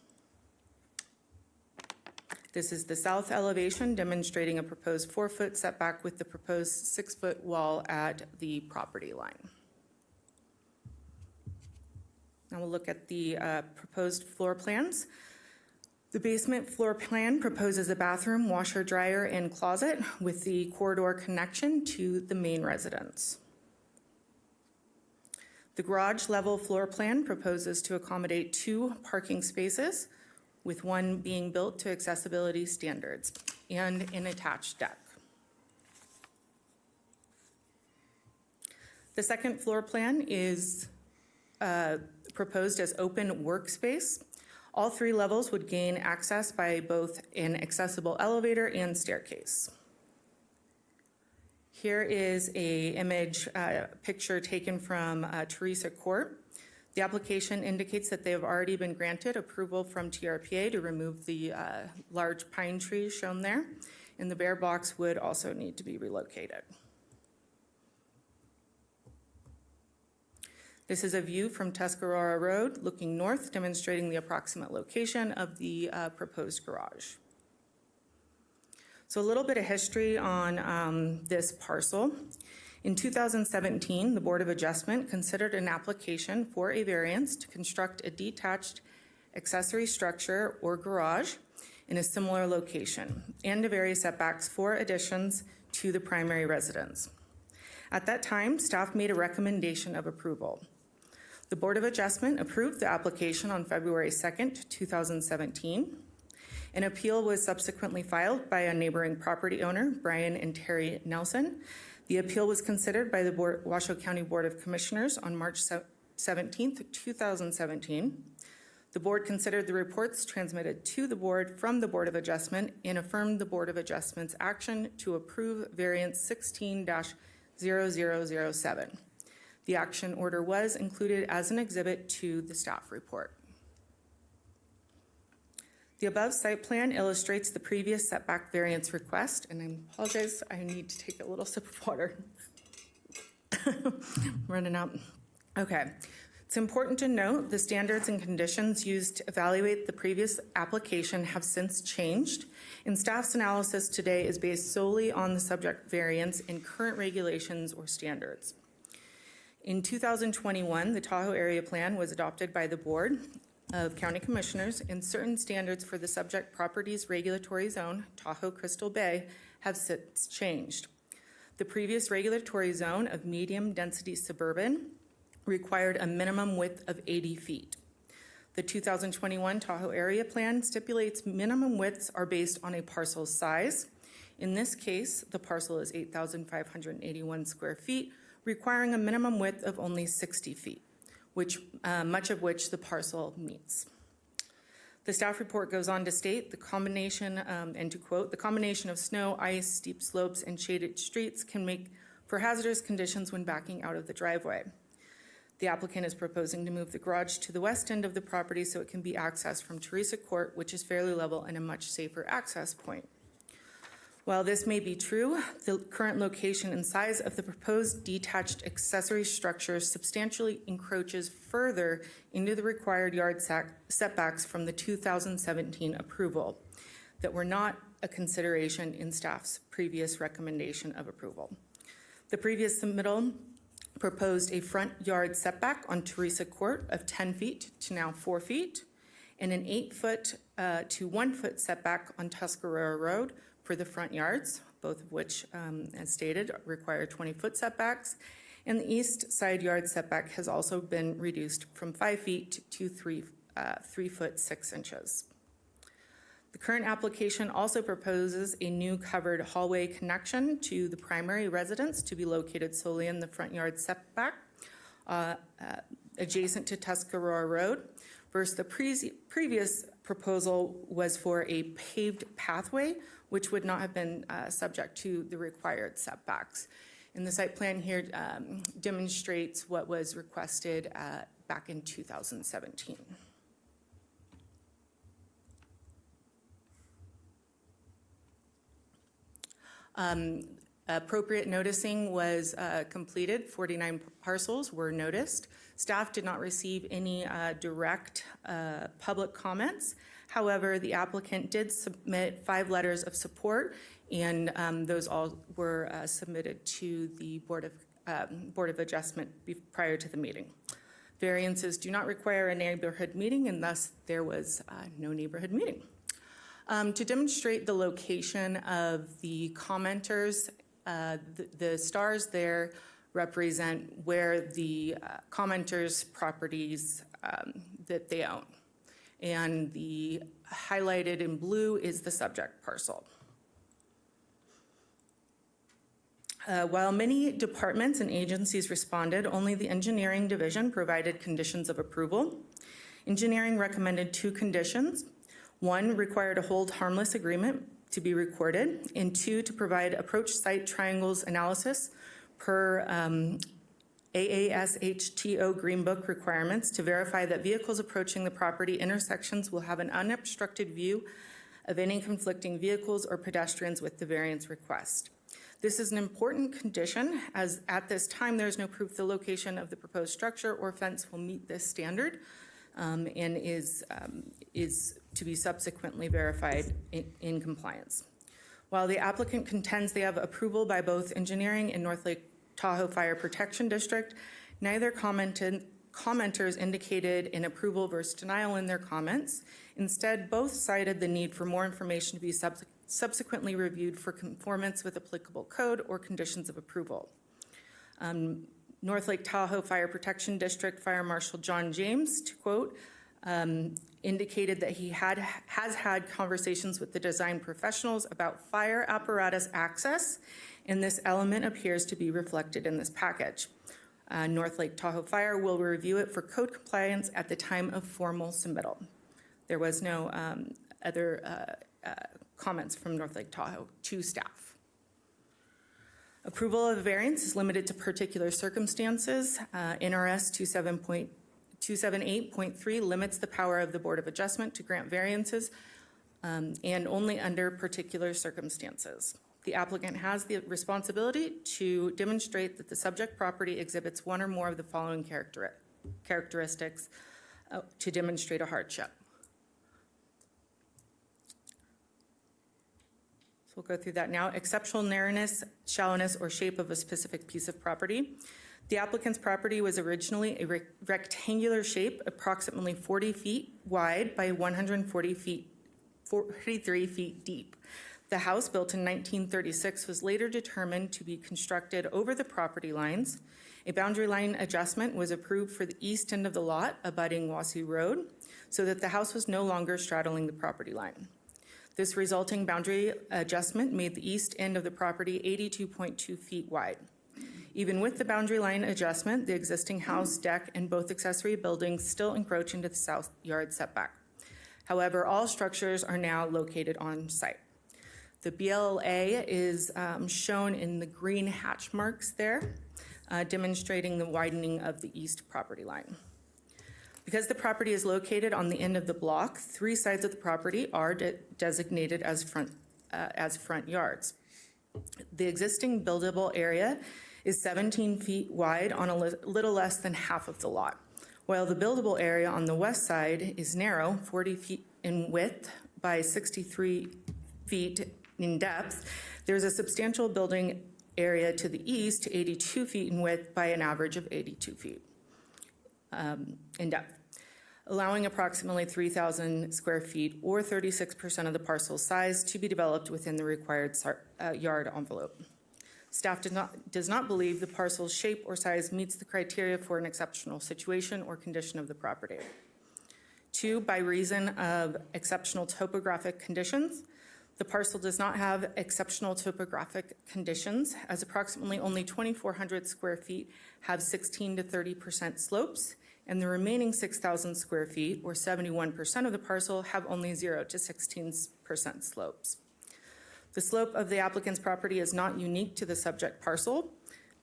Speaker 21: This is the south elevation demonstrating a proposed 4-foot setback with the proposed 6-foot wall at the property line. Now we'll look at the proposed floor plans. The basement floor plan proposes a bathroom, washer, dryer, and closet with the corridor connection to the main residence. The garage level floor plan proposes to accommodate 2 parking spaces, with 1 being built to accessibility standards and an attached deck. The second floor plan is proposed as open workspace. All 3 levels would gain access by both an accessible elevator and staircase. Here is an image picture taken from Teresa Court. The application indicates that they have already been granted approval from TRPA to remove the large pine tree shown there, and the bear box would also need to be relocated. This is a view from Tuscarora Road looking north, demonstrating the approximate location of the proposed garage. So a little bit of history on this parcel. In 2017, the Board of Adjustment considered an application for a variance to construct a detached accessory structure or garage in a similar location and to vary setbacks for additions to the primary residence. At that time, staff made a recommendation of approval. The Board of Adjustment approved the application on February 2nd, 2017. An appeal was subsequently filed by a neighboring property owner, Brian and Terry Nelson. The appeal was considered by the Washoe County Board of Commissioners on March 17th, 2017. The board considered the reports transmitted to the board from the Board of Adjustment and affirmed the Board of Adjustment's action to approve variance 16-0007. The action order was included as an exhibit to the staff report. The above site plan illustrates the previous setback variance request, and I apologize, I need to take a little sip of water. Running out. Okay. It's important to note the standards and conditions used to evaluate the previous application have since changed, and staff's analysis today is based solely on the subject variance in current regulations or standards. In 2021, the Tahoe Area Plan was adopted by the Board of County Commissioners, and certain standards for the subject property's regulatory zone, Tahoe Crystal Bay, have since changed. The previous regulatory zone of medium-density suburban required a minimum width of 80 feet. The 2021 Tahoe Area Plan stipulates minimum widths are based on a parcel size. In this case, the parcel is 8,581 square feet, requiring a minimum width of only 60 feet, much of which the parcel meets. The staff report goes on to state the combination, and to quote, "The combination of snow, ice, steep slopes, and shaded streets can make for hazardous conditions when backing out of the driveway. The applicant is proposing to move the garage to the west end of the property so it can be accessed from Teresa Court, which is fairly level and a much safer access point. While this may be true, the current location and size of the proposed detached accessory structure substantially encroaches further into the required yard setbacks from the 2017 approval that were not a consideration in staff's previous recommendation of approval. The previous submittal proposed a front yard setback on Teresa Court of 10 feet to now 4 feet, and an 8-foot to 1-foot setback on Tuscarora Road for the front yards, both of which, as stated, require 20-foot setbacks. And the east side yard setback has also been reduced from 5 feet to 3 foot 6 inches. The current application also proposes a new covered hallway connection to the primary residence to be located solely in the front yard setback, adjacent to Tuscarora Road, versus the previous proposal was for a paved pathway, which would not have been subject to the required setbacks. And the site plan here demonstrates what was requested back in 2017. Appropriate noticing was completed. 49 parcels were noticed. Staff did not receive any direct public comments. However, the applicant did submit 5 letters of support, and those all were submitted to the Board of Adjustment prior to the meeting. Variances do not require a neighborhood meeting, and thus there was no neighborhood meeting. To demonstrate the location of the commenters, the stars there represent where the commenters' properties that they own. And the highlighted in blue is the subject parcel. While many departments and agencies responded, only the engineering division provided conditions of approval. Engineering recommended 2 conditions. 1, required a hold harmless agreement to be recorded, and 2, to provide approach site triangles analysis per AASHTO Green Book requirements to verify that vehicles approaching the property intersections will have an unobstructed view of any conflicting vehicles or pedestrians with the variance request. This is an important condition, as at this time there is no proof the location of the proposed structure or fence will meet this standard, and is to be subsequently verified in compliance. While the applicant contends they have approval by both engineering and North Lake Tahoe Fire Protection District, neither commenters indicated an approval versus denial in their comments. Instead, both cited the need for more information to be subsequently reviewed for conformance with applicable code or conditions of approval. North Lake Tahoe Fire Protection District Fire Marshal John James, to quote, indicated that he has had conversations with the design professionals about fire apparatus access, and this element appears to be reflected in this package. North Lake Tahoe Fire will review it for code compliance at the time of formal submittal. There was no other comments from North Lake Tahoe to staff. Approval of variance is limited to particular circumstances. NRS 278.3 limits the power of the Board of Adjustment to grant variances and only under particular circumstances. The applicant has the responsibility to demonstrate that the subject property exhibits one or more of the following characteristics to demonstrate a hardship. We'll go through that now. Exceptional narrowness, shallowness, or shape of a specific piece of property. The applicant's property was originally a rectangular shape, approximately 40 feet wide by 43 feet deep. The house, built in 1936, was later determined to be constructed over the property lines. A boundary line adjustment was approved for the east end of the lot, abutting Wassoo Road, so that the house was no longer straddling the property line. This resulting boundary adjustment made the east end of the property 82.2 feet wide. Even with the boundary line adjustment, the existing house, deck, and both accessory buildings still encroach into the south yard setback. However, all structures are now located on site. The BLA is shown in the green hatch marks there, demonstrating the widening of the east property line. Because the property is located on the end of the block, 3 sides of the property are designated as front yards. The existing buildable area is 17 feet wide on a little less than half of the lot, while the buildable area on the west side is narrow, 40 feet in width by 63 feet in depth. There's a substantial building area to the east, 82 feet in width by an average of 82 feet in depth, allowing approximately 3,000 square feet or 36% of the parcel size to be developed within the required yard envelope. Staff does not believe the parcel's shape or size meets the criteria for an exceptional situation or condition of the property. 2, by reason of exceptional topographic conditions. The parcel does not have exceptional topographic conditions, as approximately only 2,400 square feet have 16 to 30% slopes, and the remaining 6,000 square feet, or 71% of the parcel, have only 0 to 16% slopes. The slope of the applicant's property is not unique to the subject parcel.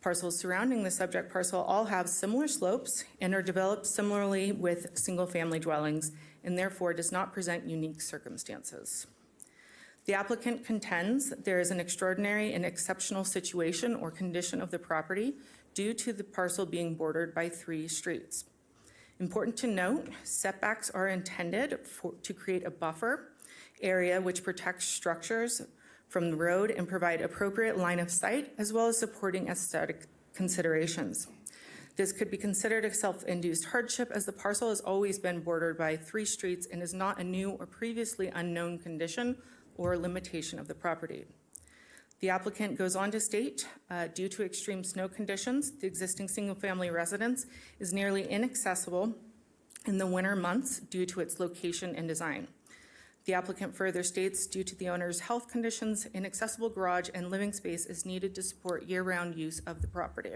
Speaker 21: Parcels surrounding the subject parcel all have similar slopes and are developed similarly with single-family dwellings, and therefore does not present unique circumstances. The applicant contends there is an extraordinary and exceptional situation or condition of the property due to the parcel being bordered by 3 streets. Important to note, setbacks are intended to create a buffer area which protects structures from the road and provide appropriate line of sight, as well as supporting aesthetic considerations. This could be considered a self-induced hardship, as the parcel has always been bordered by 3 streets and is not a new or previously unknown condition or limitation of the property. The applicant goes on to state, due to extreme snow conditions, the existing single-family residence is nearly inaccessible in the winter months due to its location and design. The applicant further states, due to the owner's health conditions, an accessible garage and living space is needed to support year-round use of the property.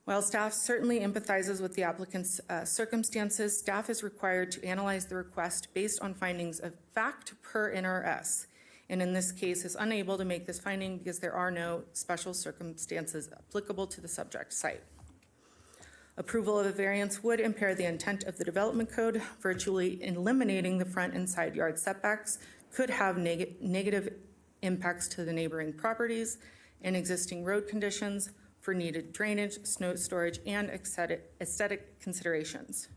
Speaker 21: While staff certainly empathizes with the applicant's circumstances, staff is required to analyze the request based on findings of fact per NRS, and in this case is unable to make this finding because there are no special circumstances applicable to the subject site. Approval of a variance would impair the intent of the development code. Virtually eliminating the front and side yard setbacks could have negative impacts to the neighboring properties and existing road conditions for needed drainage, snow storage, and aesthetic considerations.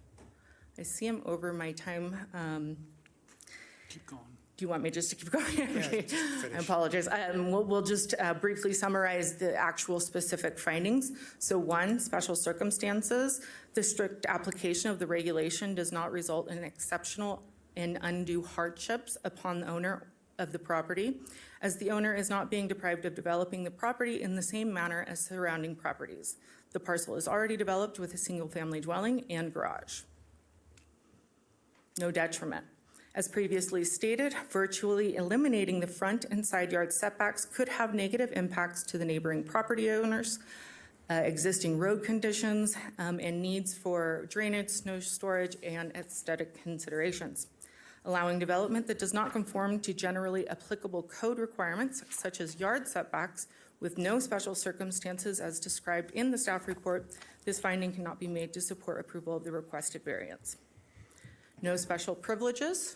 Speaker 21: I see I'm over my time.
Speaker 1: Keep going.
Speaker 21: Do you want me just to keep going? Okay. I apologize. We'll just briefly summarize the actual specific findings. So 1, special circumstances. The strict application of the regulation does not result in exceptional and undue hardships upon the owner of the property, as the owner is not being deprived of developing the property in the same manner as surrounding properties. The parcel is already developed with a single-family dwelling and garage. No detriment. As previously stated, virtually eliminating the front and side yard setbacks could have negative impacts to the neighboring property owners, existing road conditions, and needs for drainage, snow storage, and aesthetic considerations. Allowing development that does not conform to generally applicable code requirements, such as yard setbacks, with no special circumstances as described in the staff report, this finding cannot be made to support approval of the requested variance. No special privileges.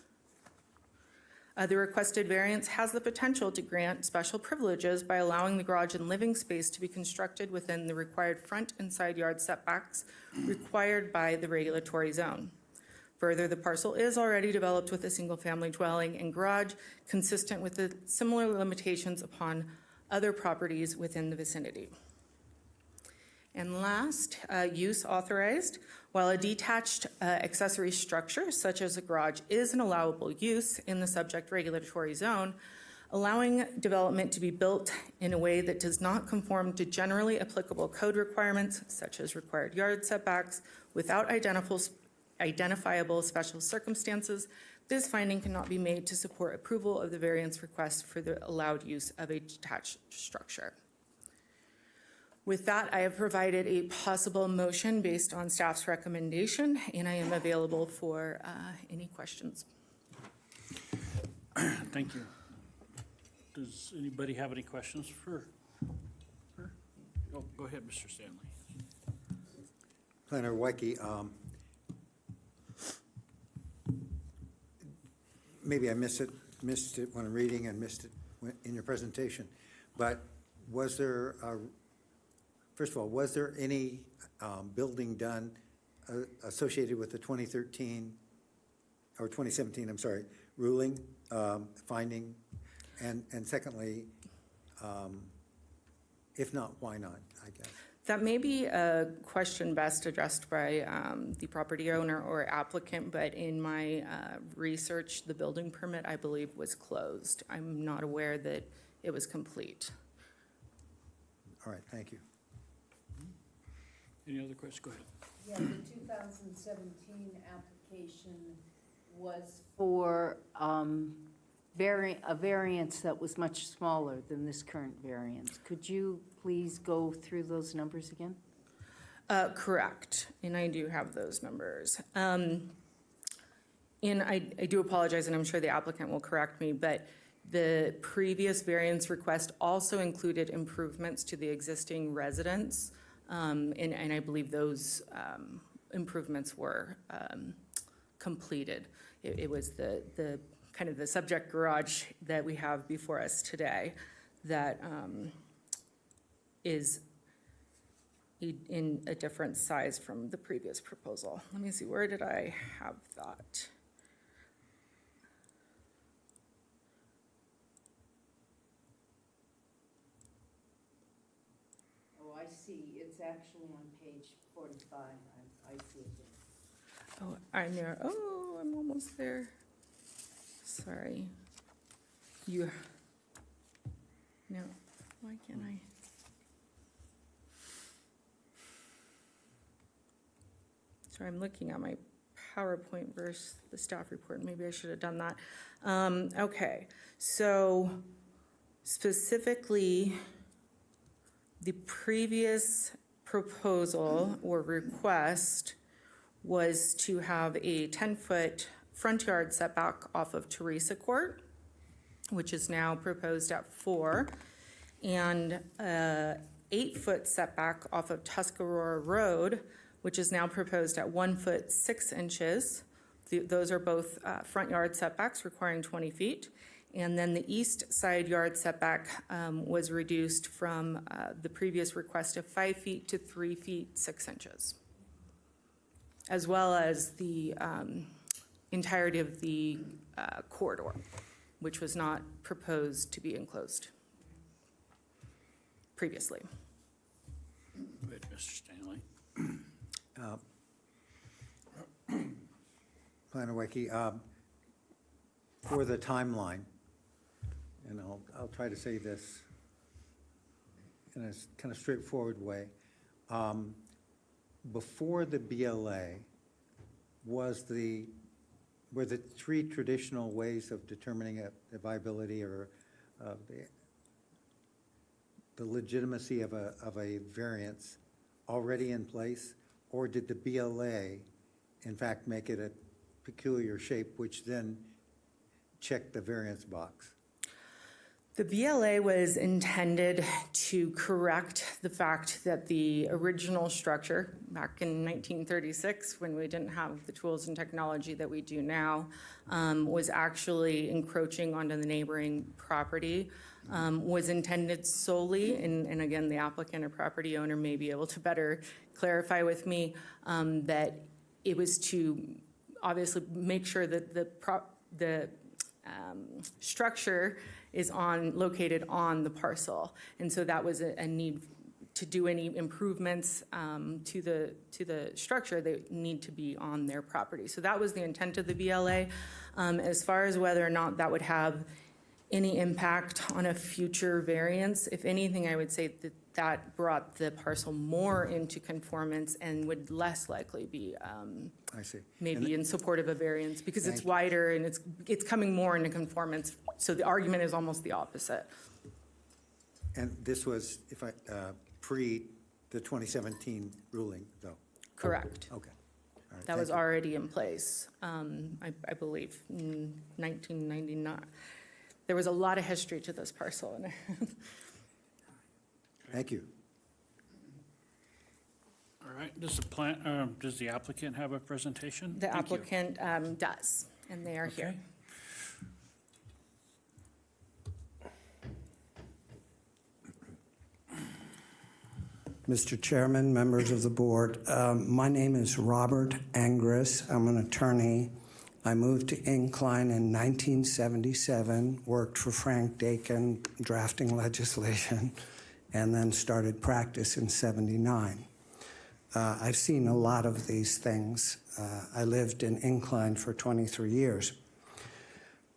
Speaker 21: The requested variance has the potential to grant special privileges by allowing the garage and living space to be constructed within the required front and side yard setbacks required by the regulatory zone. Further, the parcel is already developed with a single-family dwelling and garage consistent with the similar limitations upon other properties within the vicinity. And last, use authorized. While a detached accessory structure, such as a garage, is an allowable use in the subject regulatory zone, allowing development to be built in a way that does not conform to generally applicable code requirements, such as required yard setbacks, without identifiable special circumstances. This finding cannot be made to support approval of the variance request for the allowed use of a detached structure. With that, I have provided a possible motion based on staff's recommendation, and I am available for any questions.
Speaker 1: Thank you. Does anybody have any questions for her? Oh, go ahead, Mr. Stanley.
Speaker 8: Planner Wyke, maybe I missed it when reading and missed it in your presentation, but was there, first of all, was there any building done associated with the 2013 or 2017, I'm sorry, ruling, finding? And secondly, if not, why not, I guess?
Speaker 21: That may be a question best addressed by the property owner or applicant, but in my research, the building permit, I believe, was closed. I'm not aware that it was complete.
Speaker 8: All right, thank you.
Speaker 1: Any other questions? Go ahead.
Speaker 18: Yeah, the 2017 application was for a variance that was much smaller than this current variance. Could you please go through those numbers again?
Speaker 21: Correct, and I do have those numbers. And I do apologize, and I'm sure the applicant will correct me, but the previous variance request also included improvements to the existing residence, and I believe those improvements were completed. It was the kind of the subject garage that we have before us today that is in a different size from the previous proposal. Let me see, where did I have that?
Speaker 18: Oh, I see. It's actually on page 45. I see it there.
Speaker 21: Oh, I know. Oh, I'm almost there. Sorry. No, why can't I? Sorry, I'm looking at my PowerPoint versus the staff report. Maybe I should have done that. Okay, so specifically, the previous proposal or request was to have a 10-foot front yard setback off of Teresa Court, which is now proposed at 4, and a 8-foot setback off of Tuscarora Road, which is now proposed at 1 foot 6 inches. Those are both front yard setbacks requiring 20 feet. And then the east side yard setback was reduced from the previous request of 5 feet to 3 feet 6 inches, as well as the entirety of the corridor, which was not proposed to be enclosed previously.
Speaker 1: Go ahead, Mr. Stanley.
Speaker 8: Planner Wyke, for the timeline, and I'll try to say this in a kind of straightforward way. Before the BLA, were the 3 traditional ways of determining the viability or the legitimacy of a variance already in place, or did the BLA in fact make it a peculiar shape which then checked the variance box?
Speaker 21: The BLA was intended to correct the fact that the original structure back in 1936, when we didn't have the tools and technology that we do now, was actually encroaching onto the neighboring property, was intended solely, and again, the applicant or property owner may be able to better clarify with me, that it was to obviously make sure that the structure is located on the parcel. And so that was a need to do any improvements to the structure. They need to be on their property. So that was the intent of the BLA. As far as whether or not that would have any impact on a future variance. If anything, I would say that that brought the parcel more into conformance and would less likely be
Speaker 8: I see.
Speaker 21: maybe in support of a variance, because it's
Speaker 8: Thank you.
Speaker 21: wider and it's coming more into conformance. So the argument is almost the opposite.
Speaker 8: And this was, if I, pre the 2017 ruling, though?
Speaker 21: Correct.
Speaker 8: Okay. All right,
Speaker 21: That was
Speaker 8: thank you.
Speaker 21: already in place, I believe, in 1999. There was a lot of history to this parcel.
Speaker 8: Thank you.
Speaker 1: All right, does the applicant have a presentation?
Speaker 21: The
Speaker 1: Thank you.
Speaker 21: applicant does, and they are here.
Speaker 20: Mr. Chairman, members of the board, my name is Robert Angris. I'm an attorney. I moved to Incline in 1977, worked for Frank Dakin drafting legislation, and then started practice in 79. I've seen a lot of these things. I lived in Incline for 23 years.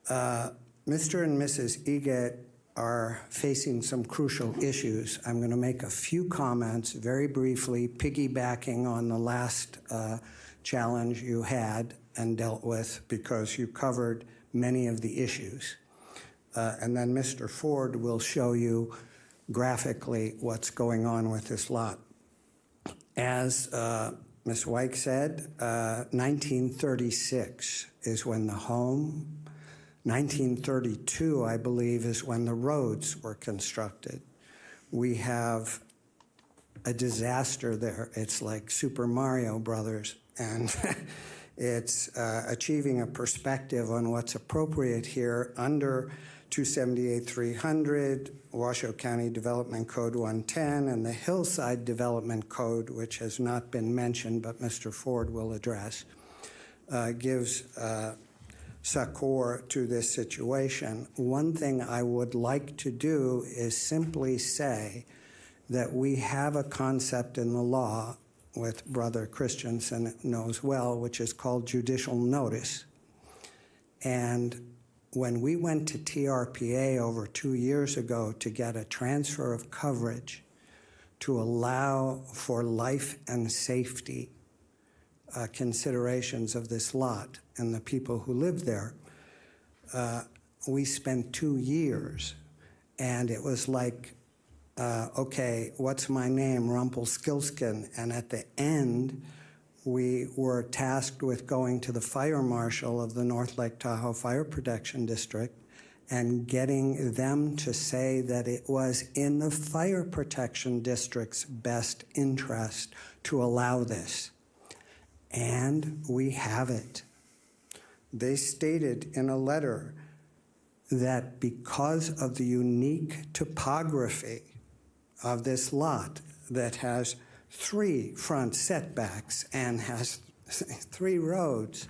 Speaker 20: Mr. and Mrs. Eget are facing some crucial issues. I'm going to make a few comments very briefly, piggybacking on the last challenge you had and dealt with, because you covered many of the issues. And then Mr. Ford will show you graphically what's going on with this lot. As Ms. Wyke said, 1936 is when the home, 1932, I believe, is when the roads were constructed. We have a disaster there. It's like Super Mario Brothers, and it's achieving a perspective on what's appropriate here under 278-300, Washoe County Development Code 110, and the Hillside Development Code, which has not been mentioned, but Mr. Ford will address, gives succor to this situation. One thing I would like to do is simply say that we have a concept in the law, with Brother Christensen knows well, which is called judicial notice. And when we went to TRPA over 2 years ago to get a transfer of coverage to allow for life and safety considerations of this lot and the people who live there, we spent 2 years, and it was like, okay, what's my name? Rumpelstiltskin. And at the end, we were tasked with going to the fire marshal of the North Lake Tahoe Fire Protection District and getting them to say that it was in the fire protection district's best interest to allow this. And we have it. They stated in a letter that because of the unique topography of this lot that has 3 front setbacks and has 3 roads,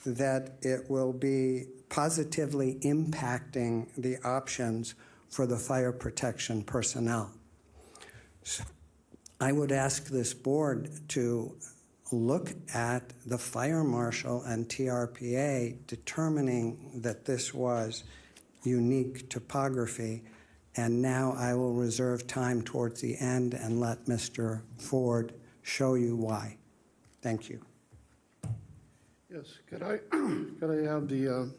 Speaker 20: that it will be positively impacting the options for the fire protection personnel. So I would ask this board to look at the fire marshal and TRPA determining that this was unique topography. And now I will reserve time towards the end and let Mr. Ford show you why. Thank you.
Speaker 22: Yes, could I have the,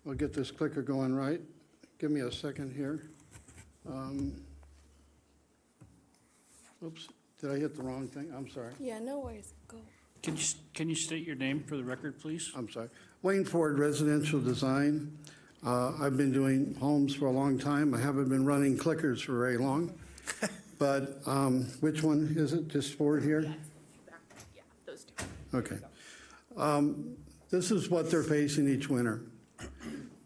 Speaker 22: I'll get this clicker going right. Give me a second here. Oops, did I hit the wrong thing? I'm sorry.
Speaker 2: Yeah, no worries. Go.
Speaker 1: Can you state your name for the record, please?
Speaker 22: I'm sorry. Wayne Ford, Residential Design. I've been doing homes for a long time. I haven't been running clickers for very long. But which one is it? Just Ford here?
Speaker 21: Yeah, those two.
Speaker 22: Okay. This is what they're facing each winter.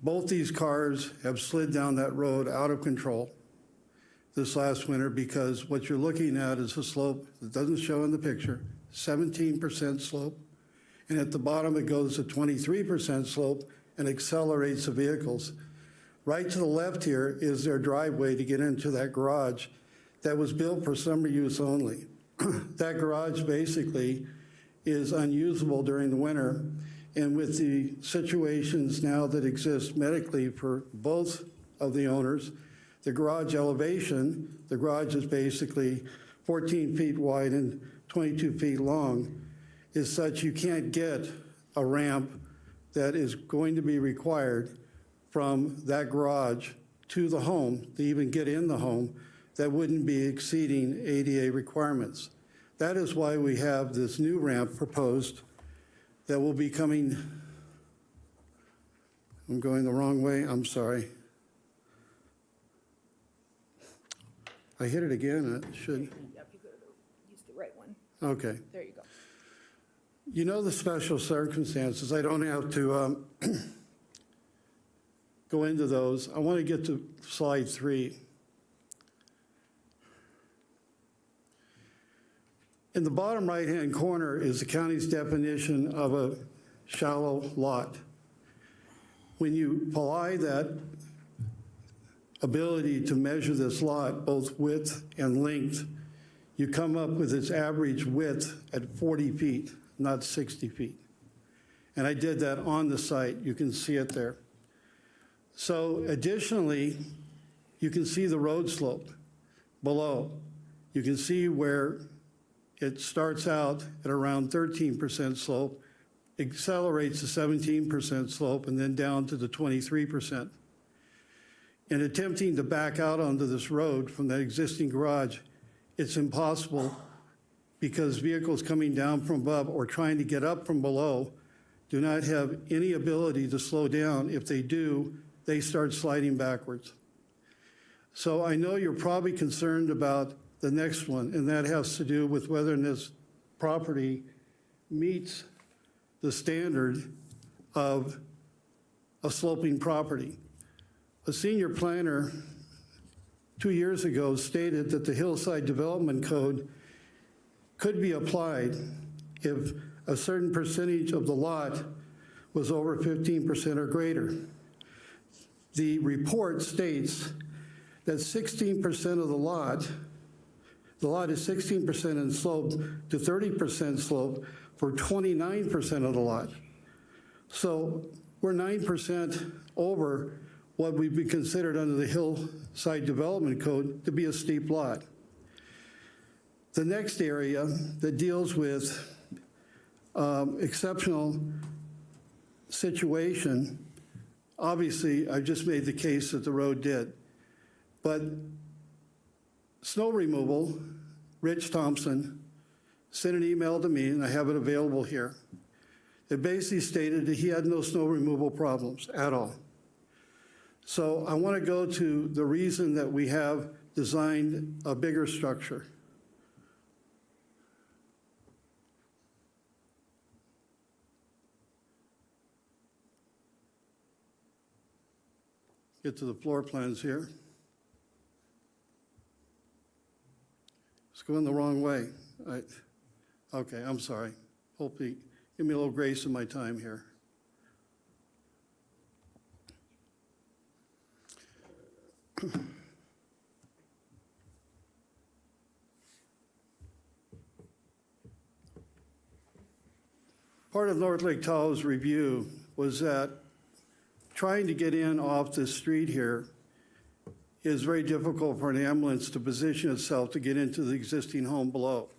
Speaker 22: Both these cars have slid down that road out of control this last winter, because what you're looking at is a slope that doesn't show in the picture, 17% slope. And at the bottom, it goes to 23% slope and accelerates the vehicles. Right to the left here is their driveway to get into that garage that was built for summer use only. That garage basically is unusable during the winter, And with the situations now that exist medically for both of the owners, the garage elevation, the garage is basically 14 feet wide and 22 feet long, is such you can't get a ramp that is going to be required from that garage to the home, to even get in the home, that wouldn't be exceeding ADA requirements. That is why we have this new ramp proposed that will be coming, I'm going the wrong way, I'm sorry. I hit it again, I should.
Speaker 21: Yep, you could have used the right one.
Speaker 22: Okay.
Speaker 21: There you go.
Speaker 22: You know the special circumstances. I don't have to go into those. I want to get to slide 3. In the bottom right-hand corner is the county's definition of a shallow lot. When you apply that ability to measure this lot, both width and length, you come up with its average width at 40 feet, not 60 feet. And I did that on the site. You can see it there. So additionally, you can see the road slope below. You can see where it starts out at around 13% slope, accelerates to 17% slope, and then down to the 23%. In attempting to back out onto this road from that existing garage, it's impossible because vehicles coming down from above or trying to get up from below do not have any ability to slow down. If they do, they start sliding backwards. So I know you're probably concerned about the next one, and that has to do with whether this property meets the standard of a sloping property. A senior planner 2 years ago stated that the Hillside Development Code could be applied if a certain percentage of the lot was over 15% or greater. The report states that 16% of the lot is 16% in slope to 30% slope for 29% of the lot. So we're 9% over what would be considered under the Hillside Development Code to be a steep lot. The next area that deals with exceptional situation, obviously, I just made the case that the road did. But snow removal, Rich Thompson sent an email to me, and I have it available here. It basically stated that he had no snow removal problems at all. So I want to go to the reason that we have designed a bigger structure. Get to the floor plans here. It's going the wrong way. Okay, I'm sorry. Hopefully, give me a little grace in my time here. Part of North Lake Tahoe's review was that trying to get in off this street here is very difficult for an ambulance to position itself to get into the existing home below.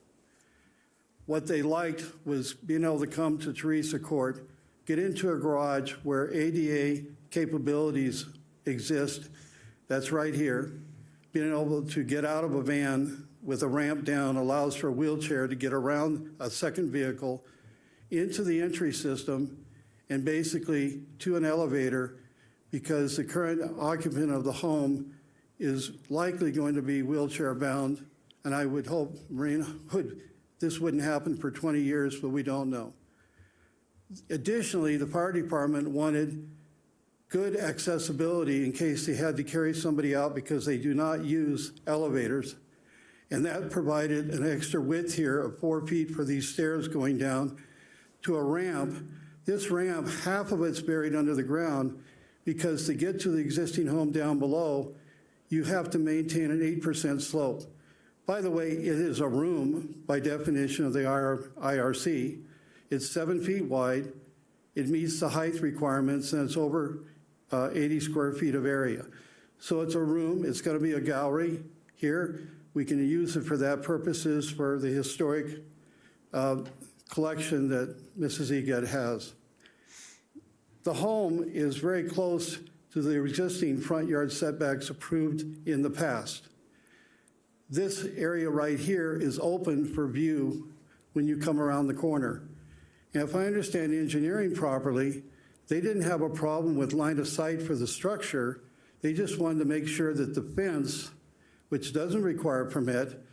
Speaker 22: What they liked was being able to come to Teresa Court, get into a garage where ADA capabilities exist. That's right here. Being able to get out of a van with a ramp down allows for a wheelchair to get around a second vehicle into the entry system and basically to an elevator, because the current occupant of the home is likely going to be wheelchair bound. And I would hope, Marina, this wouldn't happen for 20 years, but we don't know. Additionally, the fire department wanted good accessibility in case they had to carry somebody out, because they do not use elevators. And that provided an extra width here of 4 feet for these stairs going down to a ramp. This ramp, half of it's buried under the ground, because to get to the existing home down below, you have to maintain an 8% slope. By the way, it is a room by definition of the IRC. It's 7 feet wide. It meets the height requirements, and it's over 80 square feet of area. So it's a room, it's going to be a gallery here. We can use it for that purposes for the historic collection that Mrs. Eget has. The home is very close to the existing front yard setbacks approved in the past. This area right here is open for view when you come around the corner. And if I understand engineering properly, they didn't have a problem with line of sight for the structure. They just wanted to make sure that the fence, which doesn't require a permit,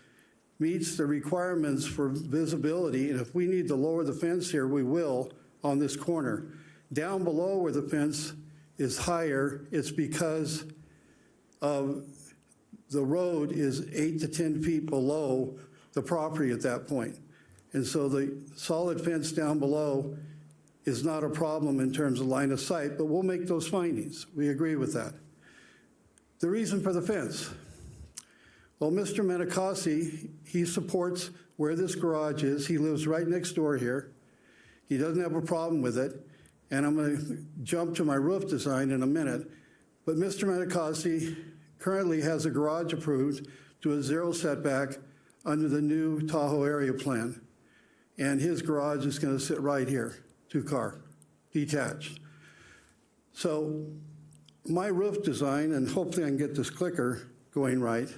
Speaker 22: meets the requirements for visibility. And if we need to lower the fence here, we will on this corner. Down below where the fence is higher, it's because of the road is 8 to 10 feet below the property at that point. And so the solid fence down below is not a problem in terms of line of sight, but we'll make those findings. We agree with that. The reason for the fence. Well, Mr. Menikasi, he supports where this garage is. He lives right next door here. He doesn't have a problem with it. And I'm going to jump to my roof design in a minute. But Mr. Menikasi currently has a garage approved to a 0 setback under the new Tahoe area plan. And his garage is going to sit right here, 2-car, detached. So my roof design, and hopefully I can get this clicker going right.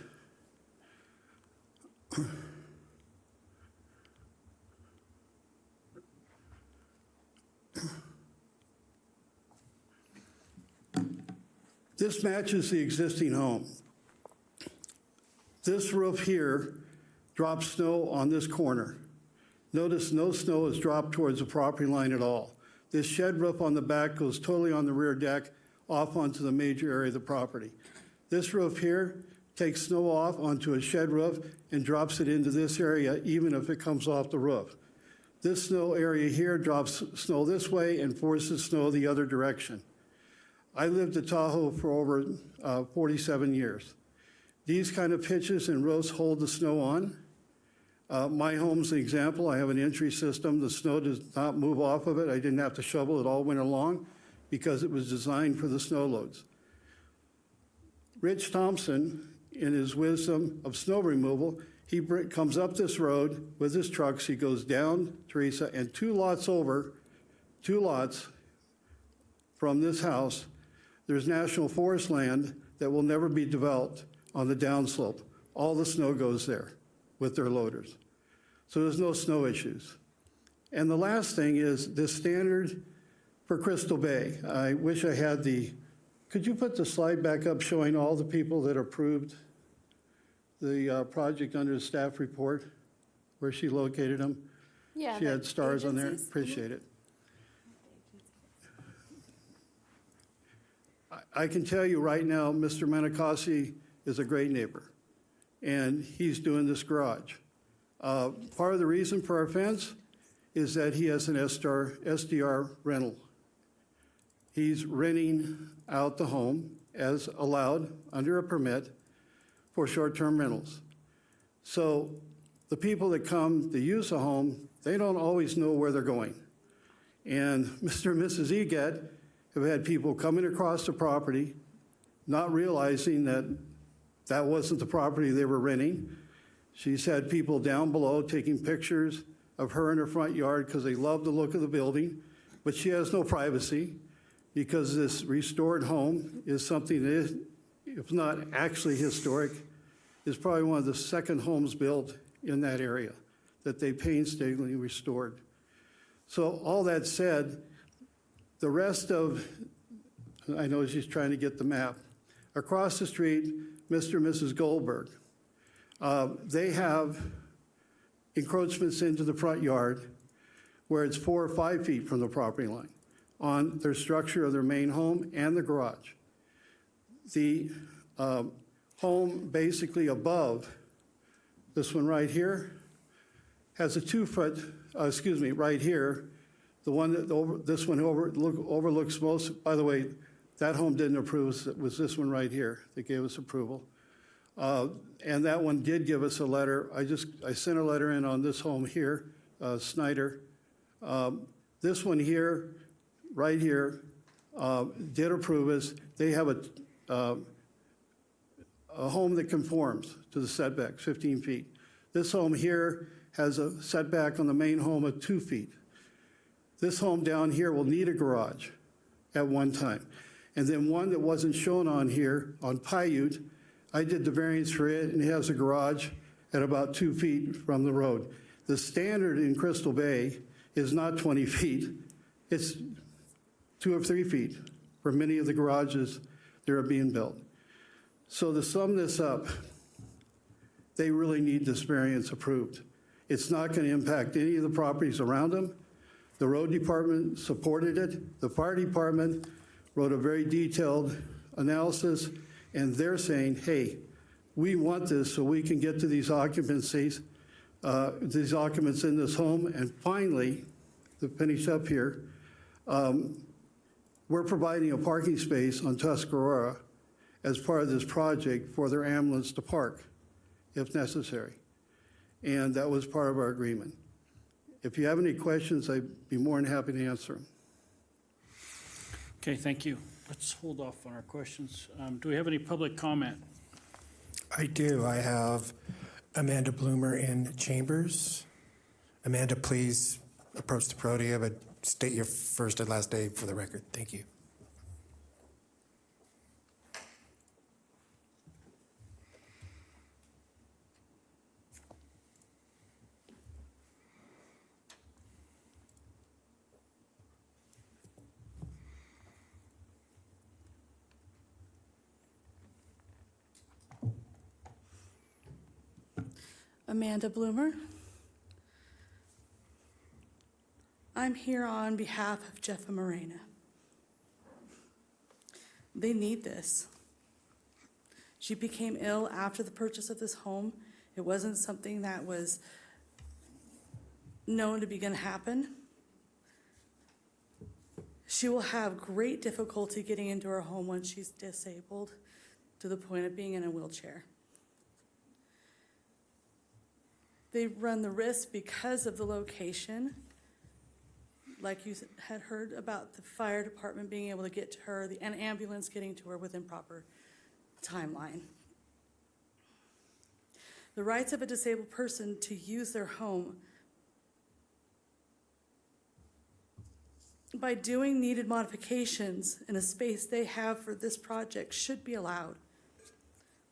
Speaker 22: This matches the existing home. This roof here drops snow on this corner. Notice no snow is dropped towards the property line at all. This shed roof on the back goes totally on the rear deck off onto the major area of the property. This roof here takes snow off onto a shed roof and drops it into this area even if it comes off the roof. This snow area here drops snow this way and forces snow the other direction. I lived at Tahoe for over 47 years. These kind of pitches and roofs hold the snow on. My home's an example. I have an entry system. The snow does not move off of it. I didn't have to shovel it all winter long because it was designed for the snow loads. Rich Thompson, in his wisdom of snow removal, he comes up this road with his trucks. He goes down Teresa and 2 lots over, 2 lots from this house, there's national forest land that will never be developed on the downslope. All the snow goes there with their loaders. So there's no snow issues. And the last thing is this standard for Crystal Bay. I wish I had could you put the slide back up showing all the people that approved the project under the staff report, where she located them?
Speaker 2: Yeah.
Speaker 22: She had stars on there.
Speaker 2: agencies.
Speaker 22: Appreciate it. I can tell you right now, Mr. Menikasi is a great neighbor, and he's doing this garage. Part of the reason for our fence is that he has an SDR rental. He's renting out the home as allowed under a permit for short-term rentals. So the people that come to use the home, they don't always know where they're going. And Mr. and Mrs. Eget have had people coming across the property, not realizing that that wasn't the property they were renting. She's had people down below taking pictures of her in her front yard because they love the look of the building, but she has no privacy because this restored home is something that is, if not actually historic, is probably one of the second homes built in that area that they painstakingly restored. So all that said, the rest of, I know she's trying to get the map. Across the street, Mr. and Mrs. Goldberg. They have encroachments into the front yard where it's 4 or 5 feet from the property line on their structure of their main home and the garage. The home basically above, this one right here, has a 2-foot, right here, the one that this one overlooks most. By the way, that home didn't approve. It was this one right here that gave us approval. And that one did give us a letter. I sent a letter in on this home here, Snyder. This one here right here did approve us. They have a home that conforms to the setback, 15 feet. This home here has a setback on the main home of 2 feet. This home down here will need a garage at one time. And then one that wasn't shown on here, on Paiute, I did the variance for it, and it has a garage at about 2 feet from the road. The standard in Crystal Bay is not 20 feet. It's 2 or 3 feet for many of the garages that are being built. So to sum this up, they really need this variance approved. It's not going to impact any of the properties around them. The road department supported it. The fire department wrote a very detailed analysis, and they're saying, hey, we want this so we can get to these occupancies, these occupants in this home. And finally, to finish up here, we're providing a parking space on Tuscarora as part of this project for their ambulance to park, if necessary. And that was part of our agreement. If you have any questions, I'd be more than happy to answer them.
Speaker 1: Okay, thank you. Let's hold off on our questions. Do we have any public comment?
Speaker 6: I do. I have Amanda Bloomer in Chambers. Amanda, please approach the podium and state your first and last name for the record. Thank you.
Speaker 4: Amanda Bloomer. I'm here on behalf of Jeff and Morena. They need this. She became ill after the purchase of this home. It wasn't something that was known to be going to happen. She will have great difficulty getting into her home when she's disabled to the point of being in a wheelchair. They run the risk because of the location, like you had heard about the fire department being able to get to her, an ambulance getting to her within proper timeline. The rights of a disabled person to use their home by doing needed modifications in a space they have for this project should be allowed.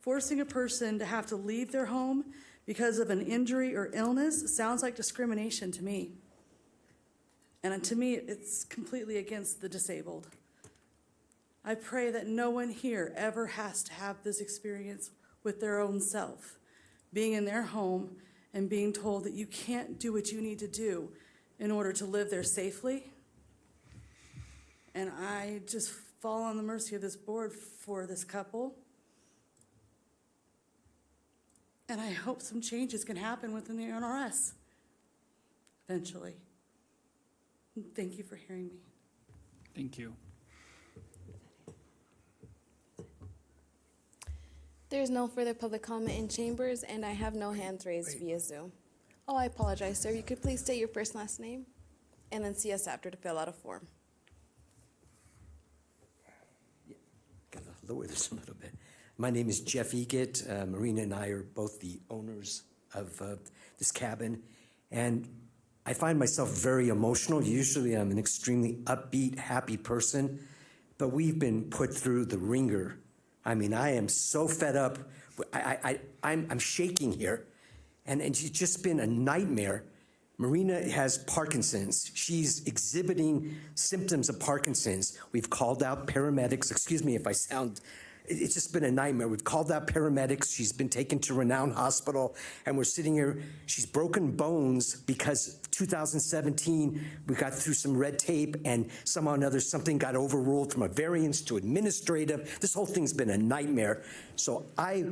Speaker 4: Forcing a person to have to leave their home because of an injury or illness sounds like discrimination to me. And to me, it's completely against the disabled. I pray that no one here ever has to have this experience with their own self, being in their home and being told that you can't do what you need to do in order to live there safely. And I just fall on the mercy of this board for this couple. And I hope some changes can happen within the NRS eventually. Thank you for hearing me.
Speaker 1: Thank you.
Speaker 2: There's no further public comment in chambers, and I have no hands raised via Zoom. Oh, I apologize, sir. You could please state your first and last name, and then see us after to fill out a form.
Speaker 7: Gotta lower this a little bit. My name is Jeff Egett. Marina and I are both the owners of this cabin, and I find myself very emotional. Usually I'm an extremely upbeat, happy person, but we've been put through the ringer. I mean, I am so fed up. I'm shaking here, and it's just been a nightmare. Marina has Parkinson's. She's exhibiting symptoms of Parkinson's. We've called out paramedics. Excuse me if I sound... It's just been a nightmare. We've called out paramedics. She's been taken to Renown Hospital, and we're sitting here. She's broken bones because 2017, we got through some red tape, and somehow or another, something got overruled from a variance to administrative. This whole thing's been a nightmare. So I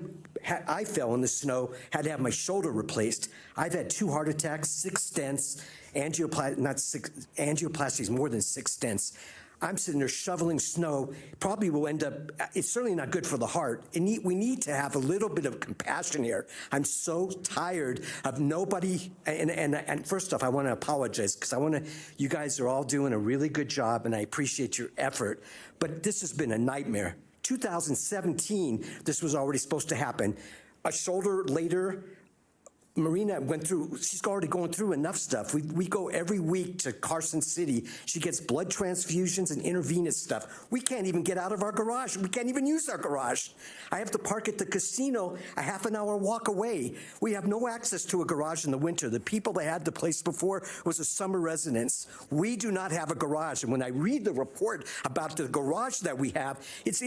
Speaker 7: fell in the snow, had to have my shoulder replaced. I've had 2 heart attacks, 6 stents, angioplasties, more than 6 stents. I'm sitting there shoveling snow. Probably will end up, it's certainly not good for the heart. We need to have a little bit of compassion here. I'm so tired of nobody, and first off, I want to apologize because you guys are all doing a really good job and I appreciate your effort, but this has been a nightmare. 2017, this was already supposed to happen. A shoulder later, Marina went through, she's already going through enough stuff. We go every week to Carson City. She gets blood transfusions and intravenous stuff. We can't even get out of our garage. We can't even use our garage. I have to park at the casino a half an hour walk away. We have no access to a garage in the winter. The people that had the place before was a summer residence. We do not have a garage. And when I read the report about the garage that we have, it's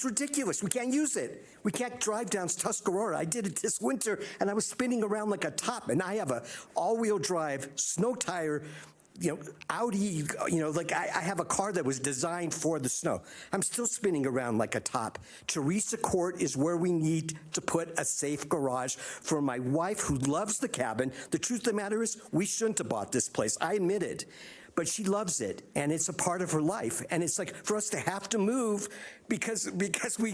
Speaker 7: ridiculous. We can't use it. We can't drive down Tuscarora. I did it this winter and I was spinning around like a top, and I have a all-wheel drive, snow tire, Audi, like I have a car that was designed for the snow. I'm still spinning around like a top. Teresa Court is where we need to put a safe garage for my wife who loves the cabin. The truth of the matter is we shouldn't have bought this place. I admit it. But she loves it, and it's a part of her life. And it's like for us to have to move because we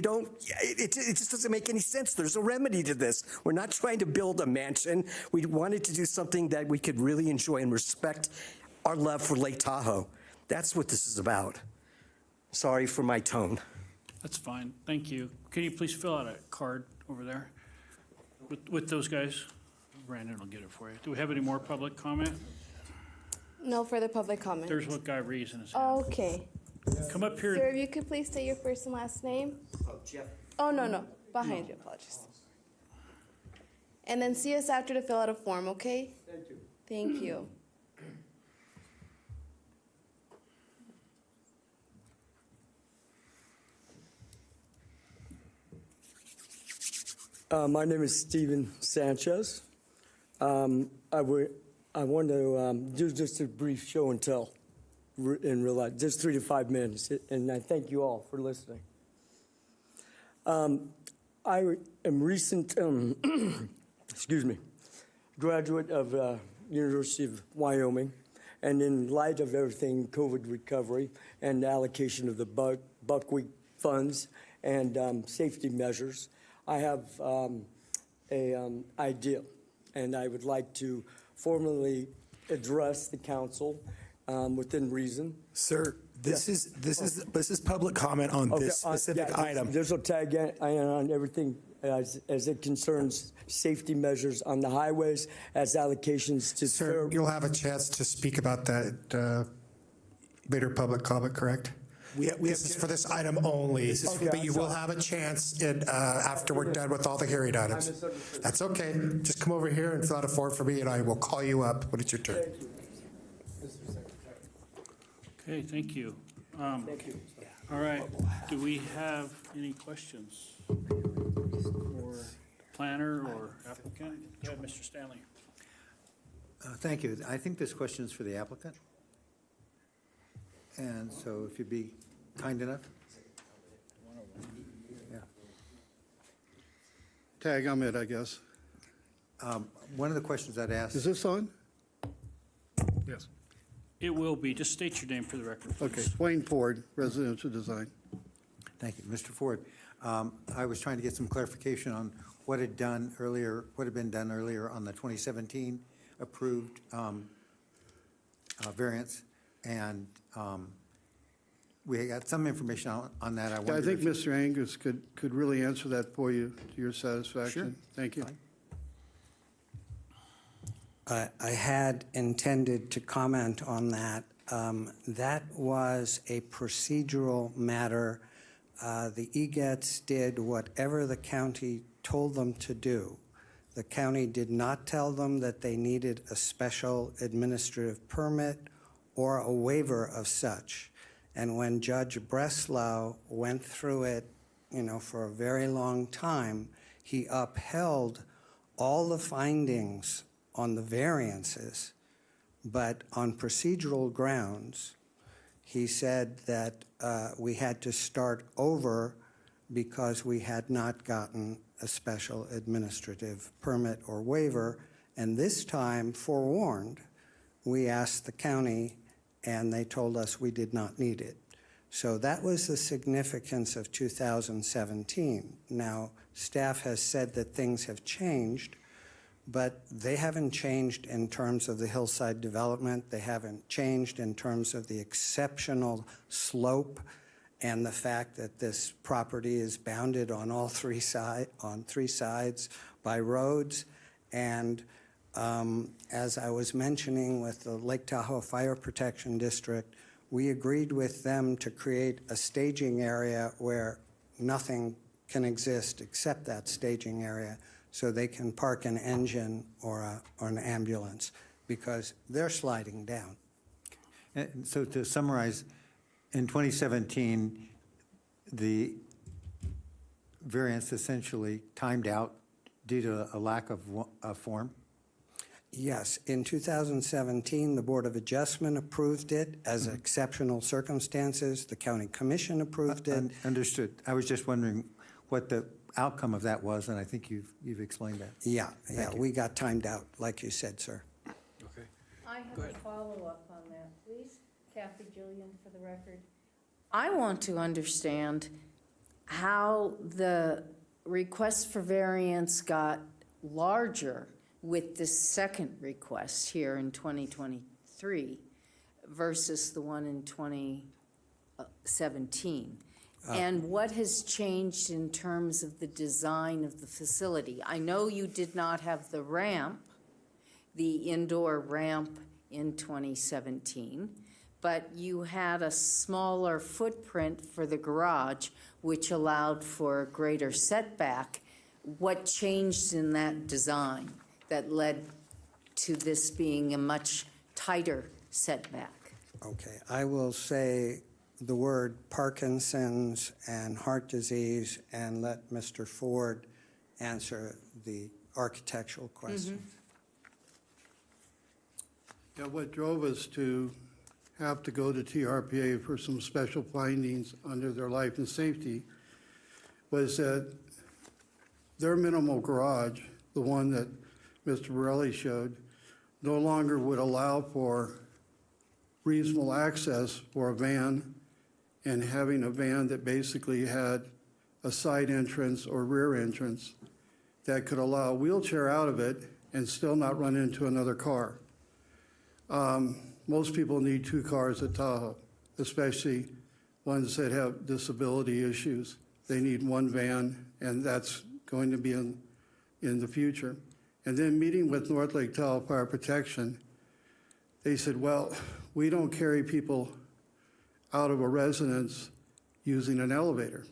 Speaker 7: don't, it just doesn't make any sense. There's a remedy to this. We're not trying to build a mansion. We wanted to do something that we could really enjoy and respect our love for Lake Tahoe. That's what this is about. Sorry for my tone.
Speaker 1: That's fine. Thank you. Can you please fill out a card over there with those guys? Brandon will get it for you. Do we have any more public comment?
Speaker 2: No further public comment.
Speaker 1: There's what guy raising his hand.
Speaker 2: Okay.
Speaker 1: Come up here.
Speaker 2: Sir, if you could please state your first and last name.
Speaker 7: Jeff.
Speaker 2: Oh, no. Behind you, apologies. And then see us after to fill out a form, okay?
Speaker 7: Thank you.
Speaker 2: Thank you.
Speaker 10: My name is Steven Sanchez. I want to do just a brief show and tell in real life, just 3 to 5 minutes, and I thank you all for listening. I am recent, graduate of University of Wyoming, and in light of everything, COVID recovery and allocation of the buckwheat funds and safety measures, I have an idea, and I would like to formally address the council within reason.
Speaker 3: Sir, this is public comment on this specific item.
Speaker 10: There's a tag on everything as it concerns safety measures on the highways as allocations to.
Speaker 6: Sir, you'll have a chance to speak about that later public comment, correct? This is for this item only, but you will have a chance after we're done with all the hearing items. That's okay. Just come over here and fill out a form for me, and I will call you up when it's your turn.
Speaker 10: Thank you, Mr. Secretary.
Speaker 1: Okay, thank you.
Speaker 10: Thank you.
Speaker 1: All right, do we have any questions for planner or applicant? Go ahead, Mr. Stanley.
Speaker 8: Thank you. I think this question is for the applicant. And so if you'd be kind enough. Yeah.
Speaker 22: Tag, I'm it, I guess.
Speaker 8: One of the questions I'd ask.
Speaker 22: Is this on?
Speaker 6: Yes.
Speaker 1: It will be. Just state your name for the record, please.
Speaker 22: Okay, Wayne Ford, residential design.
Speaker 8: Thank you. Mr. Ford, I was trying to get some clarification on what had been done earlier on the 2017 approved variance. And we got some information on that.
Speaker 22: I think Mr. Angus could really answer that for you to your satisfaction.
Speaker 8: Sure.
Speaker 22: Thank you.
Speaker 20: I had intended to comment on that. That was a procedural matter. The EGETs did whatever the county told them to do. The county did not tell them that they needed a special administrative permit or a waiver of such. And when Judge Breslau went through it, for a very long time, he upheld all the findings on the variances, but on procedural grounds, he said that we had to start over because we had not gotten a special administrative permit or waiver. And this time, forewarned, we asked the county and they told us we did not need it. So that was the significance of 2017. Now, staff has said that things have changed, but they haven't changed in terms of the hillside development. They haven't changed in terms of the exceptional slope and the fact that this property is bounded on all three sides by roads. And as I was mentioning with the Lake Tahoe Fire Protection District, we agreed with them to create a staging area where nothing can exist except that staging area, so they can park an engine or an ambulance, because they're sliding down.
Speaker 8: And so to summarize, in 2017, the variance essentially timed out due to a lack of form?
Speaker 20: Yes, in 2017, the Board of Adjustment approved it as exceptional circumstances. The County Commission approved it.
Speaker 8: Understood. I was just wondering what the outcome of that was, and I think you've explained that.
Speaker 20: Yeah,
Speaker 8: Thank you.
Speaker 20: we got timed out, like you said, sir.
Speaker 1: Okay.
Speaker 18: I have a follow-up on that, please. Kathy Gillian, for the record. I want to understand how the request for variance got larger with this second request here in 2023 versus the one in 2017. And what has changed in terms of the design of the facility? I know you did not have the ramp, the indoor ramp in 2017, but you had a smaller footprint for the garage, which allowed for a greater setback. What changed in that design that led to this being a much tighter setback?
Speaker 20: Okay, I will say the word Parkinson's and heart disease and let Mr. Ford answer the architectural question.
Speaker 22: Yeah, what drove us to have to go to TRPA for some special findings under their life and safety was that their minimal garage, the one that Mr. Borelli showed, no longer would allow for reasonable access for a van, and having a van that basically had a side entrance or rear entrance that could allow a wheelchair out of it and still not run into another car. Most people need two cars at Tahoe, especially ones that have disability issues. They need one van, and that's going to be in the future. And then meeting with North Lake Tahoe Fire Protection, they said, well, we don't carry people out of a residence using an elevator,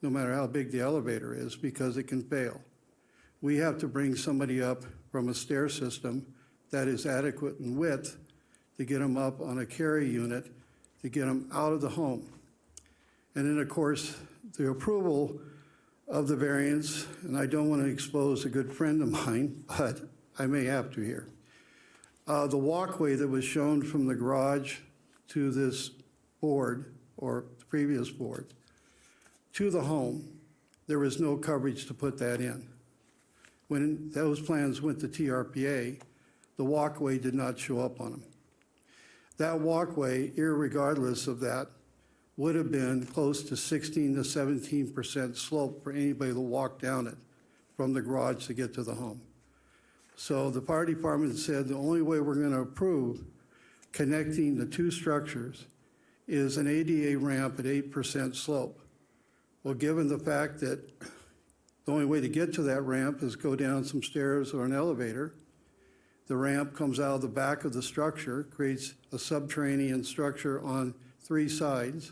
Speaker 22: no matter how big the elevator is, because it can fail. We have to bring somebody up from a stair system that is adequate in width to get them up on a carry unit to get them out of the home. And then, of course, the approval of the variance, and I don't want to expose a good friend of mine, but I may have to here. The walkway that was shown from the garage to this board, or the previous board, to the home, there was no coverage to put that in. When those plans went to TRPA, the walkway did not show up on them. That walkway, irregardless of that, would have been close to 16 to 17% slope for anybody to walk down it from the garage to get to the home. So the fire department said the only way we're going to approve connecting the two structures is an ADA ramp at 8% slope. Well, given the fact that the only way to get to that ramp is go down some stairs or an elevator, the ramp comes out of the back of the structure, creates a subterranean structure on three sides,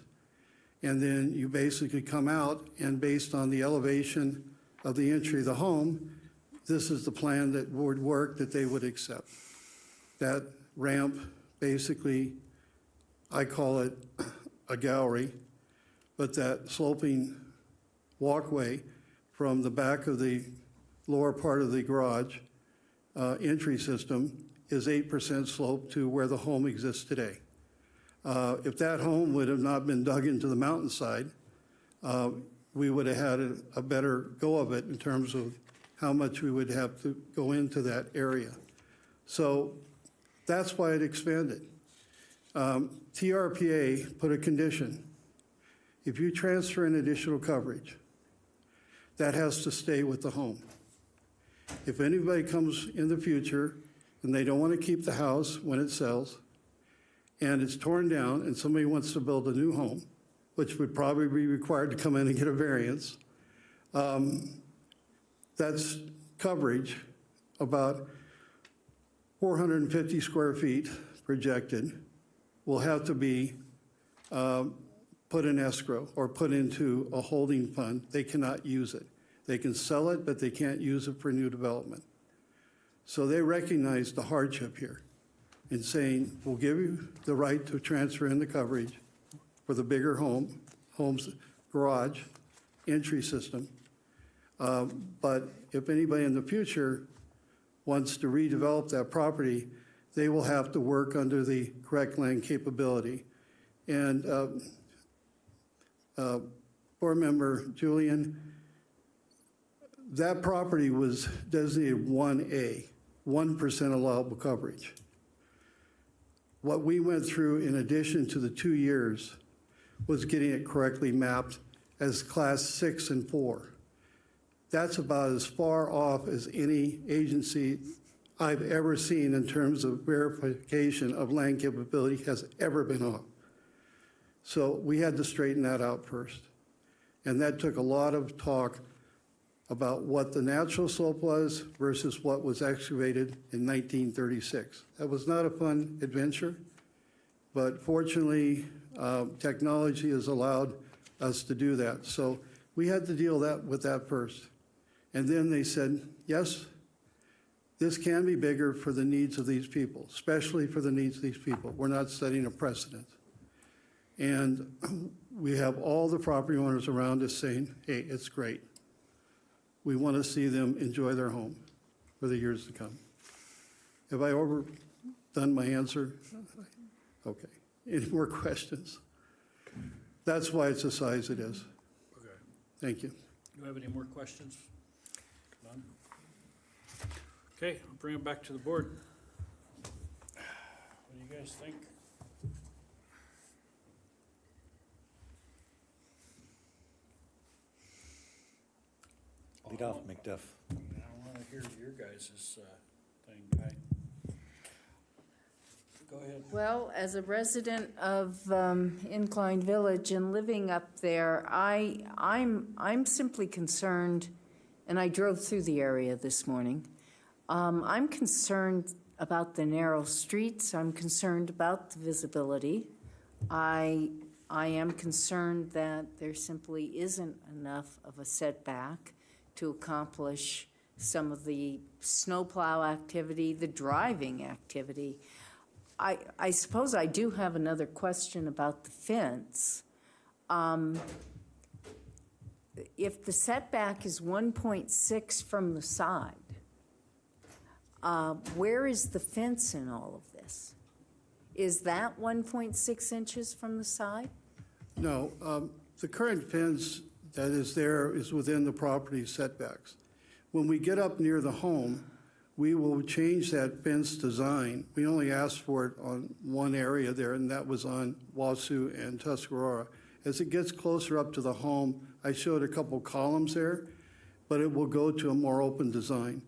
Speaker 22: and then you basically come out, and based on the elevation of the entry of the home, this is the plan that would work, that they would accept. That ramp, basically, I call it a gallery, but that sloping walkway from the back of the lower part of the garage entry system is 8% slope to where the home exists today. If that home would have not been dug into the mountainside, we would have had a better go of it in terms of how much we would have to go into that area. So that's why it expanded. TRPA put a condition. If you transfer in additional coverage, that has to stay with the home. If anybody comes in the future and they don't want to keep the house when it sells, and it's torn down and somebody wants to build a new home, which would probably be required to come in and get a variance, that's coverage about 450 square feet projected will have to be put in escrow or put into a holding fund. They cannot use it. They can sell it, but they can't use it for new development. So they recognize the hardship here in saying, we'll give you the right to transfer in the coverage for the bigger home's garage, entry system. But if anybody in the future wants to redevelop that property, they will have to work under the correct land capability. And Board Member Julian, that property was designated 1A, 1% allowable coverage. What we went through in addition to the 2 years was getting it correctly mapped as class 6 and 4. That's about as far off as any agency I've ever seen in terms of verification of land capability has ever been off. So we had to straighten that out first. And that took a lot of talk about what the natural slope was versus what was excavated in 1936. That was not a fun adventure, but fortunately, technology has allowed us to do that. So we had to deal with that first. And then they said, yes, this can be bigger for the needs of these people, especially for the needs of these people. We're not setting a precedent. And we have all the property owners around us saying, hey, it's great. We want to see them enjoy their home for the years to come. Have I overdone my answer? Okay. Any more questions? That's why it's the size it is.
Speaker 1: Okay.
Speaker 22: Thank you.
Speaker 1: Do you have any more questions? None? Okay, I'll bring it back to the board. What do you guys think?
Speaker 8: Lead off, McDuff.
Speaker 1: I want to hear your guys' thing, Guy. Go ahead.
Speaker 18: Well, as a resident of Incline Village and living up there, I'm simply concerned, and I drove through the area this morning. I'm concerned about the narrow streets. I'm concerned about the visibility. I am concerned that there simply isn't enough of a setback to accomplish some of the snowplow activity, the driving activity. I suppose I do have another question about the fence. If the setback is 1.6 from the side, where is the fence in all of this? Is that 1.6 inches from the side?
Speaker 22: No, the current fence that is there is within the property setbacks. When we get up near the home, we will change that fence design. We only asked for it on one area there, and that was on Wasu and Tuscarora. As it gets closer up to the home, I showed a couple columns there, but it will go to a more open design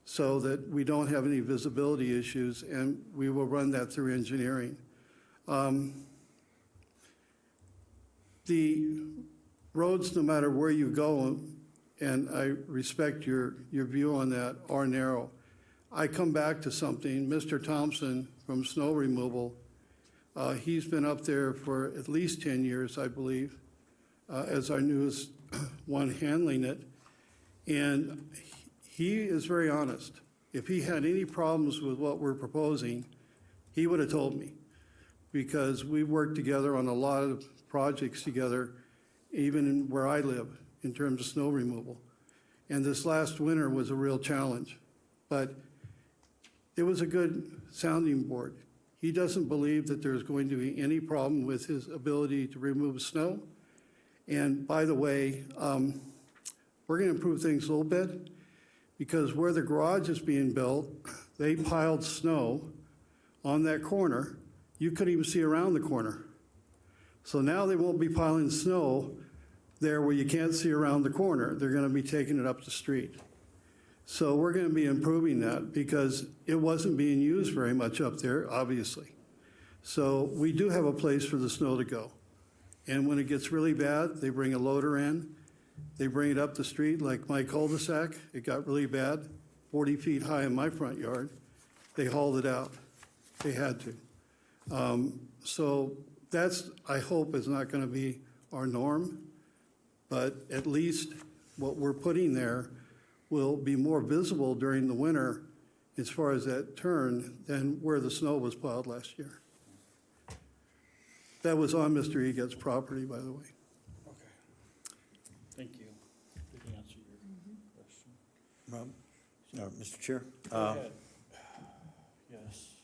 Speaker 22: so that we don't have any visibility issues, and we will run that through engineering. The roads, no matter where you go, and I respect your view on that, are narrow. I come back to something. Mr. Thompson from Snow Removal, he's been up there for at least 10 years, I believe, as our newest one handling it. And he is very honest. If he had any problems with what we're proposing, he would have told me, because we worked together on a lot of projects together, even in where I live, in terms of snow removal. And this last winter was a real challenge. But it was a good sounding board. He doesn't believe that there's going to be any problem with his ability to remove snow. And by the way, we're going to improve things a little bit, because where the garage is being built, they piled snow on that corner you couldn't even see around the corner. So now they won't be piling snow there where you can't see around the corner. They're going to be taking it up the street. So we're going to be improving that because it wasn't being used very much up there, obviously. So we do have a place for the snow to go. And when it gets really bad, they bring a loader in. They bring it up the street, like my cul-de-sac. It got really bad, 40 feet high in my front yard. They hauled it out. They had to. So that's, I hope, is not going to be our norm. But at least what we're putting there will be more visible during the winter as far as that turn than where the snow was plowed last year. That was on Mr. Eget's property, by the way.
Speaker 1: Okay. Thank you. Did he answer your question?
Speaker 8: Rob? Mr. Chair?
Speaker 1: Go ahead. Yes.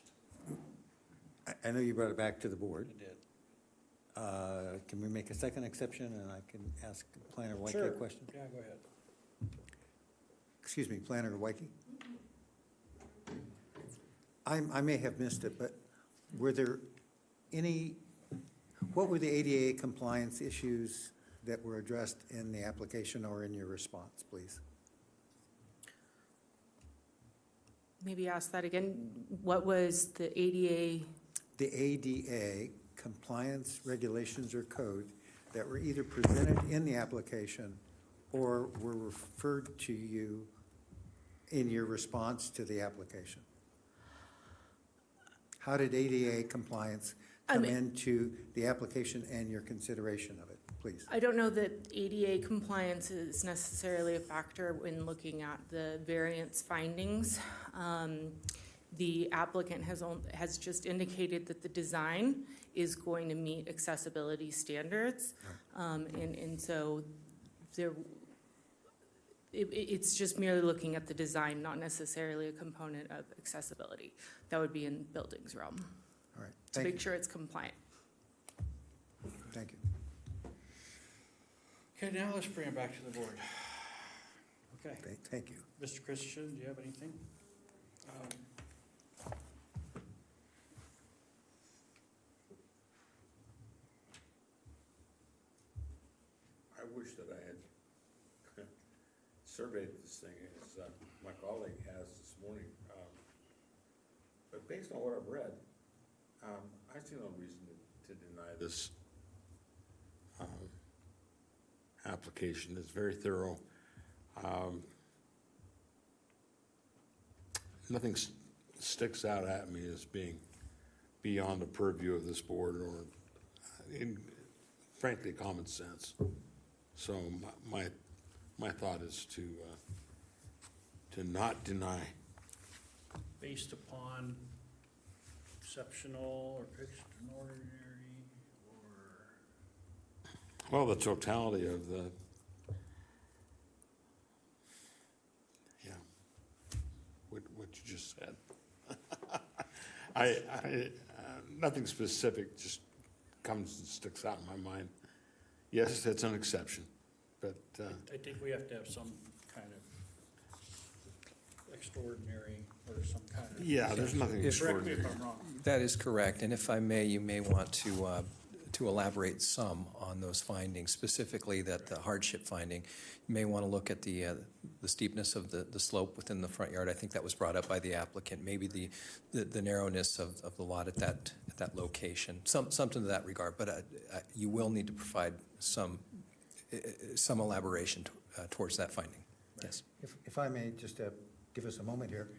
Speaker 8: I know you brought it back to the board.
Speaker 1: I did.
Speaker 8: Can we make a second exception, and I can ask Planner Wyke
Speaker 1: Sure.
Speaker 8: a question?
Speaker 1: Yeah, go ahead.
Speaker 8: Excuse me, Planner Wyke? I may have missed it, but were there what were the ADA compliance issues that were addressed in the application or in your response, please?
Speaker 21: Maybe ask that again. What was the ADA?
Speaker 8: The ADA compliance regulations or code that were either presented in the application or were referred to you in your response to the application? How did ADA compliance come into the application and your consideration of it, please?
Speaker 21: I don't know that ADA compliance is necessarily a factor when looking at the variance findings. The applicant has just indicated that the design is going to meet accessibility standards. And so it's just merely looking at the design, not necessarily a component of accessibility. That would be in buildings realm.
Speaker 8: All right,
Speaker 21: To make sure it's compliant.
Speaker 8: Thank you.
Speaker 1: Okay, now let's bring it back to the board. Okay.
Speaker 8: Thank you.
Speaker 1: Mr. Christian, do you have anything?
Speaker 12: I wish that I had surveyed this thing as my colleague has this morning. But based on what I've read, I see no reason to deny this application. It's very thorough. Nothing sticks out at me as being beyond the purview of this board or, frankly, common sense. So my thought is to not deny.
Speaker 1: Based upon exceptional or extraordinary or?
Speaker 12: Well, the totality of what you just said. Nothing specific just comes and sticks out in my mind. Yes, it's an exception, but.
Speaker 1: I think we have to have some kind of extraordinary or some kind of.
Speaker 12: Yeah, there's nothing extraordinary.
Speaker 1: Correct me if I'm wrong.
Speaker 5: That is correct, and if I may, you may want to elaborate some on those findings, specifically that the hardship finding. You may want to look at the steepness of the slope within the front yard. I think that was brought up by the applicant. Maybe the narrowness of the lot at that location, something to that regard. But you will need to provide some elaboration towards that finding. Yes.
Speaker 8: If I may just give us a moment here,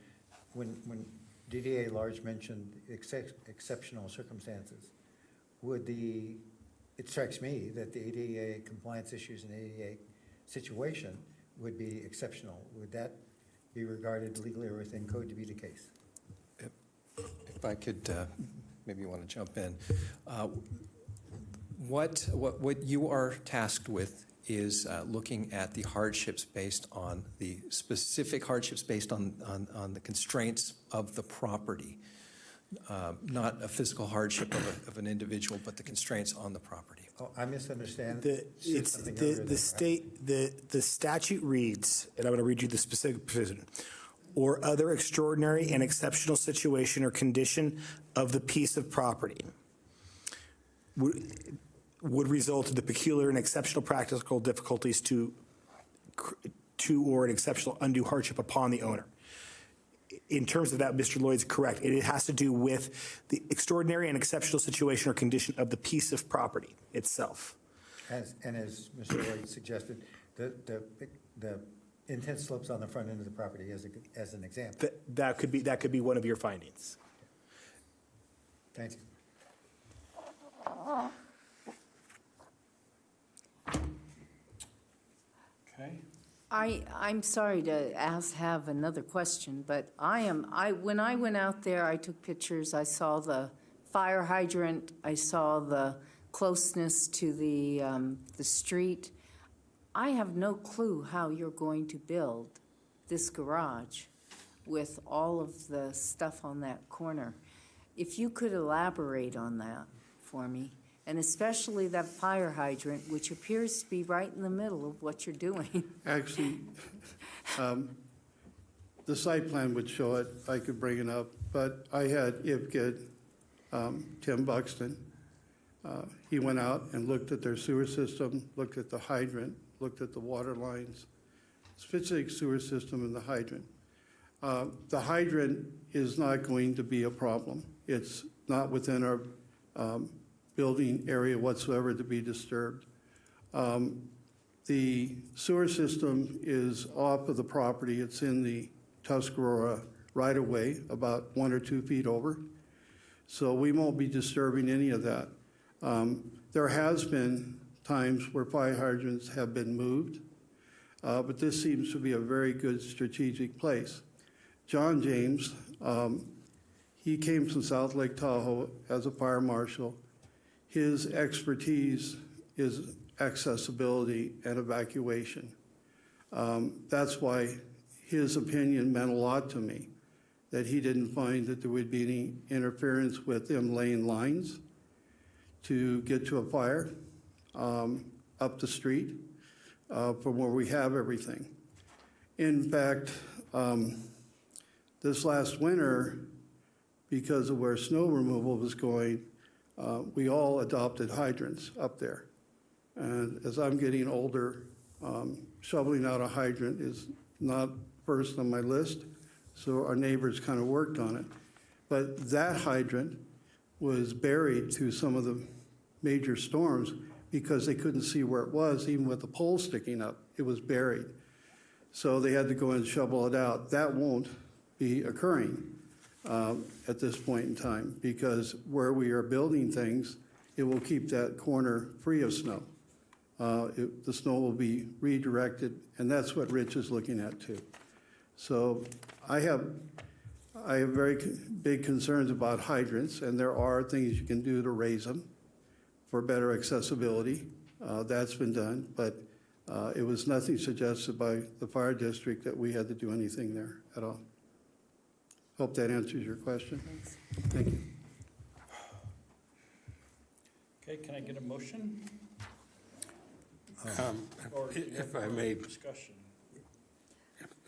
Speaker 8: when DDA Large mentioned exceptional circumstances, it strikes me that the ADA compliance issues in ADA situation would be exceptional. Would that be regarded legally or within code to be the case?
Speaker 5: If I could, maybe you want to jump in. What you are tasked with is looking at the hardships based on the specific hardships based on the constraints of the property. Not a physical hardship of an individual, but the constraints on the property.
Speaker 8: Oh, I misunderstand.
Speaker 3: The statute reads, and I'm going to read you the specific provision, or other extraordinary and exceptional situation or condition of the piece of property would result in the peculiar and exceptional practical difficulties to or an exceptional undue hardship upon the owner. In terms of that, Mr. Lloyd's correct. It has to do with the extraordinary and exceptional situation or condition of the piece of property itself.
Speaker 8: As Mr. Lloyd suggested, the intense slopes on the front end of the property as an example.
Speaker 3: That could be one of your findings.
Speaker 8: Thank you.
Speaker 1: Okay.
Speaker 18: I'm sorry to have another question, but when I went out there, I took pictures, I saw the fire hydrant, I saw the closeness to the street. I have no clue how you're going to build this garage with all of the stuff on that corner. If you could elaborate on that for me, and especially that fire hydrant, which appears to be right in the middle of what you're doing.
Speaker 22: Actually, the site plan would show it. I could bring it up. But I had IPGID, Tim Buxton. He went out and looked at their sewer system, looked at the hydrant, looked at the water lines, specific sewer system and the hydrant. The hydrant is not going to be a problem. It's not within our building area whatsoever to be disturbed. The sewer system is off of the property. It's in the Tuscarora right-of-way, about 1 or 2 feet over. So we won't be disturbing any of that. There has been times where fire hydrants have been moved, but this seems to be a very good strategic place. John James, he came from South Lake Tahoe as a fire marshal. His expertise is accessibility and evacuation. That's why his opinion meant a lot to me, that he didn't find that there would be any interference with them laying lines to get to a fire up the street from where we have everything. In fact, this last winter, because of where snow removal was going, we all adopted hydrants up there. And as I'm getting older, shoveling out a hydrant is not first on my list, so our neighbors kind of worked on it. But that hydrant was buried through some of the major storms because they couldn't see where it was, even with the pole sticking up, it was buried. So they had to go and shovel it out. That won't be occurring at this point in time, because where we are building things, it will keep that corner free of snow. The snow will be redirected, and that's what Rich is looking at too. So I have very big concerns about hydrants, and there are things you can do to raise them for better accessibility. That's been done, but it was nothing suggested by the fire district that we had to do anything there at all. Hope that answers your question.
Speaker 18: Thanks.
Speaker 22: Thank you.
Speaker 1: Okay, can I get a motion? Or do you
Speaker 12: If
Speaker 1: have
Speaker 12: I
Speaker 1: more
Speaker 12: may,
Speaker 1: discussion?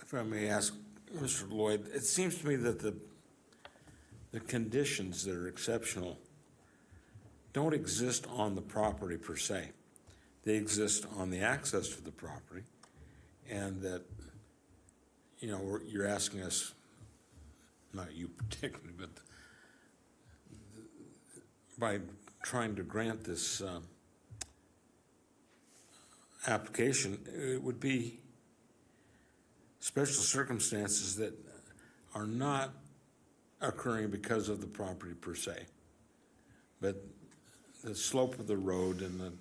Speaker 12: if I may ask Mr. Lloyd, it seems to me that the conditions that are exceptional don't exist on the property per se. They exist on the access to the property, and that, you know, you're asking us, not you particularly, but by trying to grant this application, it would be special circumstances that are not occurring because of the property per se, but the slope of the road and the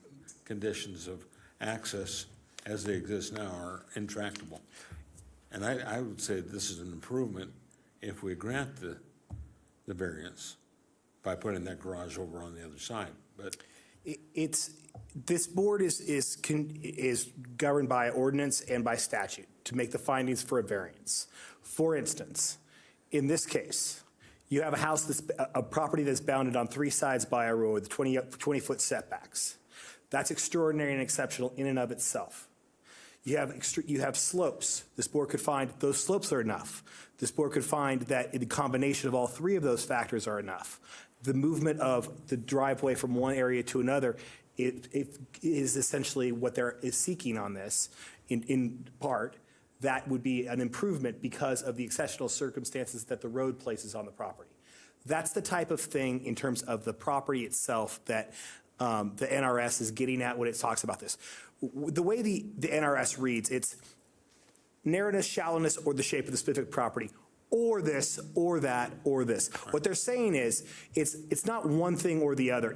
Speaker 12: conditions of access as they exist now are intractable. And I would say this is an improvement if we grant the variance by putting that garage over on the other side. But
Speaker 3: this board is governed by ordinance and by statute to make the findings for a variance. For instance, in this case, you have a property that's bounded on 3 sides by a road with 20-foot setbacks. That's extraordinary and exceptional in and of itself. You have slopes. This board could find those slopes are enough. This board could find that the combination of all three of those factors are enough. The movement of the driveway from one area to another, it is essentially what they're seeking on this in part. That would be an improvement because of the exceptional circumstances that the road places on the property. That's the type of thing in terms of the property itself that the NRS is getting at when it talks about this. The way the NRS reads, it's narrowness, shallowness, or the shape of the specific property, or this, or that, or this. What they're saying is, it's not one thing or the other.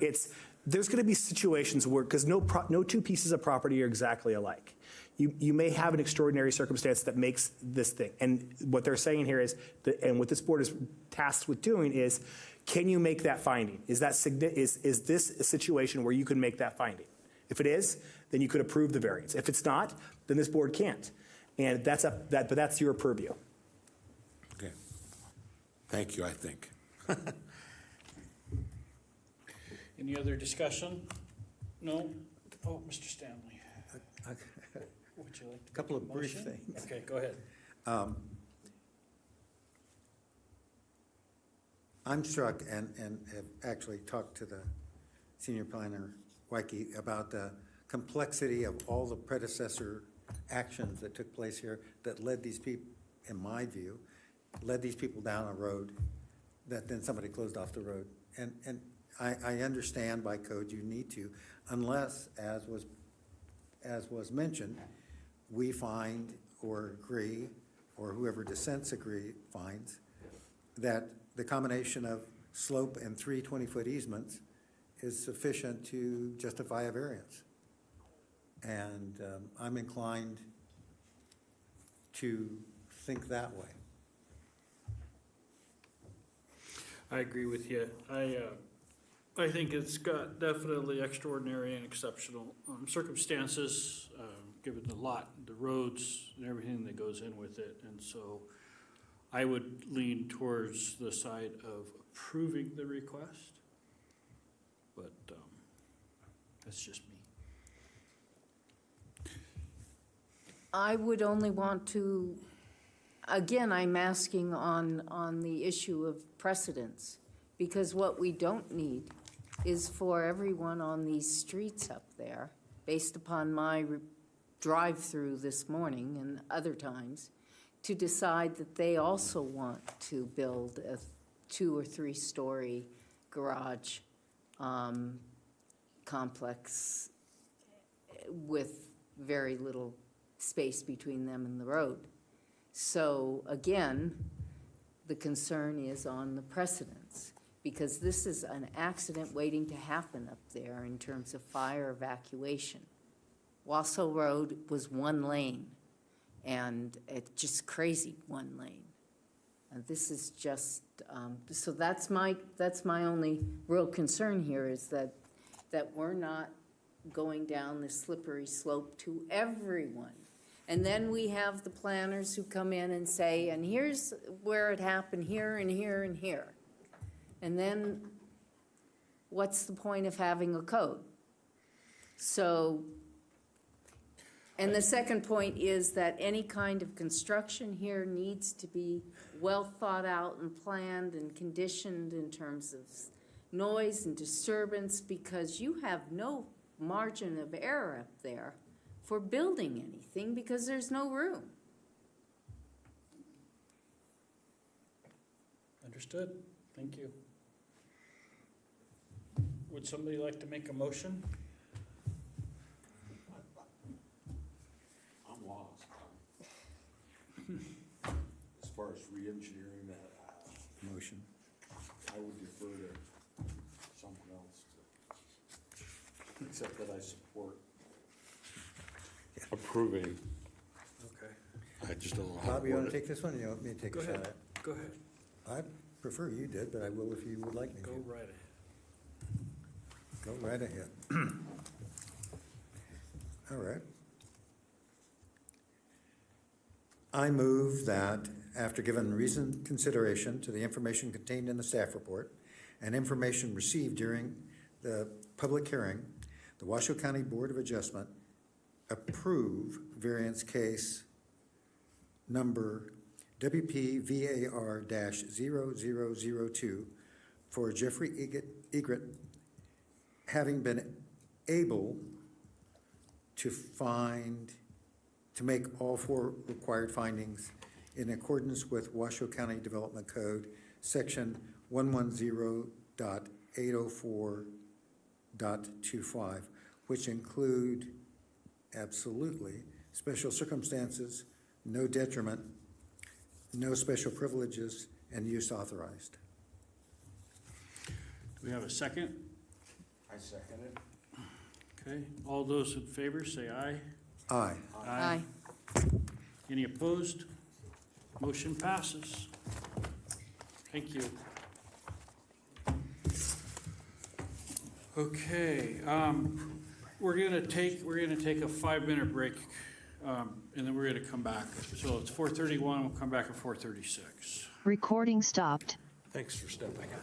Speaker 3: There's going to be situations where, because no two pieces of property are exactly alike. You may have an extraordinary circumstance that makes this thing. And what they're saying here is, and what this board is tasked with doing is, can you make that finding? Is this a situation where you can make that finding? If it is, then you could approve the variance. If it's not, then this board can't. And but that's your purview.
Speaker 12: Okay. Thank you, I think.
Speaker 1: Any other discussion? No? Oh, Mr. Stanley. Would you like to
Speaker 8: A couple
Speaker 1: make
Speaker 8: of
Speaker 1: a
Speaker 8: brief
Speaker 1: motion?
Speaker 8: things.
Speaker 1: Okay, go ahead.
Speaker 8: I'm struck and have actually talked to the senior planner, Waike, about the complexity of all the predecessor actions that took place here that led these people, in my view, led these people down a road that then somebody closed off the road. And I understand by code you need to, unless, as was mentioned, we find or agree, or whoever dissents finds, that the combination of slope and 3 20-foot easements is sufficient to justify a variance. And I'm inclined to think that way.
Speaker 1: I agree with you. I think it's got definitely extraordinary and exceptional circumstances, given the lot, the roads, and everything that goes in with it. And so I would lean towards the side of approving the request, but that's just me.
Speaker 18: I would only want to, again, I'm asking on the issue of precedence, because what we don't need is for everyone on these streets up there, based upon my drive-through this morning and other times, to decide that they also want to build a 2 or 3 story garage complex with very little space between them and the road. So again, the concern is on the precedence, because this is an accident waiting to happen up there in terms of fire evacuation. Wausau Road was 1 lane, and it's just crazy 1 lane. And this is just, so that's my only real concern here, is that we're not going down this slippery slope to everyone. And then we have the planners who come in and say, and here's where it happened, here and here and here. And then what's the point of having a code? So, and the second point is that any kind of construction here needs to be well thought out and planned and conditioned in terms of noise and disturbance, because you have no margin of error up there for building anything, because there's no room.
Speaker 1: Understood. Thank you. Would somebody like to make a motion?
Speaker 12: I'm lost. As far as re-engineering that
Speaker 8: motion,
Speaker 12: I would defer to someone else, except that I support approving.
Speaker 8: Okay.
Speaker 12: I just don't know how
Speaker 8: Bob,
Speaker 12: to
Speaker 8: you want
Speaker 12: word
Speaker 8: to
Speaker 12: it.
Speaker 8: take this one, or you want me to take
Speaker 1: Go
Speaker 8: a shot
Speaker 1: ahead.
Speaker 8: at it?
Speaker 1: Go ahead.
Speaker 8: I prefer you did, but I will if you would like me to.
Speaker 1: Go right ahead.
Speaker 8: Go right ahead. All right. I move that, after given reasoned consideration to the information contained in the staff report and information received during the public hearing, the Washoe County Board of Adjustment approve variance case number WPVAR-0002 for Jeffrey Egret, having been able to make all four required findings in accordance with Washoe County Development Code, Section 110.804.25, which include absolutely special circumstances, no detriment, no special privileges, and use authorized.
Speaker 1: Do we have a second?
Speaker 12: I second it.
Speaker 1: Okay, all those in favor, say aye.
Speaker 8: Aye.
Speaker 18: Aye.
Speaker 1: Any opposed? Motion passes. Thank you. Okay, we're gonna take a 5-minute break, and then we're gonna come back. So it's 4:31, we'll come back at 4:36.
Speaker 11: Recording stopped.
Speaker 12: Thanks for stepping in.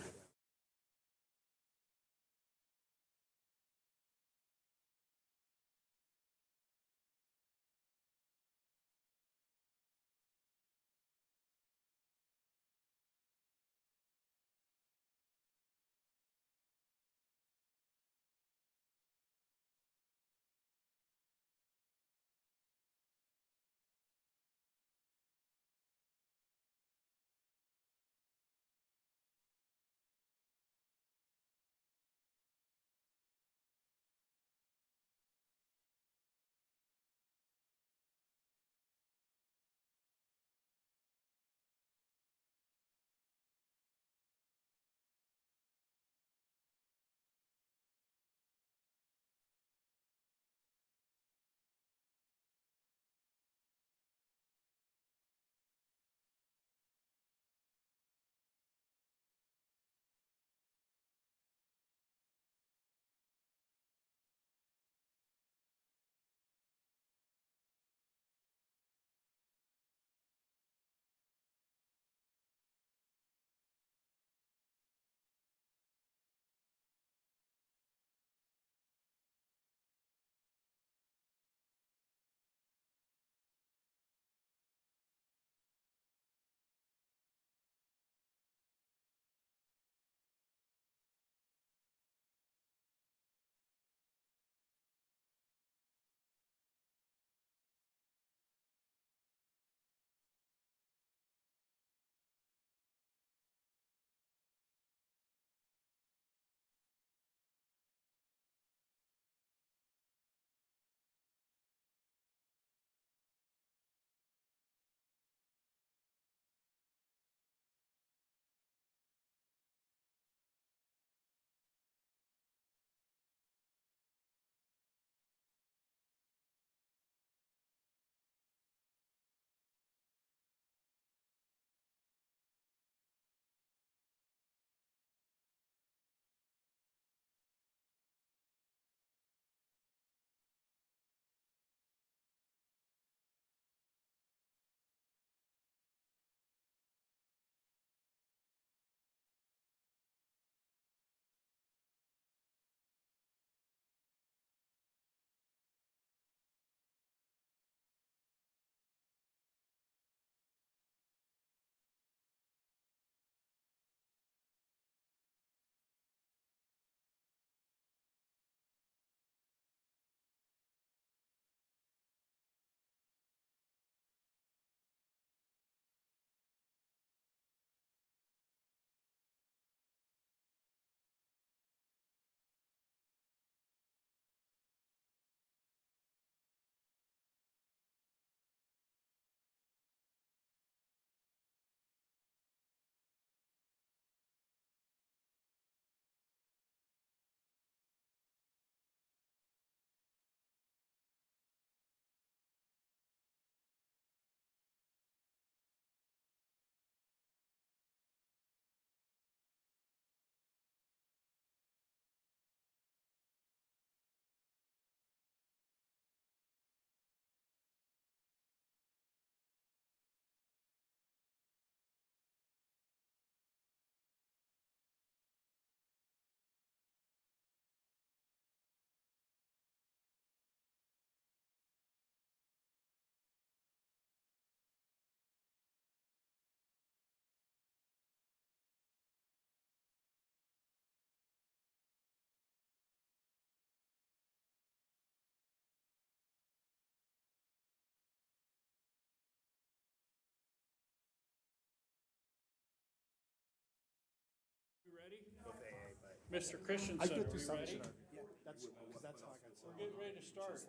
Speaker 1: Mr. Christensen, are we ready?
Speaker 6: Yeah, that's how I got
Speaker 1: We're getting ready to start.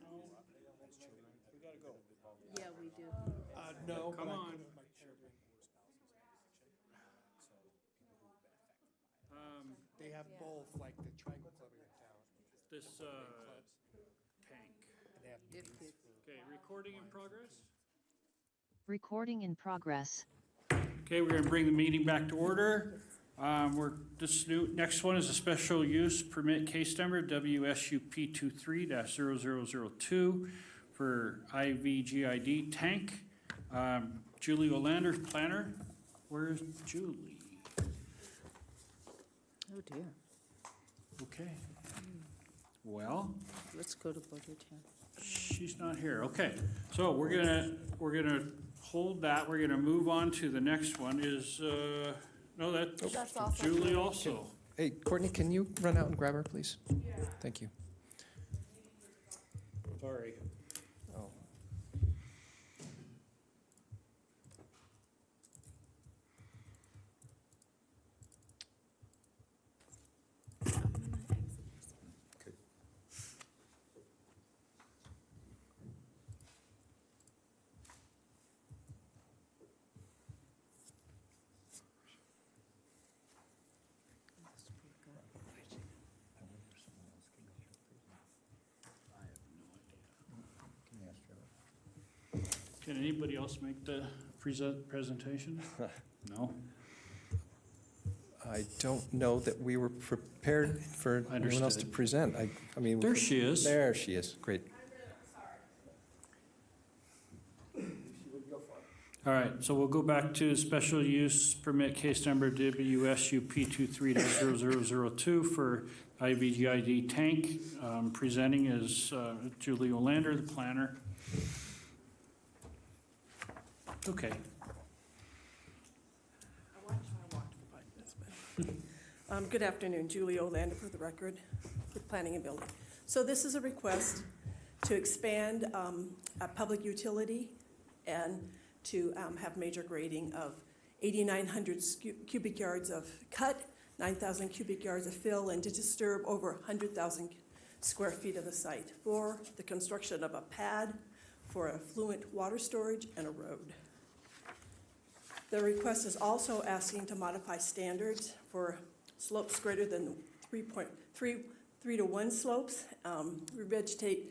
Speaker 1: No, we gotta go.
Speaker 18: Yeah, we do.
Speaker 6: No.
Speaker 1: Come on.
Speaker 6: They have both, like the Triangle Club in town.
Speaker 1: This, tank.
Speaker 6: They have meetings for.
Speaker 1: Okay, recording in progress?
Speaker 11: Recording in progress.
Speaker 1: Okay, we're gonna bring the meeting back to order. Next one is a special use permit case number WSUP 23-0002 for IVGID tank. Julie Olander, planner. Where's Julie?
Speaker 18: Oh, dear.
Speaker 1: Okay. Well,
Speaker 18: Let's go to budget here.
Speaker 1: she's not here. Okay, so we're gonna hold that. We're gonna move on to the next one is, no, that's
Speaker 2: also
Speaker 1: Julie also.
Speaker 5: Hey, Courtney, can you run out and grab her, please? Thank you.
Speaker 1: Sorry.
Speaker 5: Oh.
Speaker 1: Can anybody else make the presentation? No?
Speaker 5: I don't know that we were prepared for anyone else to
Speaker 1: Understood.
Speaker 5: present. I mean.
Speaker 1: There she is.
Speaker 5: There she is. Great.
Speaker 1: All right, so we'll go back to special use permit case number WSUP 23-0002 for IVGID tank. Presenting is Julie Olander, the planner. Okay.
Speaker 13: Good afternoon, Julie Olander for the record, with Planning and Building. So this is a request to expand a public utility and to have major grading of 8,900 cubic yards of cut, 9,000 cubic yards of fill, and to disturb over 100,000 square feet of the site for the construction of a pad for affluent water storage and a road. The request is also asking to modify standards for slopes greater than 3 to 1 slopes, revegetate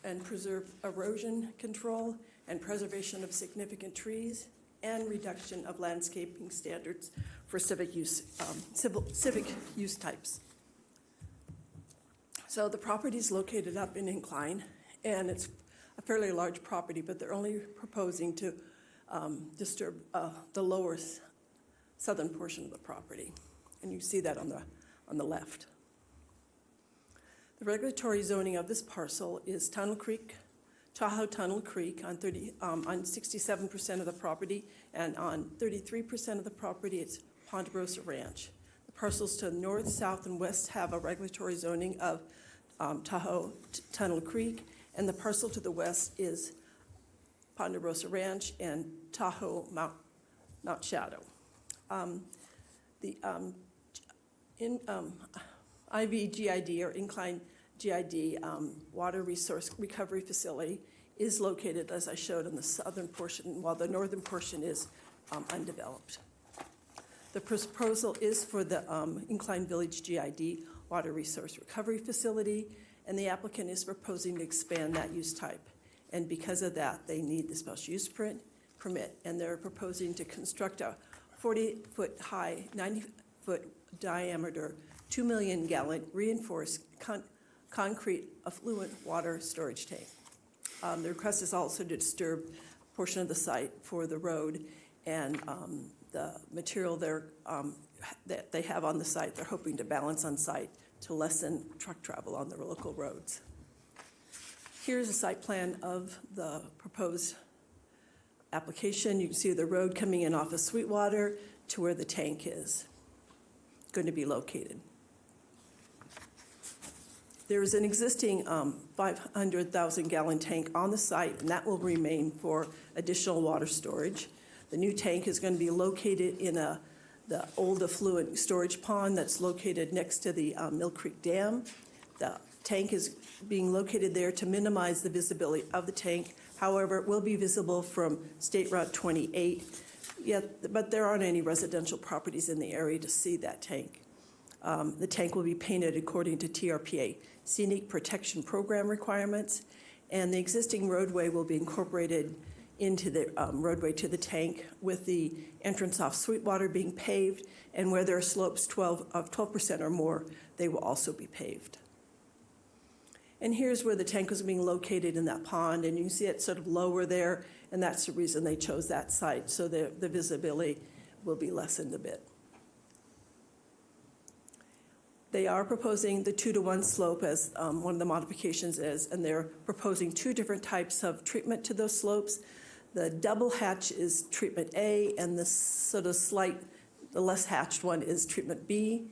Speaker 13: and preserve erosion control and preservation of significant trees, and reduction of landscaping standards for civic use types. So the property is located up in incline, and it's a fairly large property, but they're only proposing to disturb the lower southern portion of the property. And you see that on the left. The regulatory zoning of this parcel is Tahoe Tunnel Creek on 67% of the property, and on 33% of the property, it's Ponderosa Ranch. The parcels to the north, south, and west have a regulatory zoning of Tahoe Tunnel Creek, and the parcel to the west is Ponderosa Ranch and Tahoe Mount Shadow. IVGID, or Incline GID, Water Resource Recovery Facility, is located, as I showed, in the southern portion, while the northern portion is undeveloped. The proposal is for the Incline Village GID Water Resource Recovery Facility, and the applicant is proposing to expand that use type. And because of that, they need the special use permit, and they're proposing to construct a 40-foot high, 90-foot diameter, 2 million gallon reinforced concrete affluent water storage tank. The request is also to disturb a portion of the site for the road, and the material that they have on the site, they're hoping to balance on site to lessen truck travel on the local roads. Here's a site plan of the proposed application. You can see the road coming in off of Sweetwater to where the tank is going to be located. There is an existing 500,000 gallon tank on the site, and that will remain for additional water storage. The new tank is going to be located in a the old affluent storage pond that's located next to the Mill Creek Dam. The tank is being located there to minimize the visibility of the tank. However, it will be visible from State Route 28, but there aren't any residential properties in the area to see that tank. The tank will be painted according to TRPA Scenic Protection Program requirements, and the existing roadway will be incorporated into the roadway to the tank, with the entrance off Sweetwater being paved, and where there are slopes 12% or more, they will also be paved. And here's where the tank was being located in that pond, and you can see it sort of lower there, and that's the reason they chose that site, so the visibility will be lessened a bit. They are proposing the 2-to-1 slope as one of the modifications is, and they're proposing 2 different types of treatment to those slopes. The double hatch is treatment A, and the sort of the less hatched one is treatment B.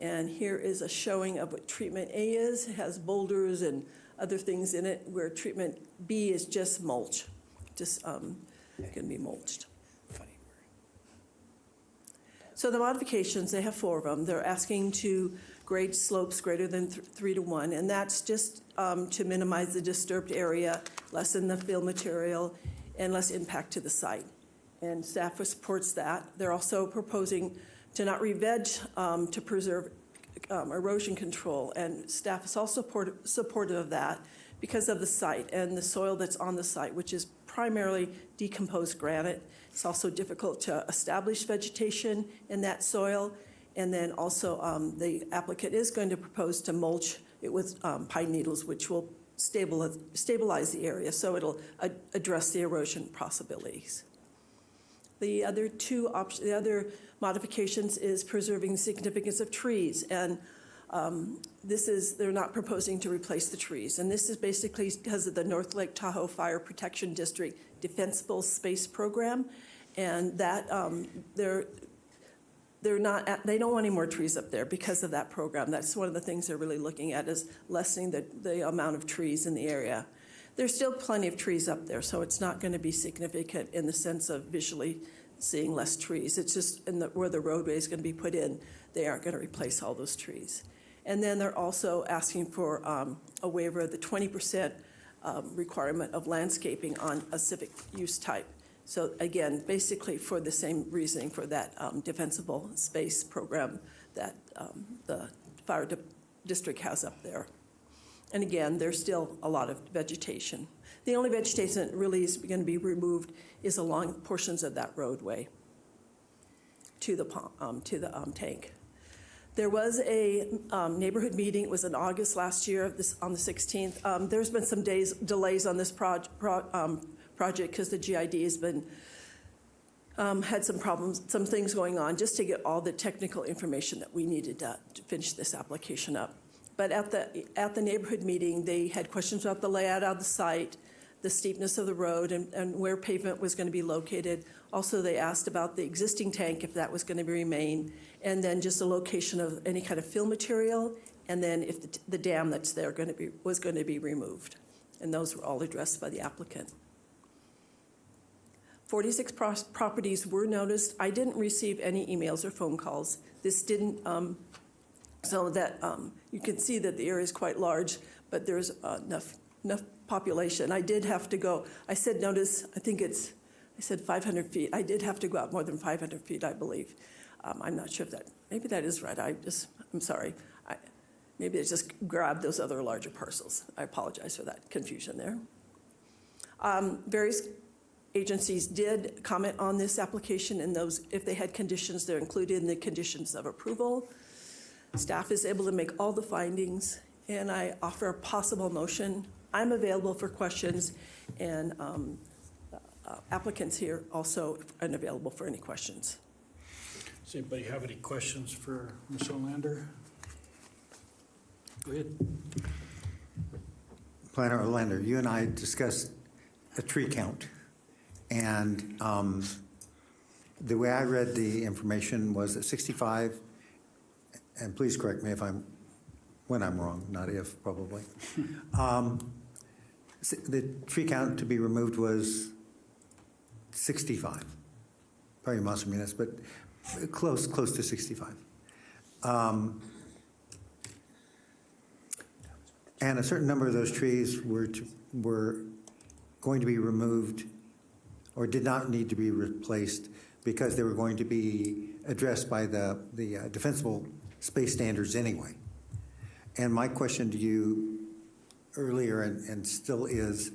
Speaker 13: And here is a showing of what treatment A is. It has boulders and other things in it, where treatment B is just mulch, just going to be mulched. So the modifications, they have 4 of them. They're asking to grade slopes greater than 3-to-1, and that's just to minimize the disturbed area, lessen the fill material, and less impact to the site. And staff supports that. They're also proposing to not re-veg to preserve erosion control, and staff is also supportive of that because of the site and the soil that's on the site, which is primarily decomposed granite. It's also difficult to establish vegetation in that soil. And then also the applicant is going to propose to mulch it with pine needles, which will stabilize the area, so it'll address the erosion possibilities. The other the other modifications is preserving the significance of trees, and they're not proposing to replace the trees, and this is basically because of the North Lake Tahoe Fire Protection District Defensible Space Program, and that they don't want any more trees up there because of that program. That's one of the things they're really looking at, is lessening the amount of trees in the area. There's still plenty of trees up there, so it's not going to be significant in the sense of visually seeing less trees. It's just where the roadway is going to be put in, they aren't going to replace all those trees. And then they're also asking for a waiver of the 20% requirement of landscaping on a civic use type. So again, basically for the same reasoning for that defensible space program that the fire district has up there. And again, there's still a lot of vegetation. The only vegetation that really is going to be removed is along portions of that roadway to the tank. There was a neighborhood meeting. It was in August last year, on the 16th. There's been some delays on this project because the GID has been had some problems, some things going on, just to get all the technical information that we needed to finish this application up. But at the neighborhood meeting, they had questions about the layout of the site, the steepness of the road, and where pavement was going to be located. Also, they asked about the existing tank, if that was going to remain, and then just the location of any kind of fill material, and then if the dam that's there was going to be removed. And those were all addressed by the applicant. 46 properties were noticed. I didn't receive any emails or phone calls. This didn't, so that you can see that the area is quite large, but there's enough population. I did have to go, I said notice, I said 500 feet. I did have to go out more than 500 feet, I believe. I'm not sure if maybe that is right. I'm sorry. Maybe I just grabbed those other larger parcels. I apologize for that confusion there. Various agencies did comment on this application, and those, if they had conditions, they're included in the conditions of approval. Staff is able to make all the findings, and I offer a possible motion. I'm available for questions, and applicants here also are available for any questions.
Speaker 1: Does anybody have any questions for Ms. Olander? Go ahead.
Speaker 8: Planner Olander, you and I discussed a tree count, and the way I read the information was that 65, and please correct me when I'm wrong, not if, probably. The tree count to be removed was 65. Probably must mean this, but Close to 65. And a certain number of those trees were going to be removed or did not need to be replaced because they were going to be addressed by the defensible space standards anyway. And my question to you earlier and still is,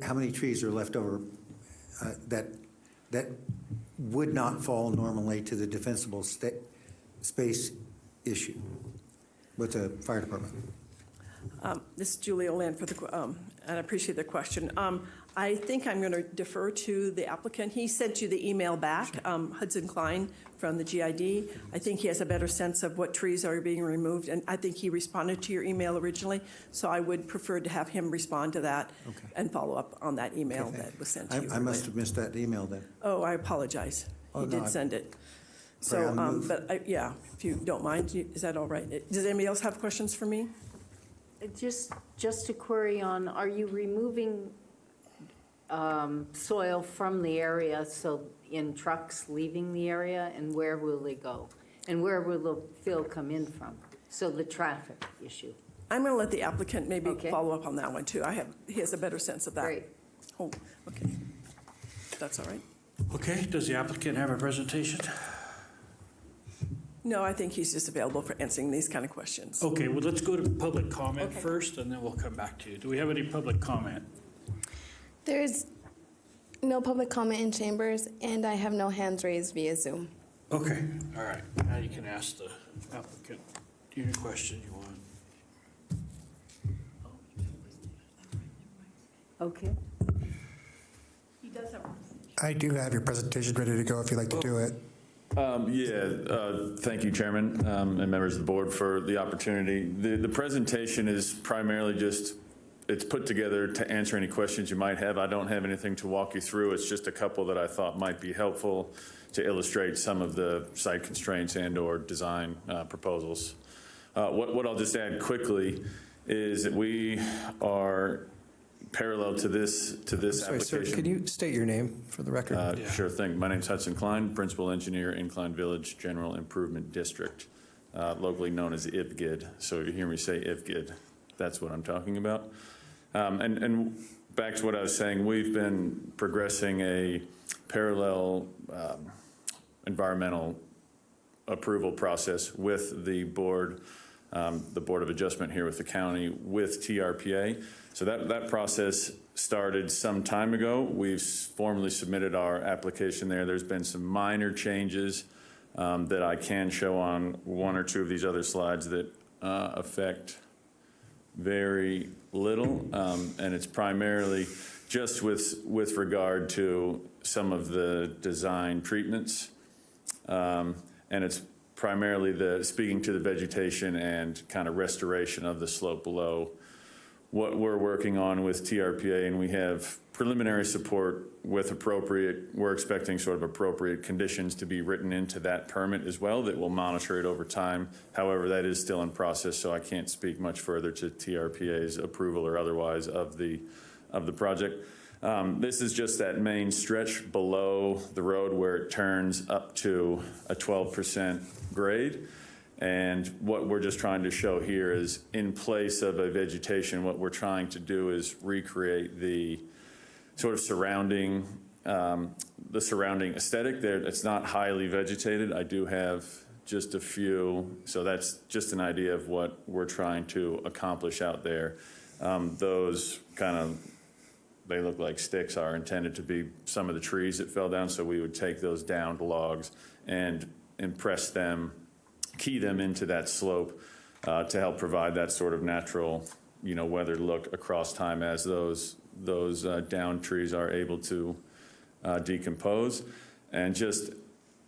Speaker 8: how many trees are left over that would not fall normally to the defensible space issue with the fire department?
Speaker 13: This is Julie Olan and I appreciate the question. I think I'm going to defer to the applicant. He sent you the email back, Hudson Klein from the GID. I think he has a better sense of what trees are being removed, and I think he responded to your email originally, so I would prefer to have him respond to that and follow up on that email that was sent to you.
Speaker 8: I must have missed that email then.
Speaker 13: Oh, I apologize.
Speaker 8: Oh,
Speaker 13: He
Speaker 8: no,
Speaker 13: did send it.
Speaker 8: Sorry,
Speaker 13: So,
Speaker 8: I'll move.
Speaker 13: yeah, if you don't mind, is that all right? Does anybody else have questions for me?
Speaker 18: Just a query on, are you removing soil from the area, so in trucks leaving the area, and where will they go? And where will the fill come in from? So the traffic issue.
Speaker 13: I'm going to let the applicant maybe follow up on that one, too. He has a better sense of that.
Speaker 18: Great.
Speaker 13: Oh, okay. That's all right.
Speaker 1: Okay, does the applicant have a presentation?
Speaker 13: No, I think he's just available for answering these kind of questions.
Speaker 1: Okay, well, let's go to public comment first, and then we'll come back to you. Do we have any public comment?
Speaker 2: There is no public comment in chambers, and I have no hands raised via Zoom.
Speaker 1: Okay, all right. Now you can ask the applicant any question you want.
Speaker 18: Okay.
Speaker 13: He does have.
Speaker 6: I do have your presentation ready to go if you'd like to do it.
Speaker 14: Thank you, Chairman, and members of the board for the opportunity. The presentation is primarily it's put together to answer any questions you might have. I don't have anything to walk you through. It's just a couple that I thought might be helpful to illustrate some of the site constraints and/or design proposals. What I'll just add quickly is that we are parallel to this
Speaker 5: Sorry,
Speaker 14: application.
Speaker 5: sir, could you state your name for the record?
Speaker 14: Sure thing. My name's Hudson Klein, Principal Engineer, Incline Village General Improvement District, locally known as IVGID. So you hear me say IVGID, that's what I'm talking about. And back to what I was saying, we've been progressing a parallel environmental approval process with the Board of Adjustment here with the county, with TRPA. So that process started some time ago. We've formally submitted our application there. There's been some minor changes that I can show on one or two of these other slides that affect very little, and it's primarily just with regard to some of the design treatments, and it's primarily speaking to the vegetation and kind of restoration of the slope below. What we're working on with TRPA, and we have preliminary support with we're expecting sort of appropriate conditions to be written into that permit as well that will monitor it over time. However, that is still in process, so I can't speak much further to TRPA's approval or otherwise of the project. This is just that main stretch below the road where it turns up to a 12% grade. And what we're just trying to show here is, in place of a vegetation, what we're trying to do is recreate the sort of surrounding aesthetic there. It's not highly vegetated. I do have just a few, so that's just an idea of what we're trying to accomplish out there. Those they look like sticks, are intended to be some of the trees that fell down, so we would take those downed logs and impress them, key them into that slope to help provide that sort of natural, weathered look across time as those downed trees are able to decompose. And just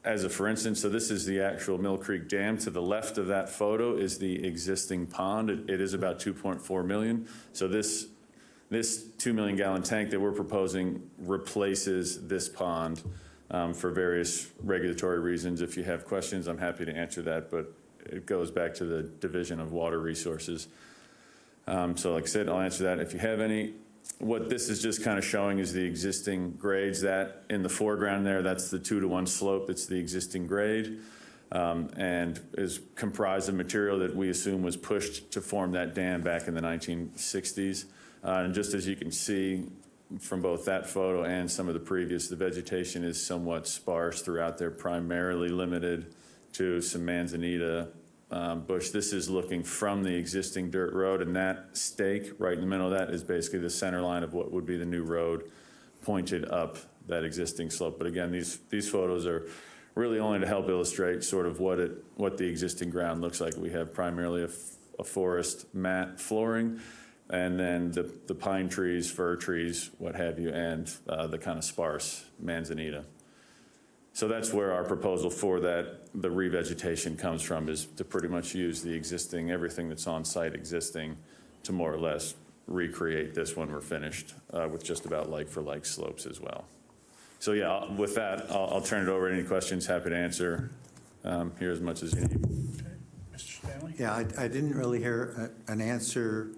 Speaker 14: as a for instance, so this is the actual Mill Creek Dam. To the left of that photo is the existing pond. It is about 2.4 million. So this 2 million gallon tank that we're proposing replaces this pond for various regulatory reasons. If you have questions, I'm happy to answer that, but it goes back to the Division of Water Resources. So like I said, I'll answer that. If you have any, What this is just kind of showing is the existing grades. That in the foreground there, that's the 2-to-1 slope. That's the existing grade, and is comprised of material that we assume was pushed to form that dam back in the 1960s. And just as you can see from both that photo and some of the previous, the vegetation is somewhat sparse throughout there, primarily limited to some manzanita bush. This is looking from the existing dirt road, and that stake right in the middle of that is basically the center line of what would be the new road pointed up that existing slope. But again, these photos are really only to help illustrate sort of what the existing ground looks like. We have primarily a forest mat flooring, and then the pine trees, fir trees, what have you, and the kind of sparse manzanita. So that's where our proposal for that, the revegetation comes from, is to pretty much use the existing, everything that's on site existing, to more or less recreate this when we're finished with just about like-for-like slopes as well. So yeah, with that, I'll turn it over. Any questions, happy to answer here as much as you need.
Speaker 1: Okay. Mr. Stanley?
Speaker 8: Yeah, I didn't really hear an answer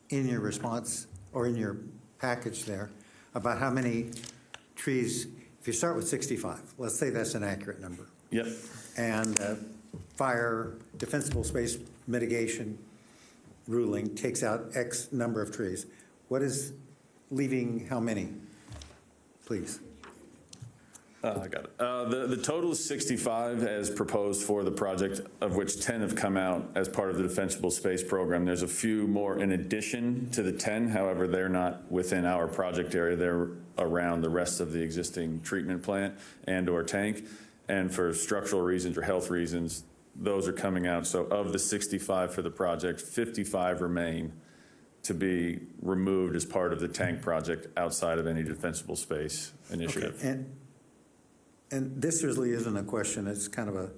Speaker 8: in your response or in your package there about how many trees. If you start with 65, let's say that's an accurate number.
Speaker 14: Yep.
Speaker 8: And fire defensible space mitigation ruling takes out X number of trees. What is leaving how many, please?
Speaker 14: I got it. The total is 65 as proposed for the project, of which 10 have come out as part of the defensible space program. There's a few more in addition to the 10. However, they're not within our project area. They're around the rest of the existing treatment plant and or tank. And for structural reasons or health reasons, those are coming out. So of the 65 for the project, 55 remain to be removed as part of the tank project outside of any defensible space initiative.
Speaker 8: Okay. And this really isn't a question, it's kind of a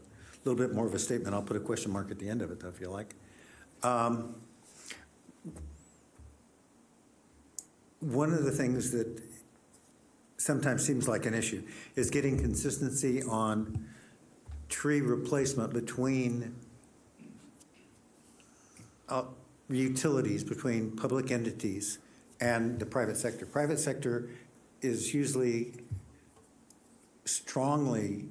Speaker 8: little bit more of a statement. I'll put a question mark at the end of it, though, if you like. One of the things that sometimes seems like an issue is getting consistency on tree replacement between utilities, between public entities and the private sector. Private sector is usually strongly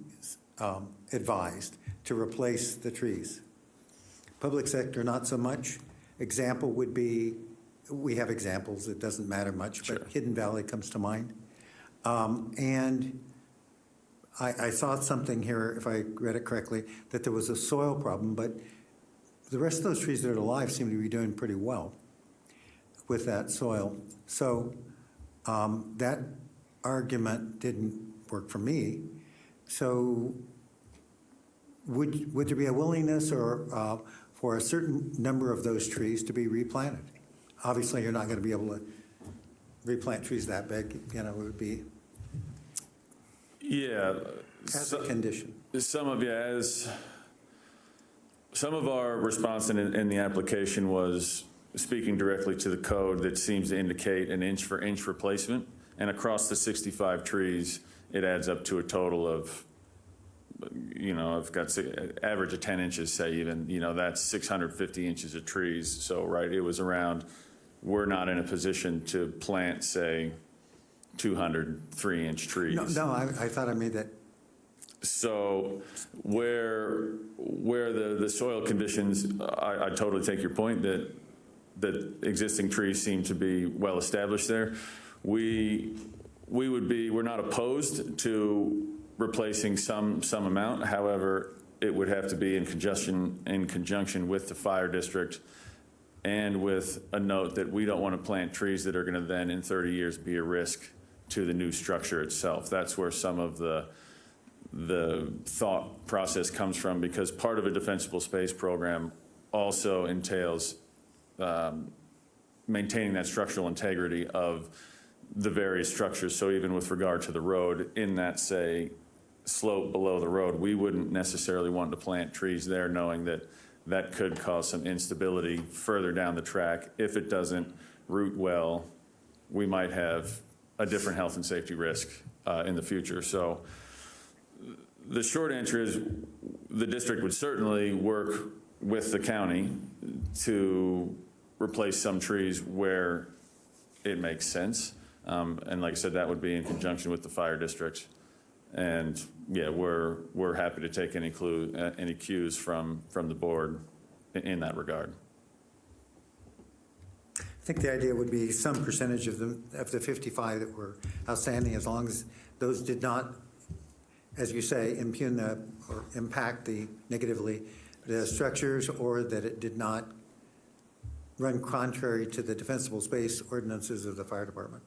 Speaker 8: advised to replace the trees. Public sector, not so much. Example would be, we have examples, it doesn't matter much, but Hidden Valley comes to mind. And I saw something here, if I read it correctly, that there was a soil problem, but the rest of those trees that are alive seem to be doing pretty well with that soil. So that argument didn't work for me. So would there be a willingness or for a certain number of those trees to be replanted? Obviously, you're not going to be able to replant trees that big. You know, it would be as a condition.
Speaker 14: Some of our response in the application was speaking directly to the code that seems to indicate an inch for inch replacement. And across the 65 trees, it adds up to a total of, you know, I've got average of 10 inches, say even, you know, that's 650 inches of trees. So, right, it was around, we're not in a position to plant, say, 200 3-inch trees.
Speaker 8: No, I thought I made that.
Speaker 14: So where the soil conditions, I totally take your point that existing trees seem to be well established there. We're not opposed to replacing some amount. However, it would have to be in conjunction with the fire district and with a note that we don't want to plant trees that are going to then in 30 years be a risk to the new structure itself. That's where some of the thought process comes from, because part of a defensible space program also entails maintaining that structural integrity of the various structures. So even with regard to the road, in that, say, slope below the road, we wouldn't necessarily want to plant trees there, knowing that that could cause some instability further down the track. If it doesn't root well, we might have a different health and safety risk in the future. So the short answer is the district would certainly work with the county to replace some trees where it makes sense. And like I said, that would be in conjunction with the fire district. And yeah, we're happy to take any cues from the board in that regard.
Speaker 8: I think the idea would be some percentage of the 55 that were outstanding, as long as those did not, as you say, impugn or impact negatively the structures, or that it did not run contrary to the defensible space ordinances of the fire department.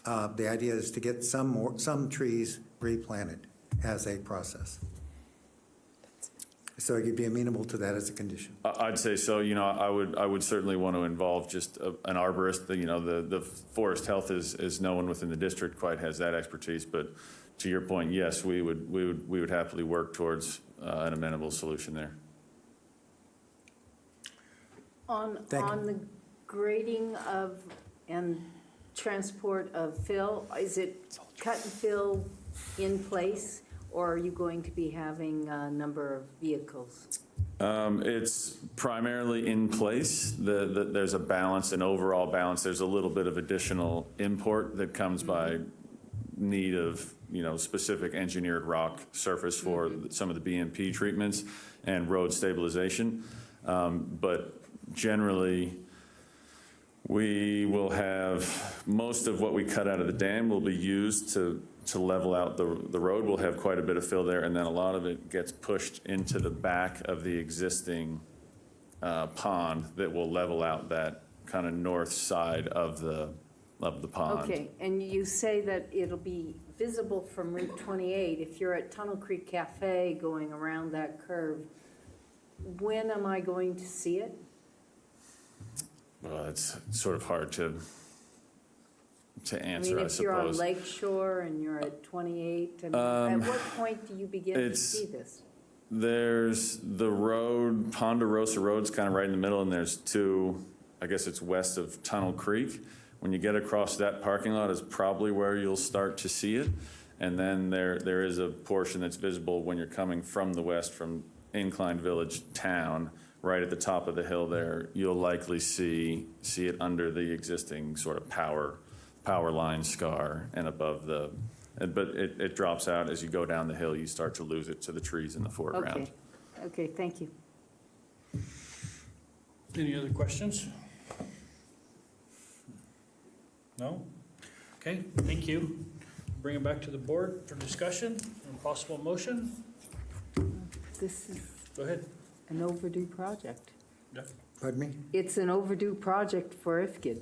Speaker 8: The idea is to get some trees replanted as a process. So you'd be amenable to that as a condition?
Speaker 14: I'd say so. I would certainly want to involve just an arborist. The forest health is no one within the district quite has that expertise. But to your point, yes, we would happily work towards an amenable solution there.
Speaker 18: On the grading of and transport of fill, is it cut and fill in place, or are you going to be having a number of vehicles?
Speaker 14: It's primarily in place. There's a balance, an overall balance. There's a little bit of additional import that comes by need of specific engineered rock surface for some of the BMP treatments and road stabilization. But generally, we will have most of what we cut out of the dam will be used to level out the road. We'll have quite a bit of fill there, and then a lot of it gets pushed into the back of the existing pond that will level out that kind of north side of the pond.
Speaker 18: Okay, and you say that it'll be visible from Route 28. If you're at Tunnel Creek Cafe going around that curve, when am I going to see it?
Speaker 14: Well, it's sort of hard to answer, I suppose.
Speaker 18: If you're on Lake Shore and you're at 28, at what point do you begin to see this?
Speaker 14: There's the road, Ponderosa Road's kind of right in the middle, and there's two, I guess it's west of Tunnel Creek. When you get across that parking lot is probably where you'll start to see it. And then there is a portion that's visible when you're coming from the west, from Incline Village town, right at the top of the hill there. You'll likely see it under the existing sort of power line scar and above but it drops out as you go down the hill. You start to lose it to the trees in the foreground.
Speaker 18: Okay, thank you.
Speaker 1: Any other questions? No? Okay, thank you. Bring it back to the board for discussion and possible motion.
Speaker 18: This is
Speaker 1: Go ahead.
Speaker 18: an overdue project.
Speaker 1: Yeah.
Speaker 8: Pardon me?
Speaker 18: It's an overdue project for IFGID.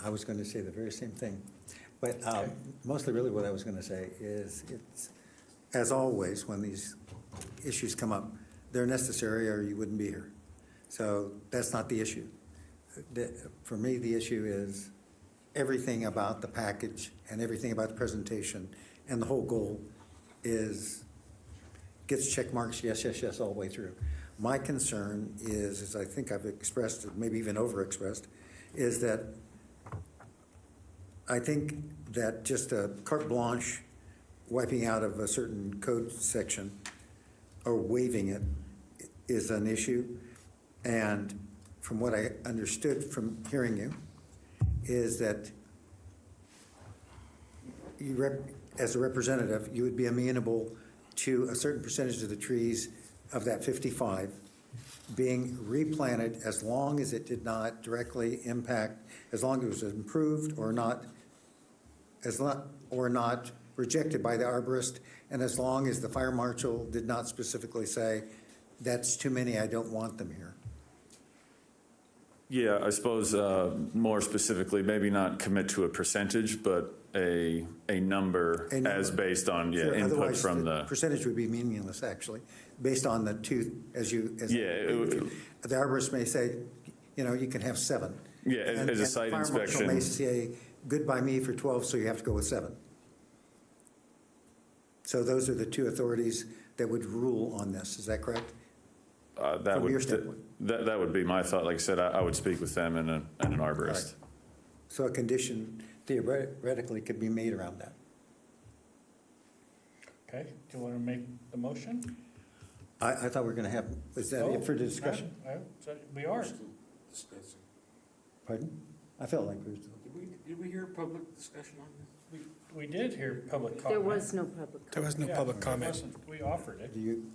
Speaker 8: I was going to say the very same thing. But mostly really what I was going to say is, it's, as always, when these issues come up, they're necessary or you wouldn't be here. So that's not the issue. For me, the issue is everything about the package and everything about the presentation and the whole goal gets check marks, yes, yes, yes, all the way through. My concern is, as I think I've expressed, maybe even overexpressed, is that I think that just a carte blanche wiping out of a certain code section or waiving it is an issue. And from what I understood from hearing you, is that as a representative, you would be amenable to a certain percentage of the trees of that 55 being replanted as long as it did not directly impact, as long as it was improved or not rejected by the arborist, and as long as the fire marshal did not specifically say, that's too many, I don't want them here.
Speaker 14: Yeah, I suppose more specifically, maybe not commit to a percentage, but a number as based on
Speaker 8: Sure,
Speaker 14: input
Speaker 8: otherwise
Speaker 14: from
Speaker 8: the percentage would be meaningless, actually, based on the two, the arborist may say, you can have 7.
Speaker 14: Yeah, as a site inspection.
Speaker 8: The fire marshal may say, good by me for 12, so you have to go with 7. So those are the two authorities that would rule on this, is that correct?
Speaker 14: That would be my thought. Like I said, I would speak with them and an arborist.
Speaker 8: Right. So a condition theoretically could be made around that.
Speaker 1: Okay, do you want to make the motion?
Speaker 8: I thought we were going to have, is that it for discussion?
Speaker 1: We are.
Speaker 8: Pardon? I felt like we were.
Speaker 12: Did we hear public discussion on this?
Speaker 1: We did hear public comment.
Speaker 18: There was no public comment.
Speaker 6: There was no
Speaker 1: Yeah,
Speaker 6: public
Speaker 1: it
Speaker 6: comment.
Speaker 1: wasn't- We offered it.
Speaker 8: You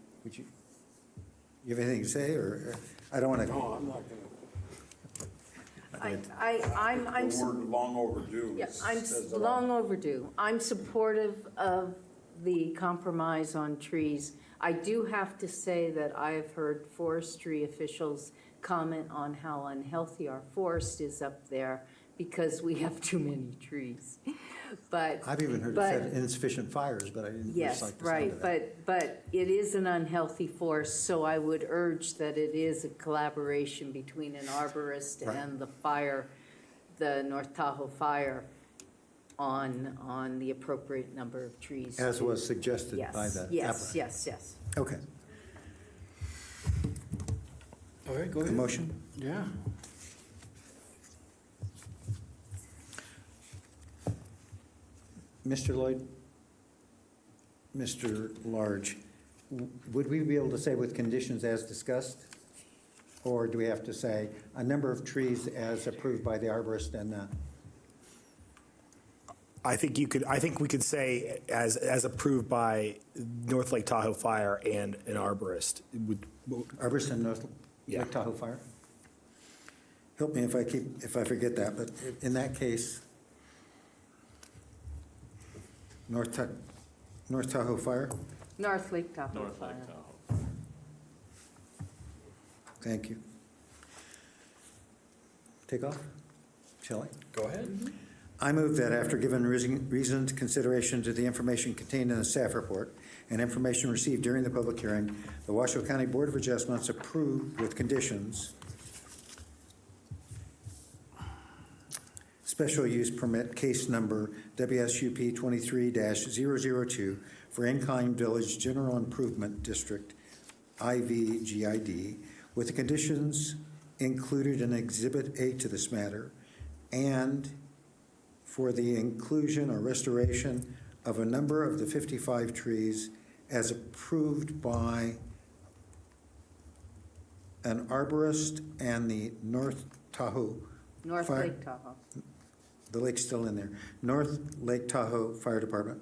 Speaker 8: have anything to say, or, I don't want to?
Speaker 12: No, I'm not gonna.
Speaker 18: I'm.
Speaker 12: The word long overdue.
Speaker 18: Yeah, I'm
Speaker 12: says it
Speaker 18: long
Speaker 12: all.
Speaker 18: overdue. I'm supportive of the compromise on trees. I do have to say that I've heard forestry officials comment on how unhealthy our forest is up there because we have too many trees. But.
Speaker 8: I've even heard it said insufficient fires, but I didn't
Speaker 18: Yes,
Speaker 8: like the sound
Speaker 18: right,
Speaker 8: of that.
Speaker 18: but it is an unhealthy forest, so I would urge that it is a collaboration between an arborist
Speaker 8: Right.
Speaker 18: and the fire, the North Tahoe Fire, on the appropriate number of trees.
Speaker 8: As was suggested
Speaker 18: Yes,
Speaker 8: by the
Speaker 18: Yes,
Speaker 8: applicant.
Speaker 18: yes.
Speaker 8: Okay.
Speaker 1: All right, go
Speaker 8: A
Speaker 1: ahead.
Speaker 8: motion?
Speaker 1: Yeah.
Speaker 8: Mr. Lloyd, Mr. Large, would we be able to say with conditions as discussed? Or do we have to say a number of trees as approved by the arborist and
Speaker 3: I think we could say as approved by North Lake Tahoe Fire and an arborist.
Speaker 8: arborist and North
Speaker 3: Yeah.
Speaker 8: Lake Tahoe Fire? Help me if I forget that, but in that case, North Tahoe Fire?
Speaker 18: North Lake Tahoe
Speaker 14: North
Speaker 18: Fire.
Speaker 14: Lake Tahoe.
Speaker 8: Thank you. Take off? Shall I?
Speaker 5: Go ahead.
Speaker 8: I move that after given reasoned consideration to the information contained in the staff report and information received during the public hearing, the Washoe County Board of Adjustments approve with conditions special use permit case number WSUP 23-002 for Incline Village General Improvement District, IVGID, with the conditions included in Exhibit A to this matter, and for the inclusion or restoration of a number of the 55 trees as approved by an arborist and the North Tahoe.
Speaker 18: North
Speaker 8: Fire-
Speaker 18: Lake Tahoe.
Speaker 8: The lake's still in there. North Lake Tahoe Fire Department.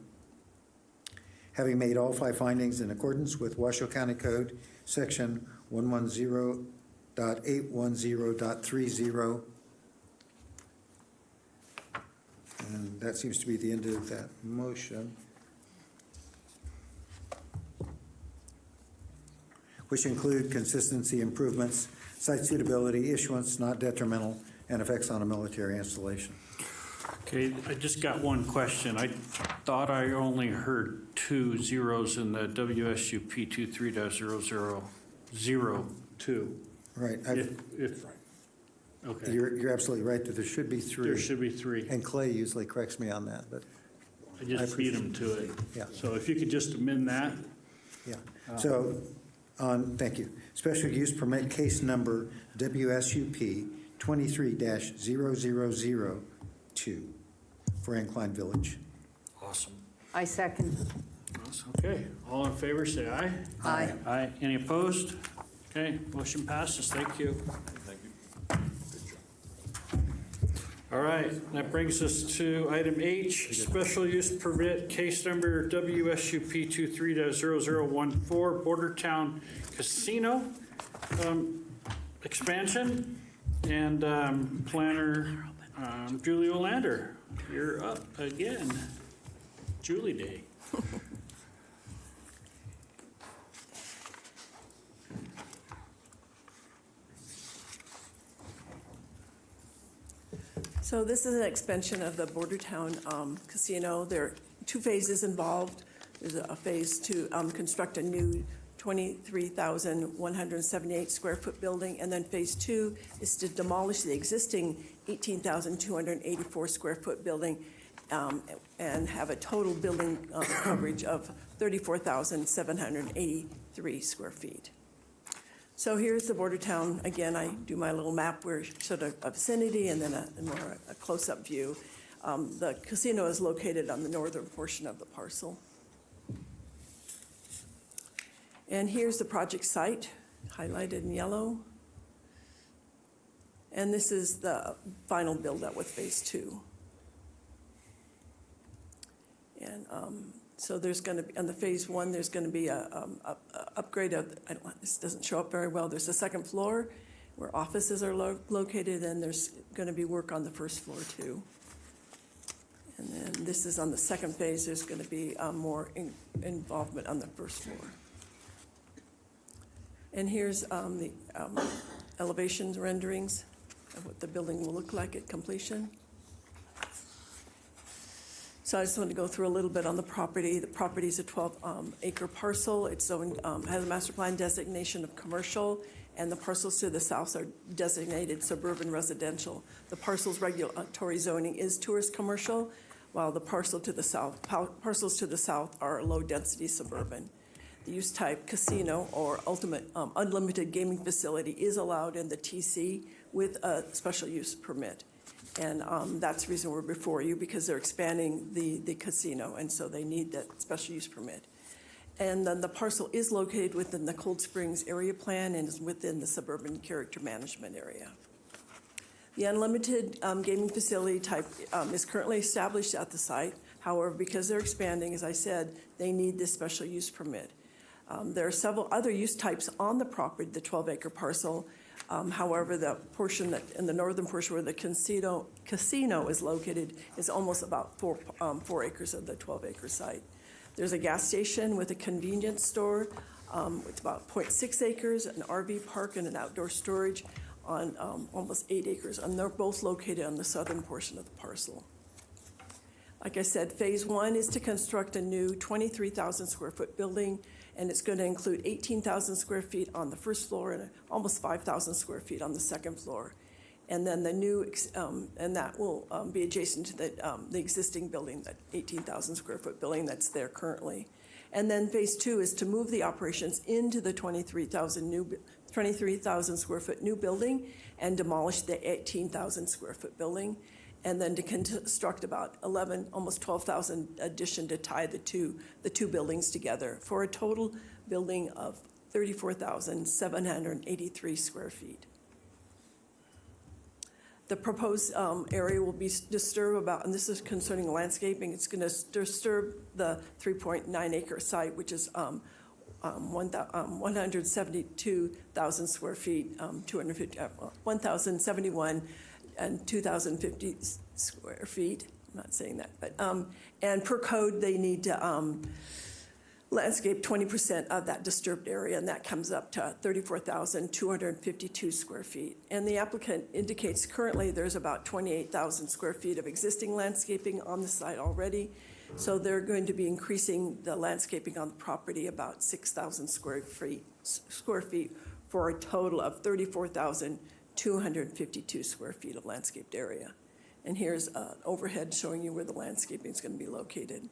Speaker 8: Having made all 5 findings in accordance with Washoe County Code, Section 110.810.30. And that seems to be the end of that motion. Which include consistency improvements, site suitability, issuance not detrimental, and effects on a military installation.
Speaker 1: Okay, I just got one question. I thought I only heard 2 zeros in the WSUP 23-0002.
Speaker 8: Right.
Speaker 1: Okay.
Speaker 8: You're absolutely right that there should be 3.
Speaker 1: There should be 3.
Speaker 8: And Clay usually corrects me on that, but
Speaker 1: I just beat him to it.
Speaker 8: Yeah.
Speaker 1: So if you could just amend that.
Speaker 8: yeah. So, thank you. Special use permit case number WSUP 23-0002 for Incline Village.
Speaker 1: Awesome.
Speaker 18: I second.
Speaker 1: Okay, all in favor, say aye.
Speaker 18: Aye.
Speaker 1: Aye. Any opposed? Okay, motion passes. Thank you.
Speaker 14: Thank you.
Speaker 1: All right, that brings us to item H, special use permit, case number WSUP 23-0014, Bordertown Casino expansion, and planner Julie Olander. You're up again. Julie Day.
Speaker 13: So this is an expansion of the Bordertown Casino. There are 2 phases involved. There's a phase to construct a new 23,178 square foot building, and then phase 2 is to demolish the existing 18,284 square foot building and have a total building coverage of 34,783 square feet. So here's the Bordertown. Again, I do my little map where sort of a vicinity and then a close-up view. The casino is located on the northern portion of the parcel. And here's the project site, highlighted in yellow. And this is the final build-out with Phase 2. And so there's going to be, on the Phase 1, there's going to be a upgrade of, this doesn't show up very well, there's a second floor where offices are located, and there's going to be work on the first floor too. And then this is on the second phase, there's going to be more involvement on the first floor. And here's the elevations renderings of what the building will look like at completion. So I just want to go through a little bit on the property. The property is a 12-acre parcel. It's zoned, has a master plan designation of commercial, and the parcels to the south are designated suburban residential. The parcel's regulatory zoning is tourist commercial, while the parcels to the south are low-density suburban. The use type casino or unlimited gaming facility is allowed in the TC with a special use permit. And that's the reason we're before you, because they're expanding the casino, and so they need that special use permit. And then the parcel is located within the Cold Springs area plan and is within the suburban character management area. The unlimited gaming facility type is currently established at the site. However, because they're expanding, as I said, they need this special use permit. There are several other use types on the property, the 12-acre parcel. However, the portion that in the northern portion where the casino is located is almost about 4 acres of the 12-acre site. There's a gas station with a convenience store. It's about 0.6 acres, an RV park, and an outdoor storage on almost 8 acres, and they're both located on the southern portion of the parcel. Like I said, Phase 1 is to construct a new 23,000 square foot building, and it's going to include 18,000 square feet on the first floor and almost 5,000 square feet on the second floor. And then the new, and that will be adjacent to the existing building, that 18,000 square foot building that's there currently. And then Phase 2 is to move the operations into the 23,000 square foot new building and demolish the 18,000 square foot building, and then to construct about 11, almost 12,000 addition to tie the two buildings together for a total building of 34,783 square feet. The proposed area will be disturbed about, and this is concerning landscaping, it's going to disturb the 3.9 acre site, which is 172,000 square feet, 1,071 and 2,050 square feet. I'm not saying that, but and per code they need to landscape 20% of that disturbed area, and that comes up to 34,252 square feet. And the applicant indicates currently there's about 28,000 square feet of existing landscaping on the site already. So they're going to be increasing the landscaping on the property about 6,000 square feet for a total of 34,252 square feet of landscaped area. And here's an overhead showing you where the landscaping is going to be located.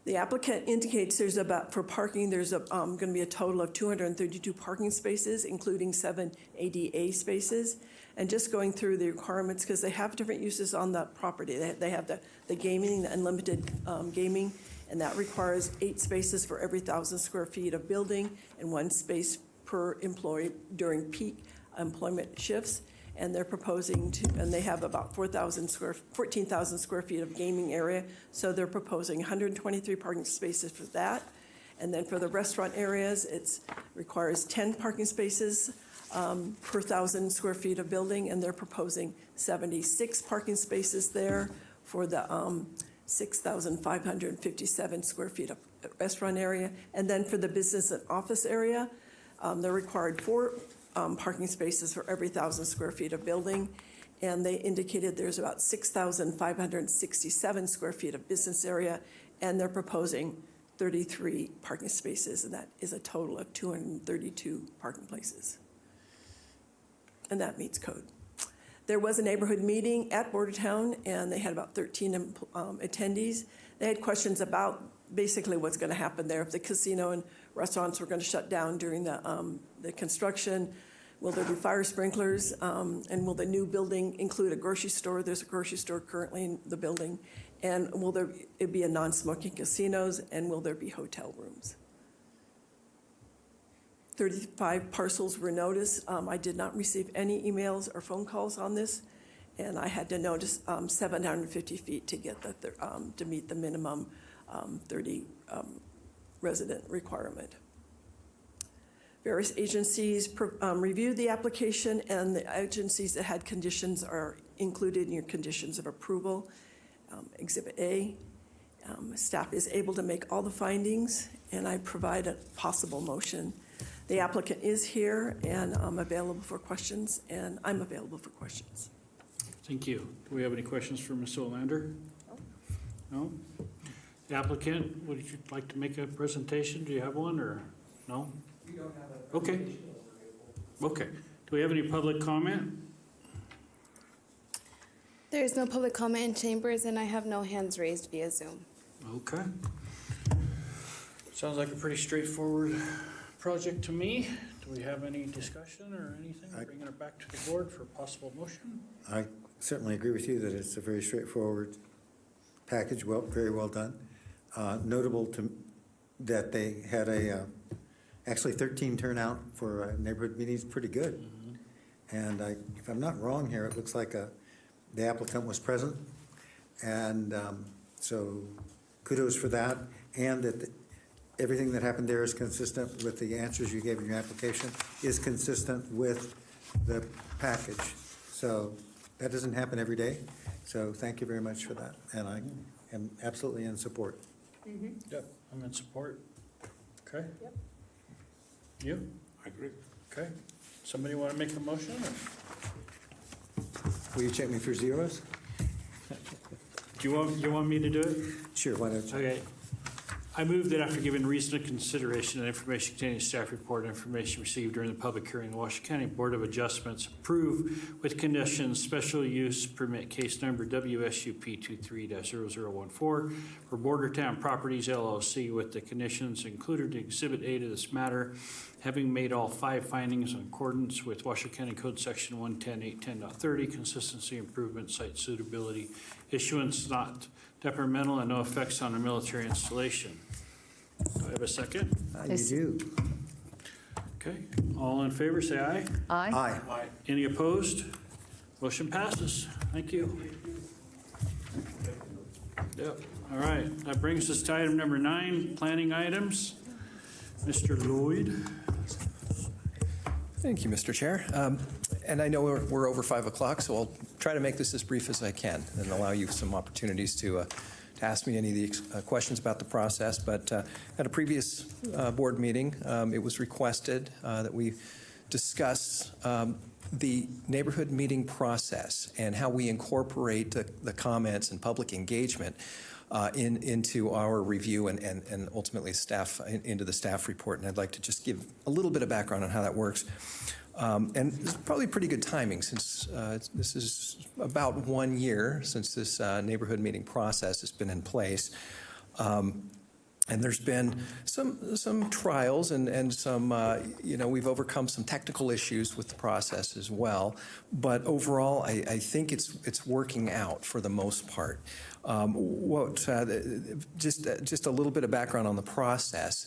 Speaker 13: The applicant indicates there's about, for parking, there's going to be a total of 232 parking spaces, including 7 ADA spaces. And just going through the requirements, because they have different uses on the property. They have the gaming, the unlimited gaming, and that requires 8 spaces for every 1,000 square feet of building and 1 space per employee during peak employment shifts. And they're proposing to, and they have about 14,000 square feet of gaming area. So they're proposing 123 parking spaces for that. And then for the restaurant areas, it requires 10 parking spaces per 1,000 square feet of building, and they're proposing 76 parking spaces there for the 6,557 square feet of restaurant area. And then for the business and office area, they're required 4 parking spaces for every 1,000 square feet of building, and they indicated there's about 6,567 square feet of business area, and they're proposing 33 parking spaces, and that is a total of 232 parking places. And that meets code. There was a neighborhood meeting at Bordertown, and they had about 13 attendees. They had questions about basically what's going to happen there if the casino and restaurants were going to shut down during the construction. Will there be fire sprinklers? And will the new building include a grocery store? There's a grocery store currently in the building. And will there be a non-smoking casinos? And will there be hotel rooms? 35 parcels were noticed. I did not receive any emails or phone calls on this, and I had to notice 750 feet to get to meet the minimum 30 resident requirement. Various agencies reviewed the application, and the agencies that had conditions are included in your conditions of approval. Exhibit A, staff is able to make all the findings, and I provide a possible motion. The applicant is here, and I'm available for questions, and I'm available for questions.
Speaker 1: Thank you. Do we have any questions for Ms. Olander? No? The applicant, would you like to make a presentation? Do you have one, or no?
Speaker 5: We don't have a
Speaker 1: Okay. Okay. Do we have any public comment?
Speaker 2: There is no public comment in chambers, and I have no hands raised via Zoom.
Speaker 1: Okay. Sounds like a pretty straightforward project to me. Do we have any discussion or anything? Bringing it back to the board for possible motion?
Speaker 8: I certainly agree with you that it's a very straightforward package, very well done. Notable that they had actually 13 turnout for neighborhood meetings, pretty good. And if I'm not wrong here, it looks like the applicant was present. And so kudos for that. And that everything that happened there is consistent with the answers you gave in your application, is consistent with the package. So that doesn't happen every day. So thank you very much for that. And I am absolutely in support.
Speaker 1: Yep, I'm in support. Okay. Yep. You?
Speaker 12: I agree.
Speaker 1: Okay. Somebody want to make a motion? Or?
Speaker 8: Will you check me for zeros?
Speaker 1: Do you want me to do it?
Speaker 8: Sure, why don't you?
Speaker 1: Okay. I move that after giving reasonable consideration and information contained in the staff report and information received during the public hearing, the Washoe County Board of Adjustments approve with conditions special use permit case number WSUP 23-0014 for Bordertown Properties LLC with the conditions included in Exhibit A to this matter, having made all 5 findings in accordance with Washoe County Code Section 110.810.30, consistency, improvement, site suitability, issuance not detrimental, and no effects on a military installation. Do I have a second?
Speaker 8: You do.
Speaker 1: Okay, all in favor, say aye.
Speaker 18: Aye.
Speaker 8: Aye.
Speaker 1: Any opposed? Motion passes. Thank you. Yep, all right. That brings us to item number 9, planning items. Mr. Lloyd.
Speaker 5: Thank you, Mr. Chair. And I know we're over 5 o'clock, so I'll try to make this as brief as I can and allow you some opportunities to ask me any of the questions about the process. But at a previous board meeting, it was requested that we discuss the neighborhood meeting process and how we incorporate the comments and public engagement into our review and ultimately staff into the staff report. And I'd like to just give a little bit of background on how that works. And it's probably pretty good timing since this is about 1 year since this neighborhood meeting process has been in place. And there's been some trials and some, we've overcome some technical issues with the process as well. But overall, I think it's working out for the most part. Just a little bit of background on the process.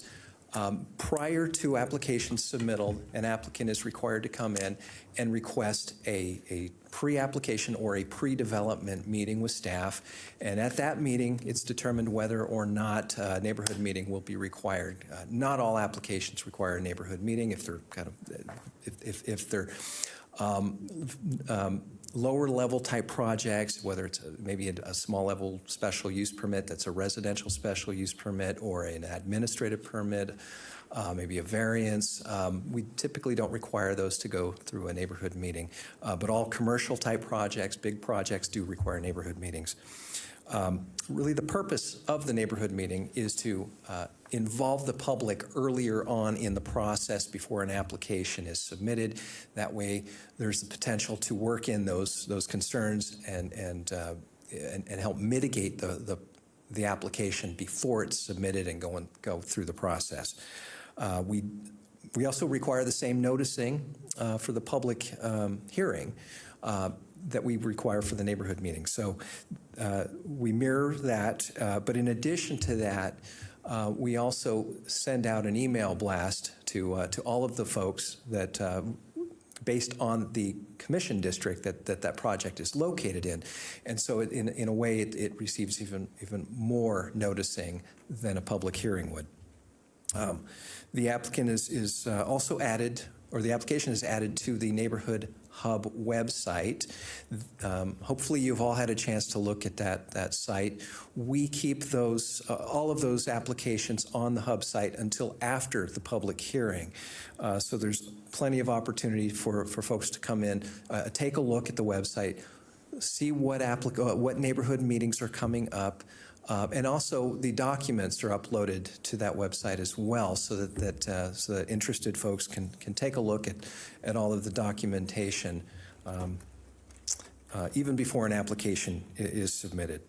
Speaker 5: Prior to application submittal, an applicant is required to come in and request a pre-application or a pre-development meeting with staff. And at that meeting, it's determined whether or not a neighborhood meeting will be required. Not all applications require a neighborhood meeting if they're if they're lower level type projects, whether it's maybe a small level special use permit that's a residential special use permit or an administrative permit, maybe a variance. We typically don't require those to go through a neighborhood meeting, but all commercial type projects, big projects do require neighborhood meetings. Really the purpose of the neighborhood meeting is to involve the public earlier on in the process before an application is submitted. That way there's the potential to work in those concerns and help mitigate the application before it's submitted and go through the process. We also require the same noticing for the public hearing that we require for the neighborhood meeting. So we mirror that, but in addition to that, we also send out an email blast to all of the folks that, based on the commission district that project is located in. And so in a way, it receives even more noticing than a public hearing would. The applicant is also added, or the application is added to the Neighborhood Hub website. Hopefully you've all had a chance to look at that site. We keep those, all of those applications on the Hub site until after the public hearing. So there's plenty of opportunity for folks to come in, take a look at the website, see what neighborhood meetings are coming up, and also the documents are uploaded to that website as well, so that interested folks can take a look at all of the documentation even before an application is submitted.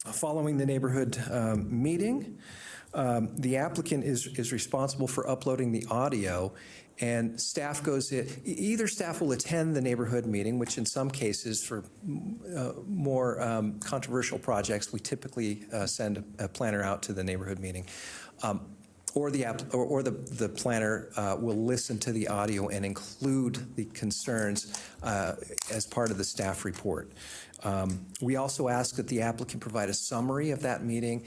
Speaker 5: Following the neighborhood meeting, the applicant is responsible for uploading the audio, and staff goes in. Either staff will attend the neighborhood meeting, which in some cases for more controversial projects, we typically send a planner out to the neighborhood meeting, or the planner will listen to the audio and include the concerns as part of the staff report. We also ask that the applicant provide a summary of that meeting.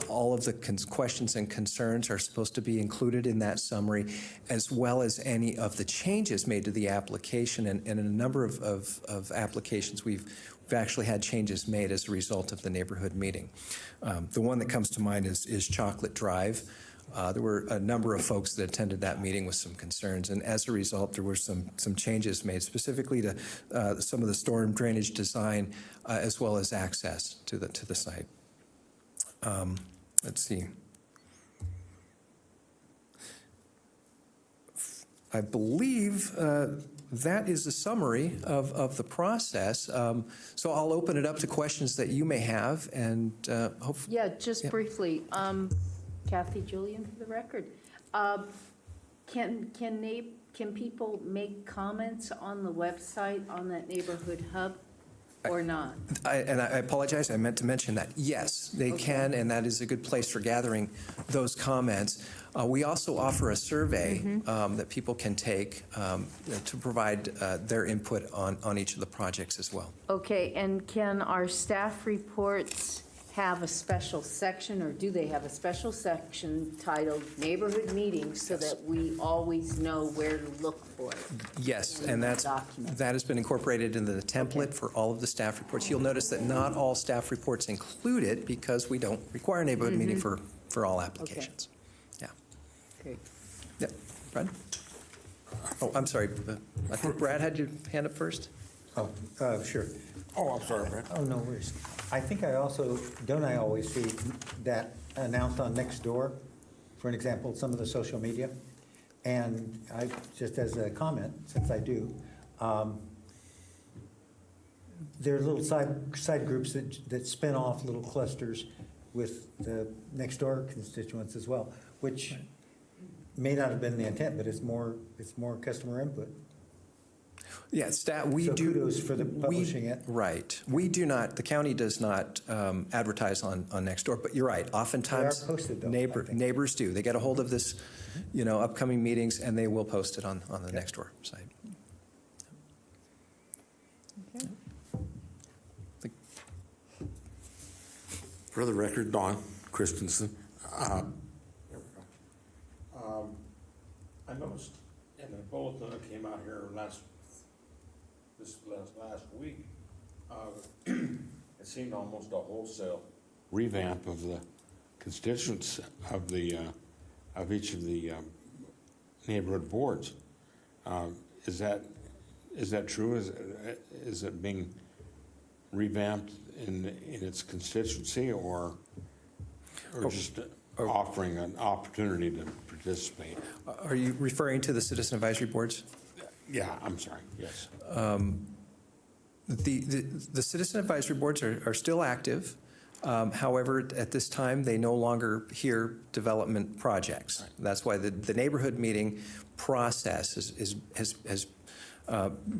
Speaker 5: All of the questions and concerns are supposed to be included in that summary, as well as any of the changes made to the application. And in a number of applications, we've actually had changes made as a result of the neighborhood meeting. The one that comes to mind is Chocolate Drive. There were a number of folks that attended that meeting with some concerns, and as a result, there were some changes made specifically to some of the storm drainage design, as well as access to the site. Let's see. I believe that is a summary of the process. So I'll open it up to questions that you may have, and hopefully.
Speaker 18: Yeah, just briefly, Kathy Julian for the record. Can people make comments on the website on that neighborhood hub? Or not?
Speaker 5: I apologize, I meant to mention that. Yes, they can, and that is a good place for gathering those comments. We also offer a survey that people can take to provide their input on each of the projects as well.
Speaker 18: Okay, and can our staff reports have a special section, or do they have a special section titled Neighborhood Meetings so that we always know where to look for it?
Speaker 5: Yes, and that has been incorporated into the template for all of the staff reports. You'll notice that not all staff reports include it because we don't require a neighborhood meeting for all applications. Yeah.
Speaker 18: Great.
Speaker 5: Yeah, Brad? Oh, I'm sorry. I think Brad had your hand up first.
Speaker 8: Oh, sure.
Speaker 12: Oh, I'm sorry, Brad.
Speaker 8: Oh, no worries. I think I always see that announced on Nextdoor, for an example, some of the social media. And I, just as a comment, since I do, there are little side groups that spin off little clusters with the Nextdoor constituents as well, which may not have been the intent, but it's more customer input.
Speaker 5: Yeah, we
Speaker 8: so
Speaker 5: do.
Speaker 8: Kudos for publishing it.
Speaker 5: Right. We do not, the county does not advertise on Nextdoor, but you're right. Oftentimes,
Speaker 8: they are posted, though,
Speaker 5: neighbors do. They get a hold of this, upcoming meetings, and they will post it on the Nextdoor site.
Speaker 18: Okay.
Speaker 12: For the record, Don Christensen.
Speaker 15: There we go. I noticed in the bulletin that came out here last week, it seemed almost a wholesale
Speaker 12: Revamp of the constituents of each of the neighborhood boards. Is that true? Is it being revamped in its constituency, or just offering an opportunity to participate?
Speaker 5: Are you referring to the citizen advisory boards?
Speaker 12: Yeah, I'm sorry. Yes.
Speaker 5: The citizen advisory boards are still active. However, at this time, they no longer hear development projects. Right. That's why the neighborhood meeting process has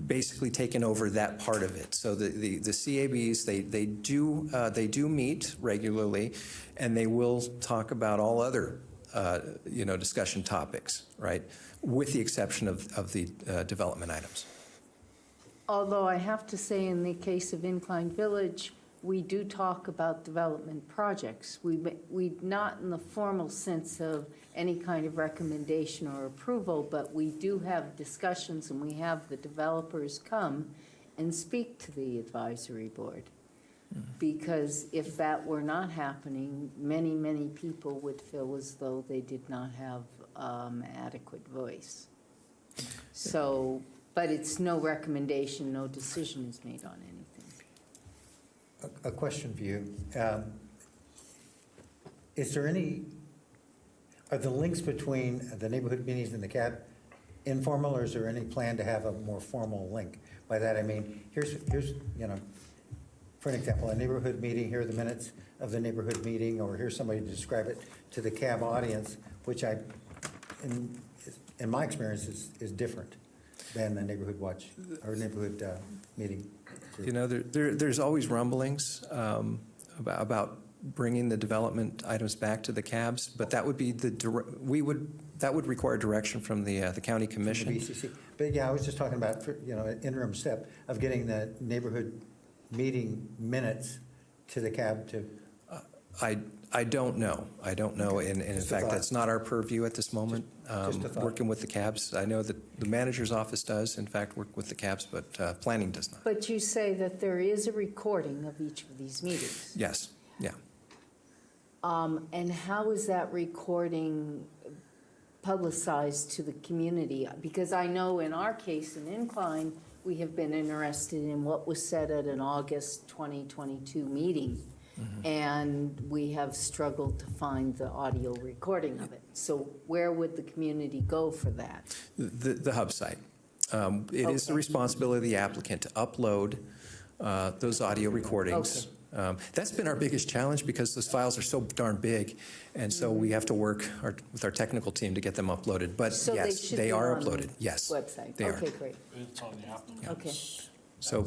Speaker 5: basically taken over that part of it. So the CABs, they do meet regularly, and they will talk about all other discussion topics, right? With the exception of the development items.
Speaker 18: Although I have to say, in the case of Incline Village, we do talk about development projects. We not in the formal sense of any kind of recommendation or approval, but we do have discussions, and we have the developers come and speak to the advisory board. Because if that were not happening, many, many people would feel as though they did not have adequate voice. So, but it's no recommendation, no decision is made on anything.
Speaker 8: A question for you. Is there are the links between the neighborhood meetings and the CAB informal, or is there any plan to have a more formal link? By that I mean, here's for an example, a neighborhood meeting, here are the minutes of the neighborhood meeting, or here's somebody to describe it to the CAB audience, which in my experience is different than the neighborhood watch or neighborhood meeting.
Speaker 5: There's always rumblings about bringing the development items back to the CABs, but that would be that would require direction from the county commission.
Speaker 8: From the BCC. But yeah, I was just talking about an interim step of getting the neighborhood meeting minutes to the CAB to.
Speaker 5: I don't know. I don't know, and in fact, that's not our purview at this moment. Working with the CABs, I know that the manager's office does, in fact, work with the CABs, but planning does not.
Speaker 18: But you say that there is a recording of each of these meetings.
Speaker 5: Yes, yeah.
Speaker 18: And how is that recording publicized to the community? Because I know in our case in Incline, we have been interested in what was said at an August 2022 meeting. Mm-hmm. And we have struggled to find the audio recording of it. So where would the community go for that?
Speaker 5: The hub site. It is the responsibility of the applicant to upload those audio recordings.
Speaker 18: Okay.
Speaker 5: That's been our biggest challenge because those files are so darn big, and so we have to work with our technical team to get them uploaded. But
Speaker 18: so
Speaker 5: yes, they are uploaded. Yes,
Speaker 18: website.
Speaker 5: They
Speaker 18: okay,
Speaker 5: are.
Speaker 18: Great.
Speaker 1: It's on the applicant.
Speaker 18: Okay.
Speaker 5: So.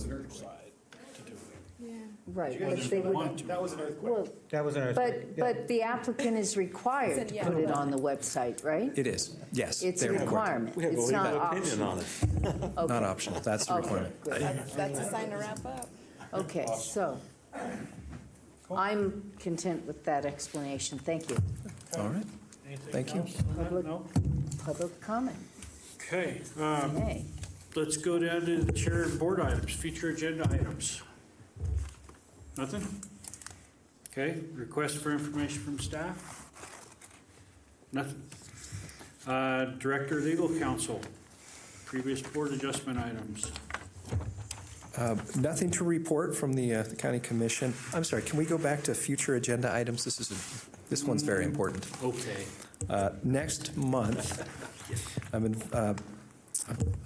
Speaker 18: Right.
Speaker 1: That
Speaker 22: was an earthquake.
Speaker 18: Well,
Speaker 8: That was an earthquake.
Speaker 18: but the applicant is required to put it on the website, right?
Speaker 5: It is, yes.
Speaker 18: It's a
Speaker 5: they're required.
Speaker 18: requirement. It's not optional.
Speaker 5: Not optional. That's the requirement.
Speaker 2: That's a sign to wrap up.
Speaker 18: Okay, so I'm content with that explanation. Thank you.
Speaker 5: All right. Thank you.
Speaker 18: Public comment.
Speaker 1: Okay.
Speaker 18: Nay.
Speaker 1: Let's go down to the chair and board items, future agenda items. Nothing? Okay, request for information from staff? Nothing. Director Legal Counsel, previous board adjustment items.
Speaker 5: Nothing to report from the county commission. I'm sorry, can we go back to future agenda items? This one's very important.
Speaker 1: Okay.
Speaker 5: Next month, I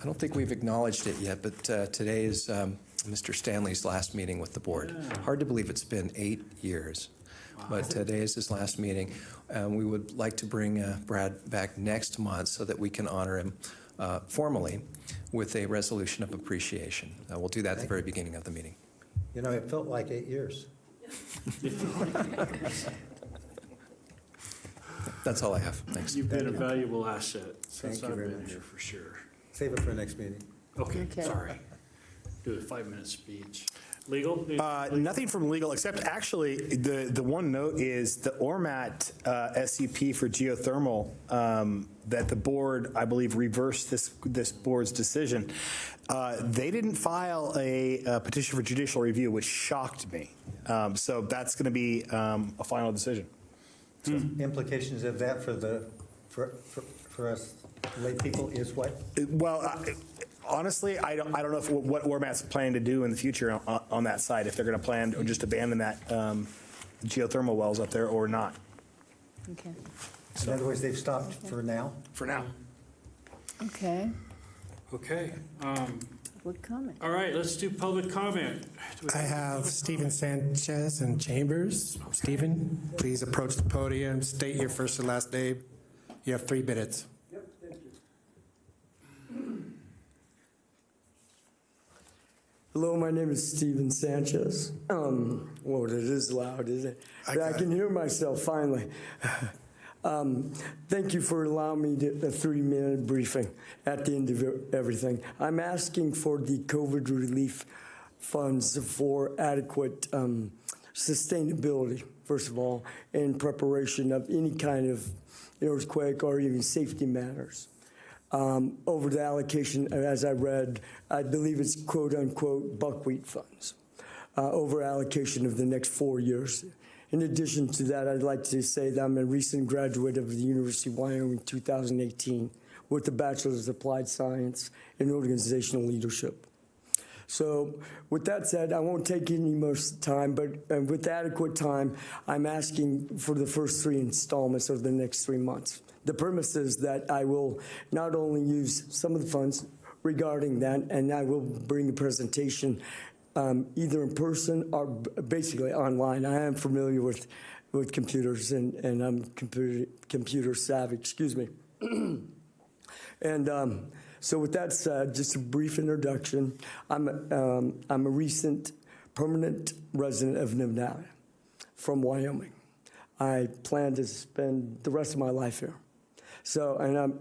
Speaker 5: don't think we've acknowledged it yet, but today is Mr. Stanley's last meeting with the board.
Speaker 1: Yeah.
Speaker 5: Hard to believe it's been 8 years, but today is his last meeting. We would like to bring Brad back next month so that we can honor him formally with a resolution of appreciation. We'll do that at the very beginning of the meeting.
Speaker 8: It felt like 8 years.
Speaker 5: That's all I have. Thanks.
Speaker 1: You've been a valuable asset since
Speaker 8: Thank you
Speaker 1: I've
Speaker 8: very
Speaker 1: been
Speaker 8: much.
Speaker 1: here, for sure.
Speaker 8: Save it for the next meeting.
Speaker 1: Okay,
Speaker 18: Okay.
Speaker 1: sorry. Do a 5-minute speech. Legal?
Speaker 3: Nothing from legal, except actually the one note is the ORMAT SUP for geothermal that the board, I believe, reversed this board's decision. They didn't file a petition for judicial review, which shocked me. So that's going to be a final decision.
Speaker 8: So implications of that for us lay people is what?
Speaker 3: Well, honestly, I don't know what ORMAT's planning to do in the future on that side, if they're going to plan to just abandon that geothermal wells up there or not.
Speaker 18: Okay.
Speaker 8: In other words, they've stopped for now?
Speaker 3: For now.
Speaker 18: Okay.
Speaker 1: Okay.
Speaker 18: Public comment.
Speaker 1: All right, let's do public comment.
Speaker 6: I have Stephen Sanchez in Chambers. Stephen, please approach the podium, state your first and last name. You have 3 minutes.
Speaker 10: Yep, thank you. Hello, my name is Stephen Sanchez. Well, it is loud, isn't it? But I can hear myself finally. Thank you for allowing me a 3-minute briefing at the end of everything. I'm asking for the COVID relief funds for adequate sustainability, first of all, in preparation of any kind of earthquake or even safety matters. Over the allocation, as I read, I believe it's quote-unquote buckwheat funds, over allocation of the next 4 years. In addition to that, I'd like to say that I'm a recent graduate of the University of Wyoming 2018 with a Bachelor's of Applied Science in Organizational Leadership. So with that said, I won't take any more time, but with adequate time, I'm asking for the first 3 installments over the next 3 months. The premise is that I will not only use some of the funds regarding that, and I will bring a presentation either in person or basically online. I am familiar with computers and I'm computer savvy, excuse me. And so with that said, just a brief introduction. I'm a recent permanent resident of Nevada from Wyoming. I plan to spend the rest of my life here. So,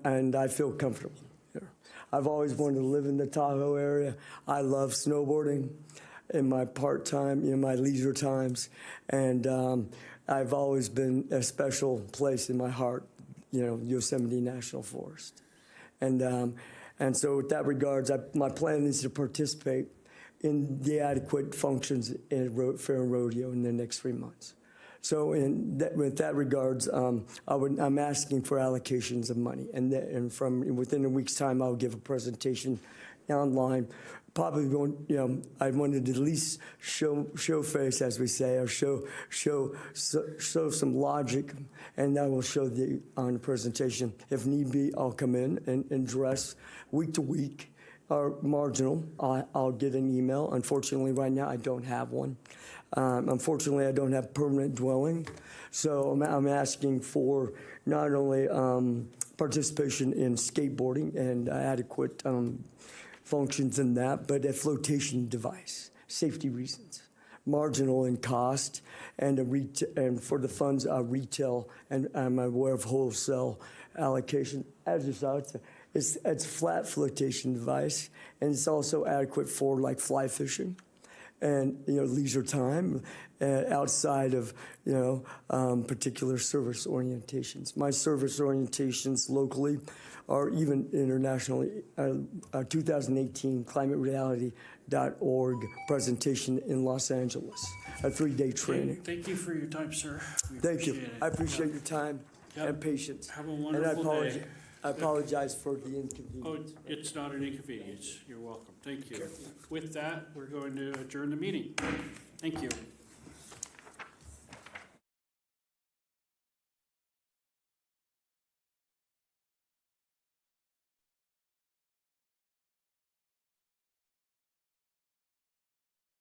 Speaker 10: and I feel comfortable here. I've always wanted to live in the Tahoe area. I love snowboarding in my part-time, in my leisure times. And I've always been a special place in my heart, Yosemite National Forest. And so with that regards, my plan is to participate in the adequate functions in Fair and Rodeo in the next 3 months. So with that regards, I'm asking for allocations of money. And from within a week's time, I'll give a presentation online. Probably going, I wanted to at least show face, as we say, or show some logic, and I will show on the presentation. If need be, I'll come in and address week to week or marginal. I'll get an email. Unfortunately, right now I don't have one. Unfortunately, I don't have permanent dwelling, so I'm asking for not only participation in skateboarding and adequate functions in that, but a flotation device, safety reasons, marginal in cost, and for the funds, retail, and I'm aware of wholesale allocation. As you saw, it's a flat flotation device, and it's also adequate for like fly fishing and leisure time outside of particular service orientations. My service orientations locally or even internationally, 2018 climatereality.org presentation in Los Angeles, a 3-day training.
Speaker 1: Thank you for your time, sir.
Speaker 10: Thank you. I appreciate your time and patience.
Speaker 1: Have a wonderful day.
Speaker 10: I apologize for the inconvenience.
Speaker 1: Oh, it's not an inconvenience. You're welcome. Thank you. With that, we're going to adjourn the meeting. Thank you.